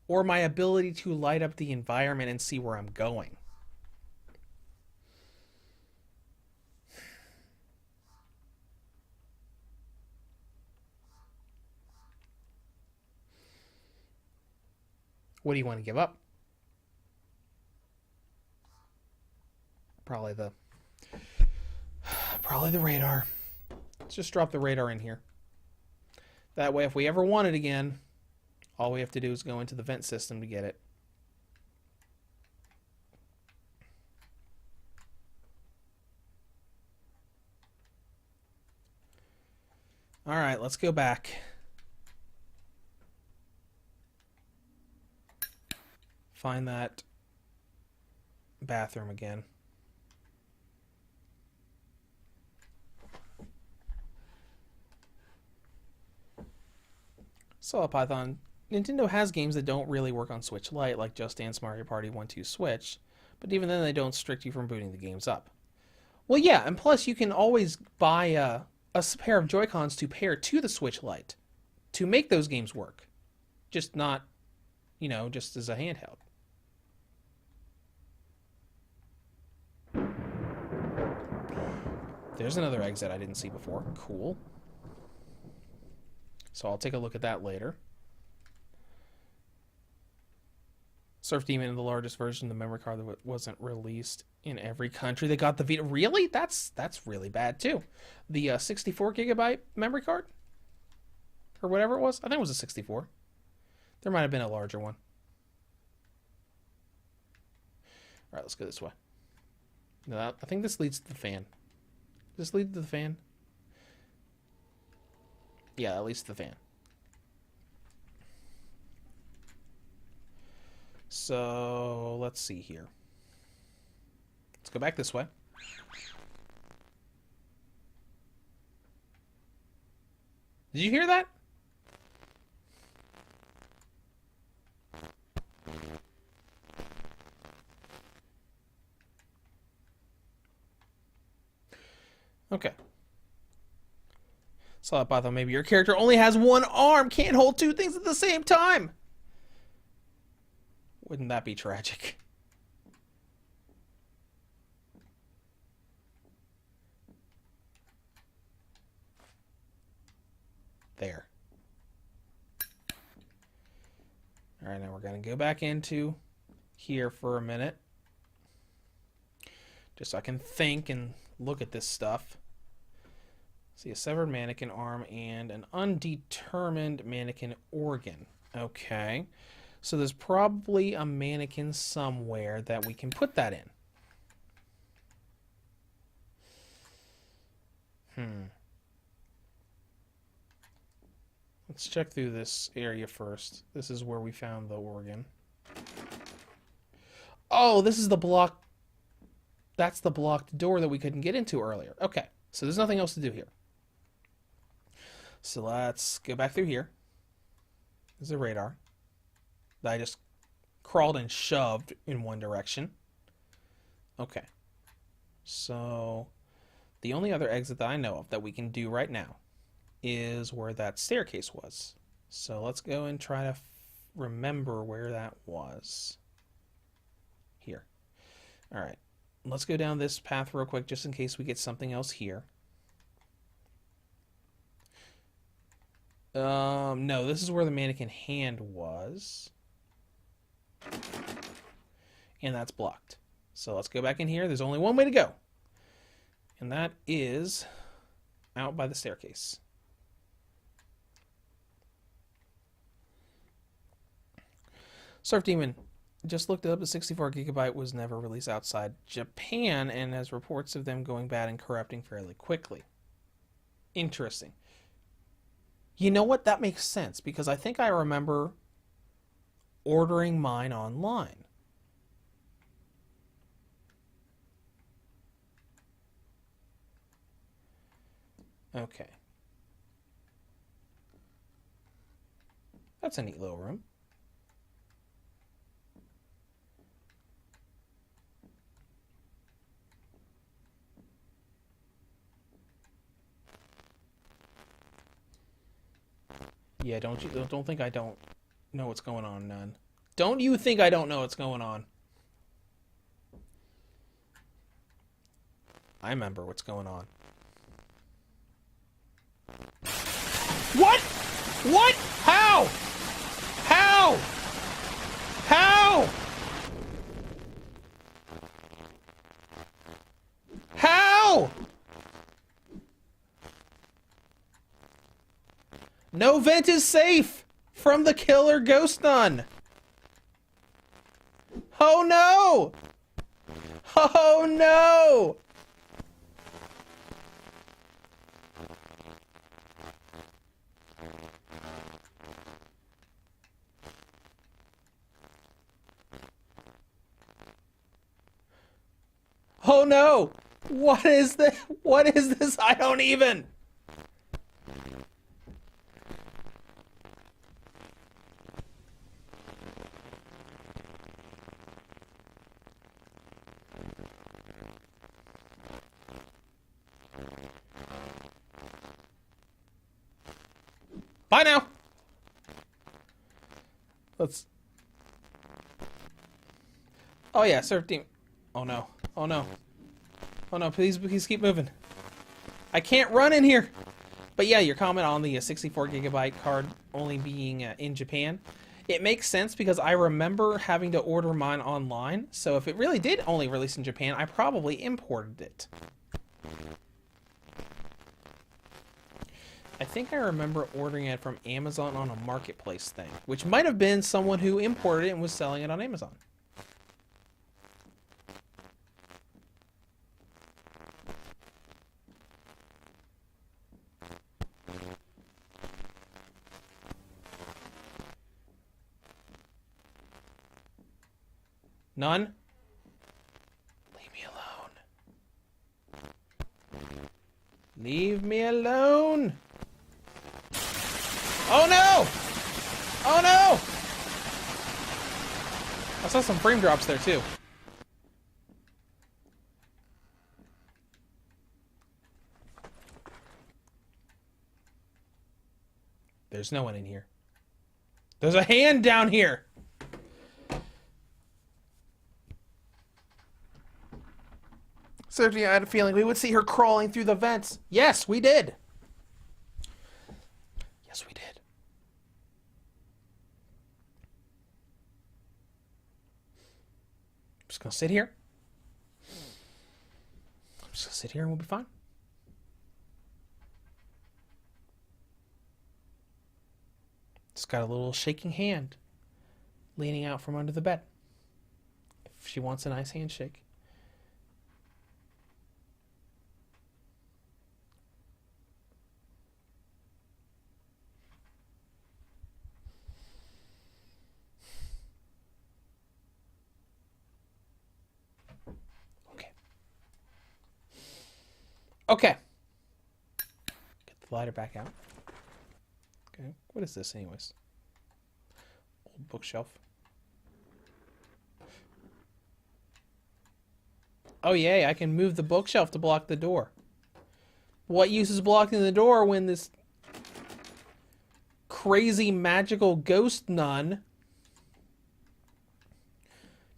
Speaker 1: or my ability to light up the environment and see where I'm going. What do you want to give up? Probably the radar. Let's just drop the radar in here. That way, if we ever want it again, all we have to do is go into the vent system to get it. Alright, let's go back. Find that bathroom again. So, Python, Nintendo has games that don't really work on Switch Lite, like Just Dance Mario Party 1-2 Switch, but even then they don't restrict you from booting the games up. Well, yeah, and plus you can always buy a pair of Joy-Cons to pair to the Switch Lite to make those games work. Just not, you know, just as a handheld. There's another exit I didn't see before. Cool. So I'll take a look at that later. Surf Demon, the largest version of the memory card that wasn't released in every country that got the Vita. Really? That's really bad too. The 64 gigabyte memory card? Or whatever it was? I think it was a 64. There might have been a larger one. All right, let's go this way. No, I think this leads to the fan. Does this lead to the fan? Yeah, that leads to the fan. So, let's see here. Let's go back this way. Did you hear that? Okay. So I thought maybe your character only has one arm, can't hold two things at the same time. Wouldn't that be tragic? There. All right, now we're going to go back into here for a minute. Just so I can think and look at this stuff. See, a severed mannequin arm and an undetermined mannequin organ. Okay. So there's probably a mannequin somewhere that we can put that in. Let's check through this area first. This is where we found the organ. Oh, this is the block. That's the blocked door that we couldn't get into earlier. Okay, so there's nothing else to do here. So let's go back through here. There's a radar that I just crawled and shoved in one direction. Okay. So the only other exit that I know of that we can do right now is where that staircase was. So let's go and try to remember where that was. Here. All right. Let's go down this path real quick just in case we get something else here. No, this is where the mannequin hand was. And that's blocked. So let's go back in here. There's only one way to go. And that is out by the staircase. Surf Demon just looked up. The 64GB was never released outside Japan and has reports of them going bad and corrupting fairly quickly. Interesting. You know what? That makes sense because I think I remember ordering mine online. Okay. That's a neat little room. Yeah, don't think I don't know what's going on, Nun. Don't you think I don't know what's going on? I remember what's going on. What? What? How? How? How? How? No vent is safe from the killer ghost nun. Oh no! Oh no! Oh no! What is this? What is this? I don't even. Bye now. Let's. Oh yeah, Surf Team. Oh no. Oh no. Oh no, please keep moving. I can't run in here. But yeah, your comment on the 64GB card only being in Japan, it makes sense because I remember having to order mine online. So if it really did only release in Japan, I probably imported it. I think I remember ordering it from Amazon on a marketplace thing, which might have been someone who imported it and was selling it on Amazon. None? Leave me alone. Leave me alone! Oh no! Oh no! I saw some frame drops there too. There's no one in here. There's a hand down here! Certainly, I had a feeling we would see her crawling through the vents. Yes, we did. Yes, we did. I'm just gonna sit here. I'm just gonna sit here and we'll be fine. Just got a little shaking hand leaning out from under the bed. If she wants a nice handshake. Okay. Get the lighter back out. Okay. What is this anyways? Old bookshelf. Oh yay, I can move the bookshelf to block the door. What use is blocking the door when this crazy magical ghost nun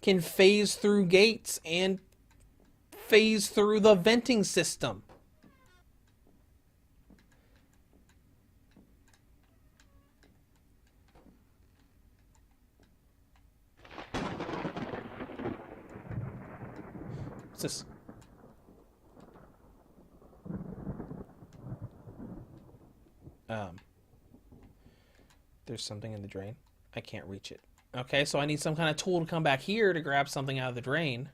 Speaker 1: can phase through gates and phase through the venting system? What's this? There's something in the drain. I can't reach it. Okay, so I need some kind of tool to come back here to grab something out of the drain.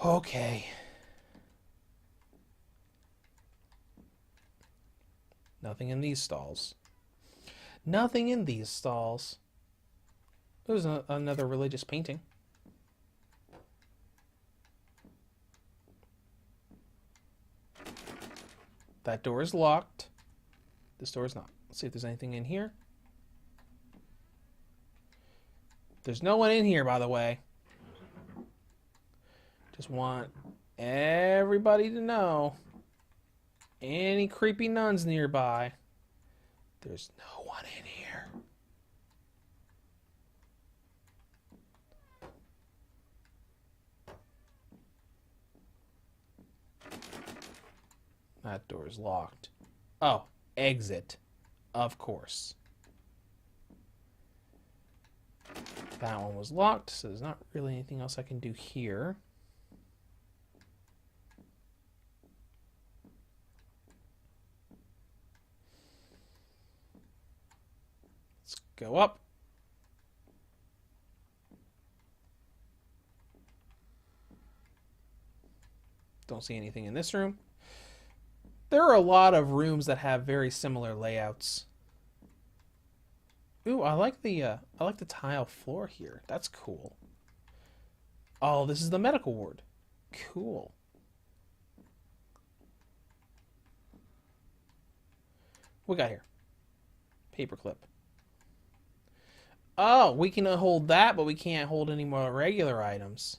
Speaker 1: Okay. Nothing in these stalls. Nothing in these stalls. There's another religious painting. That door is locked. This door is not. Let's see if there's anything in here. There's no one in here, by the way. Just want everybody to know. Any creepy nuns nearby. There's no one in here. That door is locked. Oh, exit. Of course. That one was locked, so there's not really anything else I can do here. Let's go up. Don't see anything in this room. There are a lot of rooms that have very similar layouts. Ooh, I like the tile floor here. That's cool. Oh, this is the medical ward. Cool. What we got here? Paperclip. Oh, we can hold that, but we can't hold any more regular items.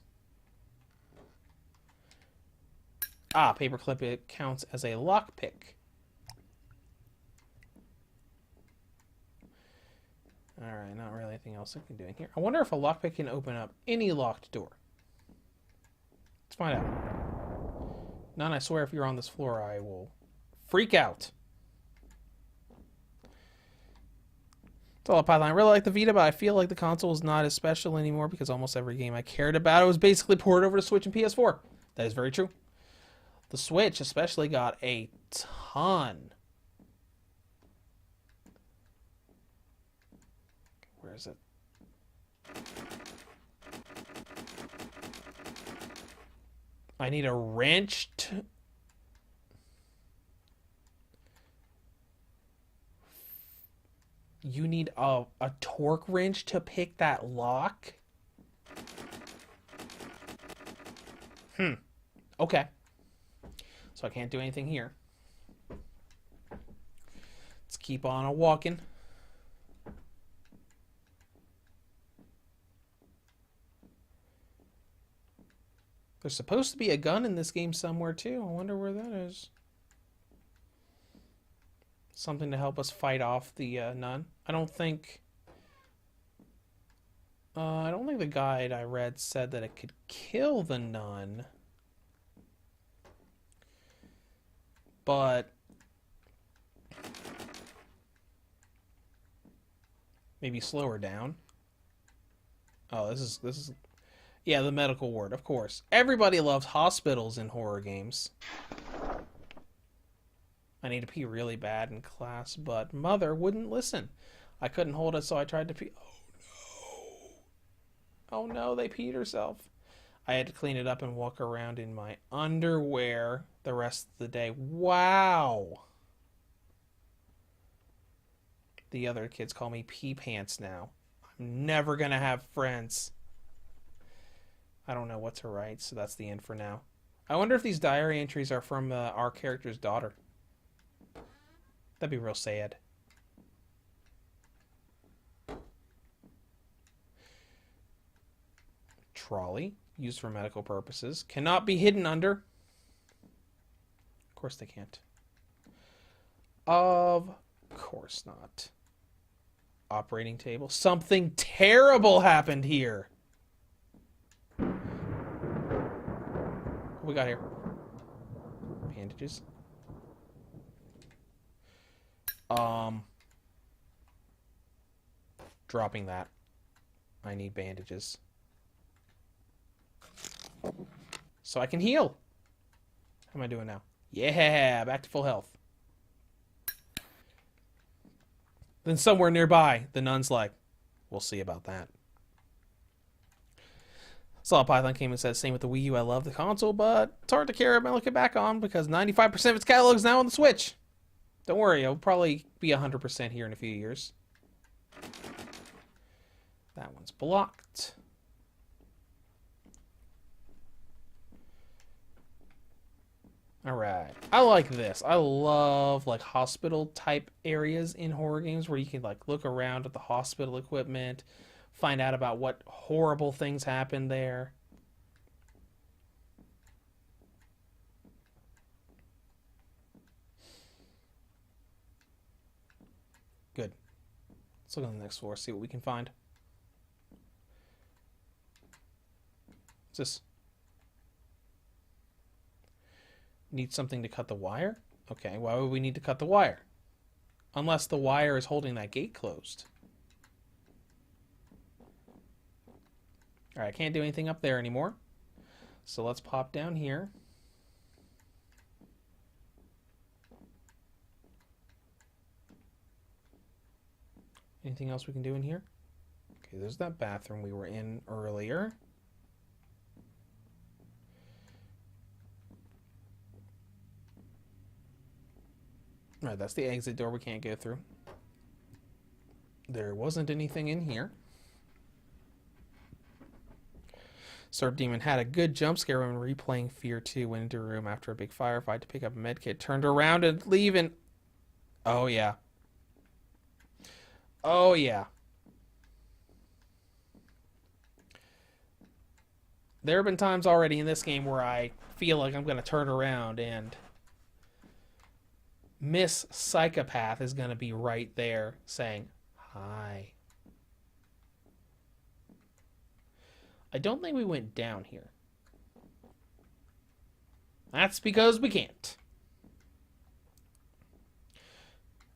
Speaker 1: Ah, paperclip, it counts as a lockpick. Alright, not really anything else I can do in here. I wonder if a lockpick can open up any locked door. Let's find out. None, I swear if you're on this floor, I will freak out. It's all a Python. I really like the Vita, but I feel like the console is not as special anymore because almost every game I cared about was basically ported over to Switch and PS4. That is very true. The Switch especially got a ton. Where is it? I need a wrench to... You need a torque wrench to pick that lock? Okay. So I can't do anything here. Let's keep on a walking. There's supposed to be a gun in this game somewhere too. I wonder where that is. Something to help us fight off the nun. I don't think the guide I read said that it could kill the nun. But maybe slow her down. Oh, this is yeah, the medical ward, of course. Everybody loves hospitals in horror games. I need to pee really bad in class, but Mother wouldn't listen. I couldn't hold it, so I tried to pee. Oh no, they peed herself. I had to clean it up and walk around in my underwear the rest of the day. Wow. The other kids call me pee pants now. I'm never gonna have friends. I don't know what to write, so that's the end for now. I wonder if these diary entries are from our character's daughter. That'd be real sad. Trolley, used for medical purposes. Cannot be hidden under. Of course they can't. Of course not. Operating table. Something terrible happened here. What we got here? Bandages. Dropping that. I need bandages. So I can heal. How am I doing now? Yeah, back to full health. Then somewhere nearby, the nun's like, we'll see about that. Saw Python came and said, same with the Wii U, I love the console, but it's hard to care about looking back on because 95% of its catalog is now on the Switch. Don't worry, it'll probably be 100% here in a few years. That one's blocked. Alright. I like this. I love like hospital type areas in horror games where you can like look around at the hospital equipment, find out about what horrible things happen there. Good. Let's look on the next floor, see what we can find. What's this? Need something to cut the wire? Okay, why would we need to cut the wire? Unless the wire is holding that gate closed. Alright, I can't do anything up there anymore. So let's pop down here. Anything else we can do in here? Okay, there's that bathroom we were in earlier. Alright, that's the exit door we can't go through. There wasn't anything in here. Serp Demon had a good jump scare when replaying Fear 2. Went into a room after a big firefight to pick up a medkit. Turned around and leave and... Oh, yeah. Oh, yeah. There have been times already in this game where I feel like I'm going to turn around and... Miss Psychopath is going to be right there saying, hi. I don't think we went down here. That's because we can't.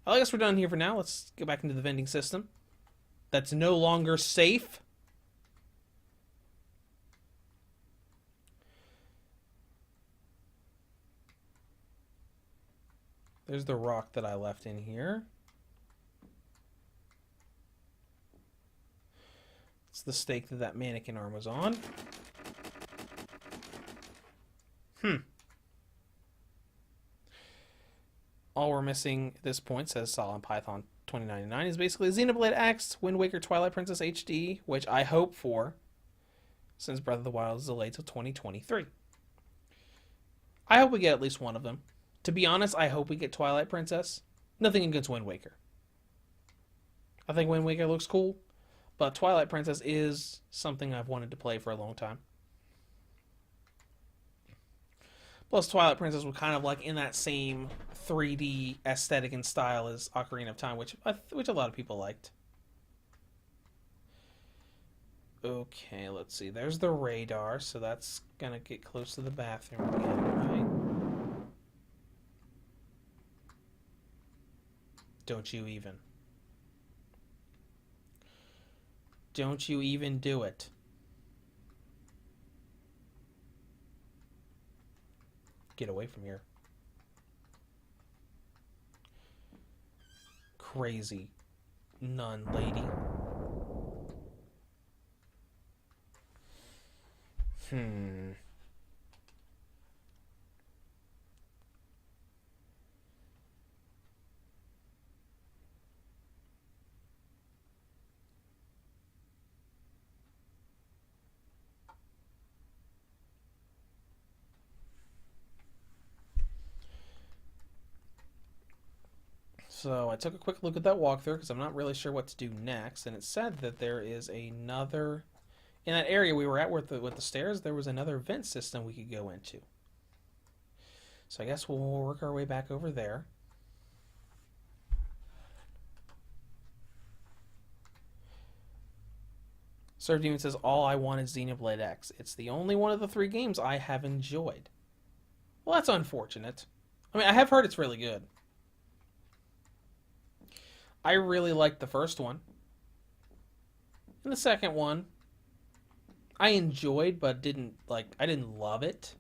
Speaker 1: I guess we're done here for now. Let's go back into the vending system. that's no longer safe. There's the rock that I left in here. It's the stake that mannequin arm was on. All we're missing at this point, says Solid Python 2099, is basically Xenoblade X, Wind Waker, Twilight Princess HD, which I hope for, since Breath of the Wild is delayed till 2023. I hope we get at least one of them. To be honest, I hope we get Twilight Princess. Nothing against Wind Waker. I think Wind Waker looks cool, but Twilight Princess is something I've wanted to play for a long time. Plus, Twilight Princess was kind of like in that same 3D aesthetic and style as Ocarina of Time, which a lot of people liked. Okay, let's see. There's the radar, so that's gonna get close to the bathroom again, right? Don't you even. Don't you even do it. Get away from here. Crazy nun lady. So I took a quick look at that walkthrough because I'm not really sure what to do next, and it said that there is another, in that area we were at with the stairs, there was another vent system we could go into. So I guess we'll work our way back over there. Serve Demon says, all I want is Xenoblade X. It's the only one of the 3 games I have enjoyed. Well, that's unfortunate. I mean, I have heard it's really good. I really liked the first one. And the second one, I enjoyed, but I didn't love it.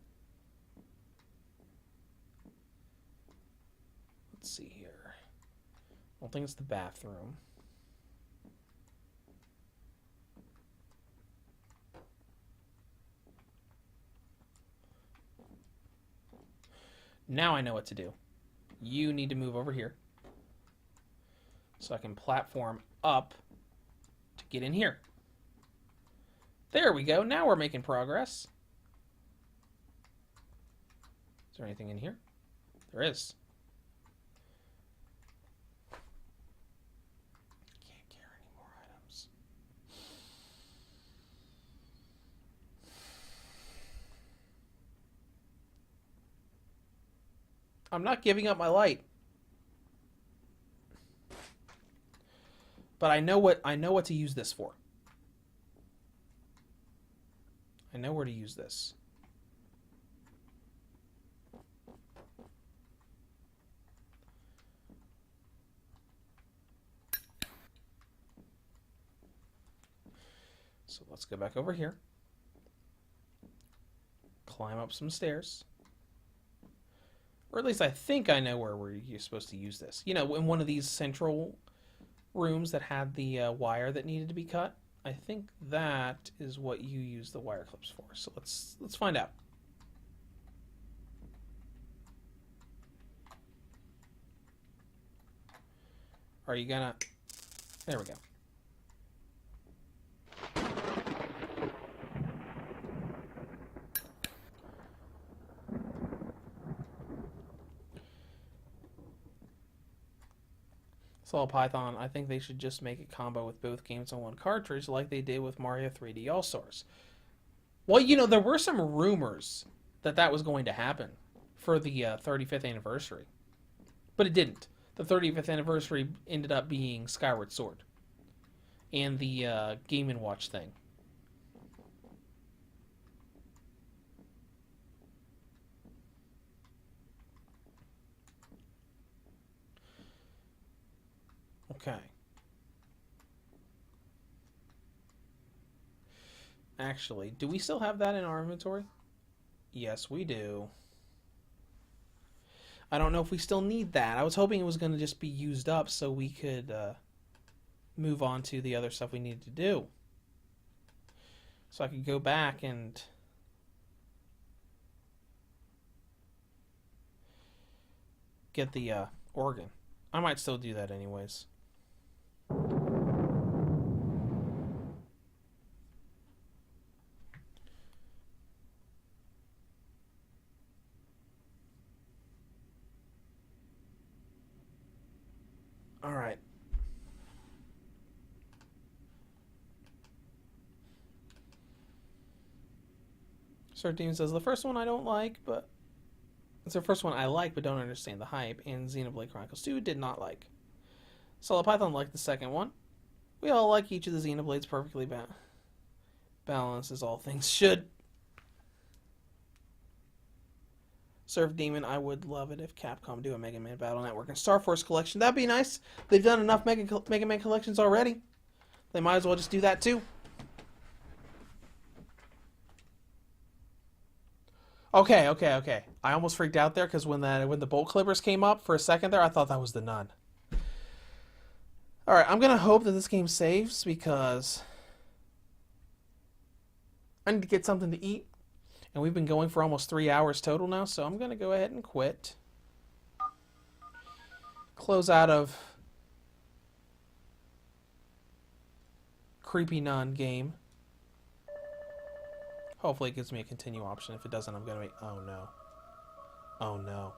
Speaker 1: Let's see here. I don't think it's the bathroom. Now I know what to do. You need to move over here, so I can platform up to get in here. There we go. Now we're making progress. Is there anything in here? There is. Can't carry any more items. I'm not giving up my light. But I know what to use this for. I know where to use this. So let's go back over here. Climb up some stairs. Or at least I think I know where you're supposed to use this. You know, in one of these central rooms that had the wire that needed to be cut. I think that is what you use the wire clips for. So let's find out. Are you gonna... There we go. Solid Python, I think they should just make a combo with both games on one cartridge like they did with Mario 3D All-Stars. Well, you know, there were some rumors that was going to happen for the 35th anniversary. But it didn't. The 35th anniversary ended up being Skyward Sword and the Game & Watch thing. Okay. Actually, do we still have that in our inventory? Yes, we do. I don't know if we still need that. I was hoping it was going to just be used up so we could move on to the other stuff we needed to do. So I could go back and get the organ. I might still do that anyways. All right. Sir Demon says the first one I don't like, but it's the first one I like but don't understand the hype, and Xenoblade Chronicles 2 did not like. Solid Python liked the second one. We all like each of the Xenoblades perfectly balanced as all things should. Surf Demon, I would love it if Capcom do a Mega Man Battle Network and Star Force collection. That'd be nice. They've done enough Mega Man collections already. They might as well just do that too. Okay. I almost freaked out there because when the bolt clippers came up for a second there, I thought that was the Nun. All right, I'm gonna hope that this game saves because I need to get something to eat, and we've been going for almost 3 hours total now. So I'm gonna go ahead and quit. Close out of Creepy Nun game. Hopefully it gives me a continue option. If it doesn't, I'm gonna make... Oh no. Oh no.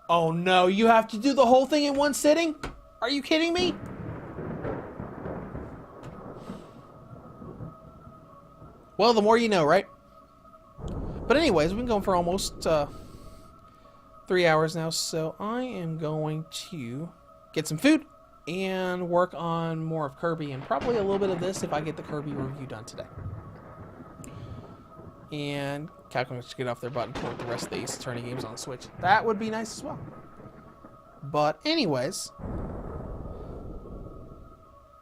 Speaker 1: Oh no, you have to do the whole thing in one sitting? Are you kidding me? Well, the more you know, right? But anyways, we've been going for almost 3 hours now, so I am going to get some food and work on more of Kirby and probably a little bit of this if I get the Kirby review done today. And Capcom should get off their butt and port the rest of the Ace Attorney games on Switch. That would be nice as well. But anyways,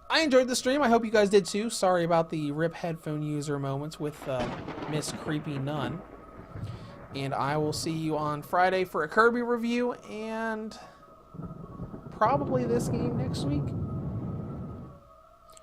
Speaker 1: I enjoyed the stream. I hope you guys did too. Sorry about the RIP headphone user moments with Miss Creepy Nun. And I will see you on Friday for a Kirby review and probably this game next week.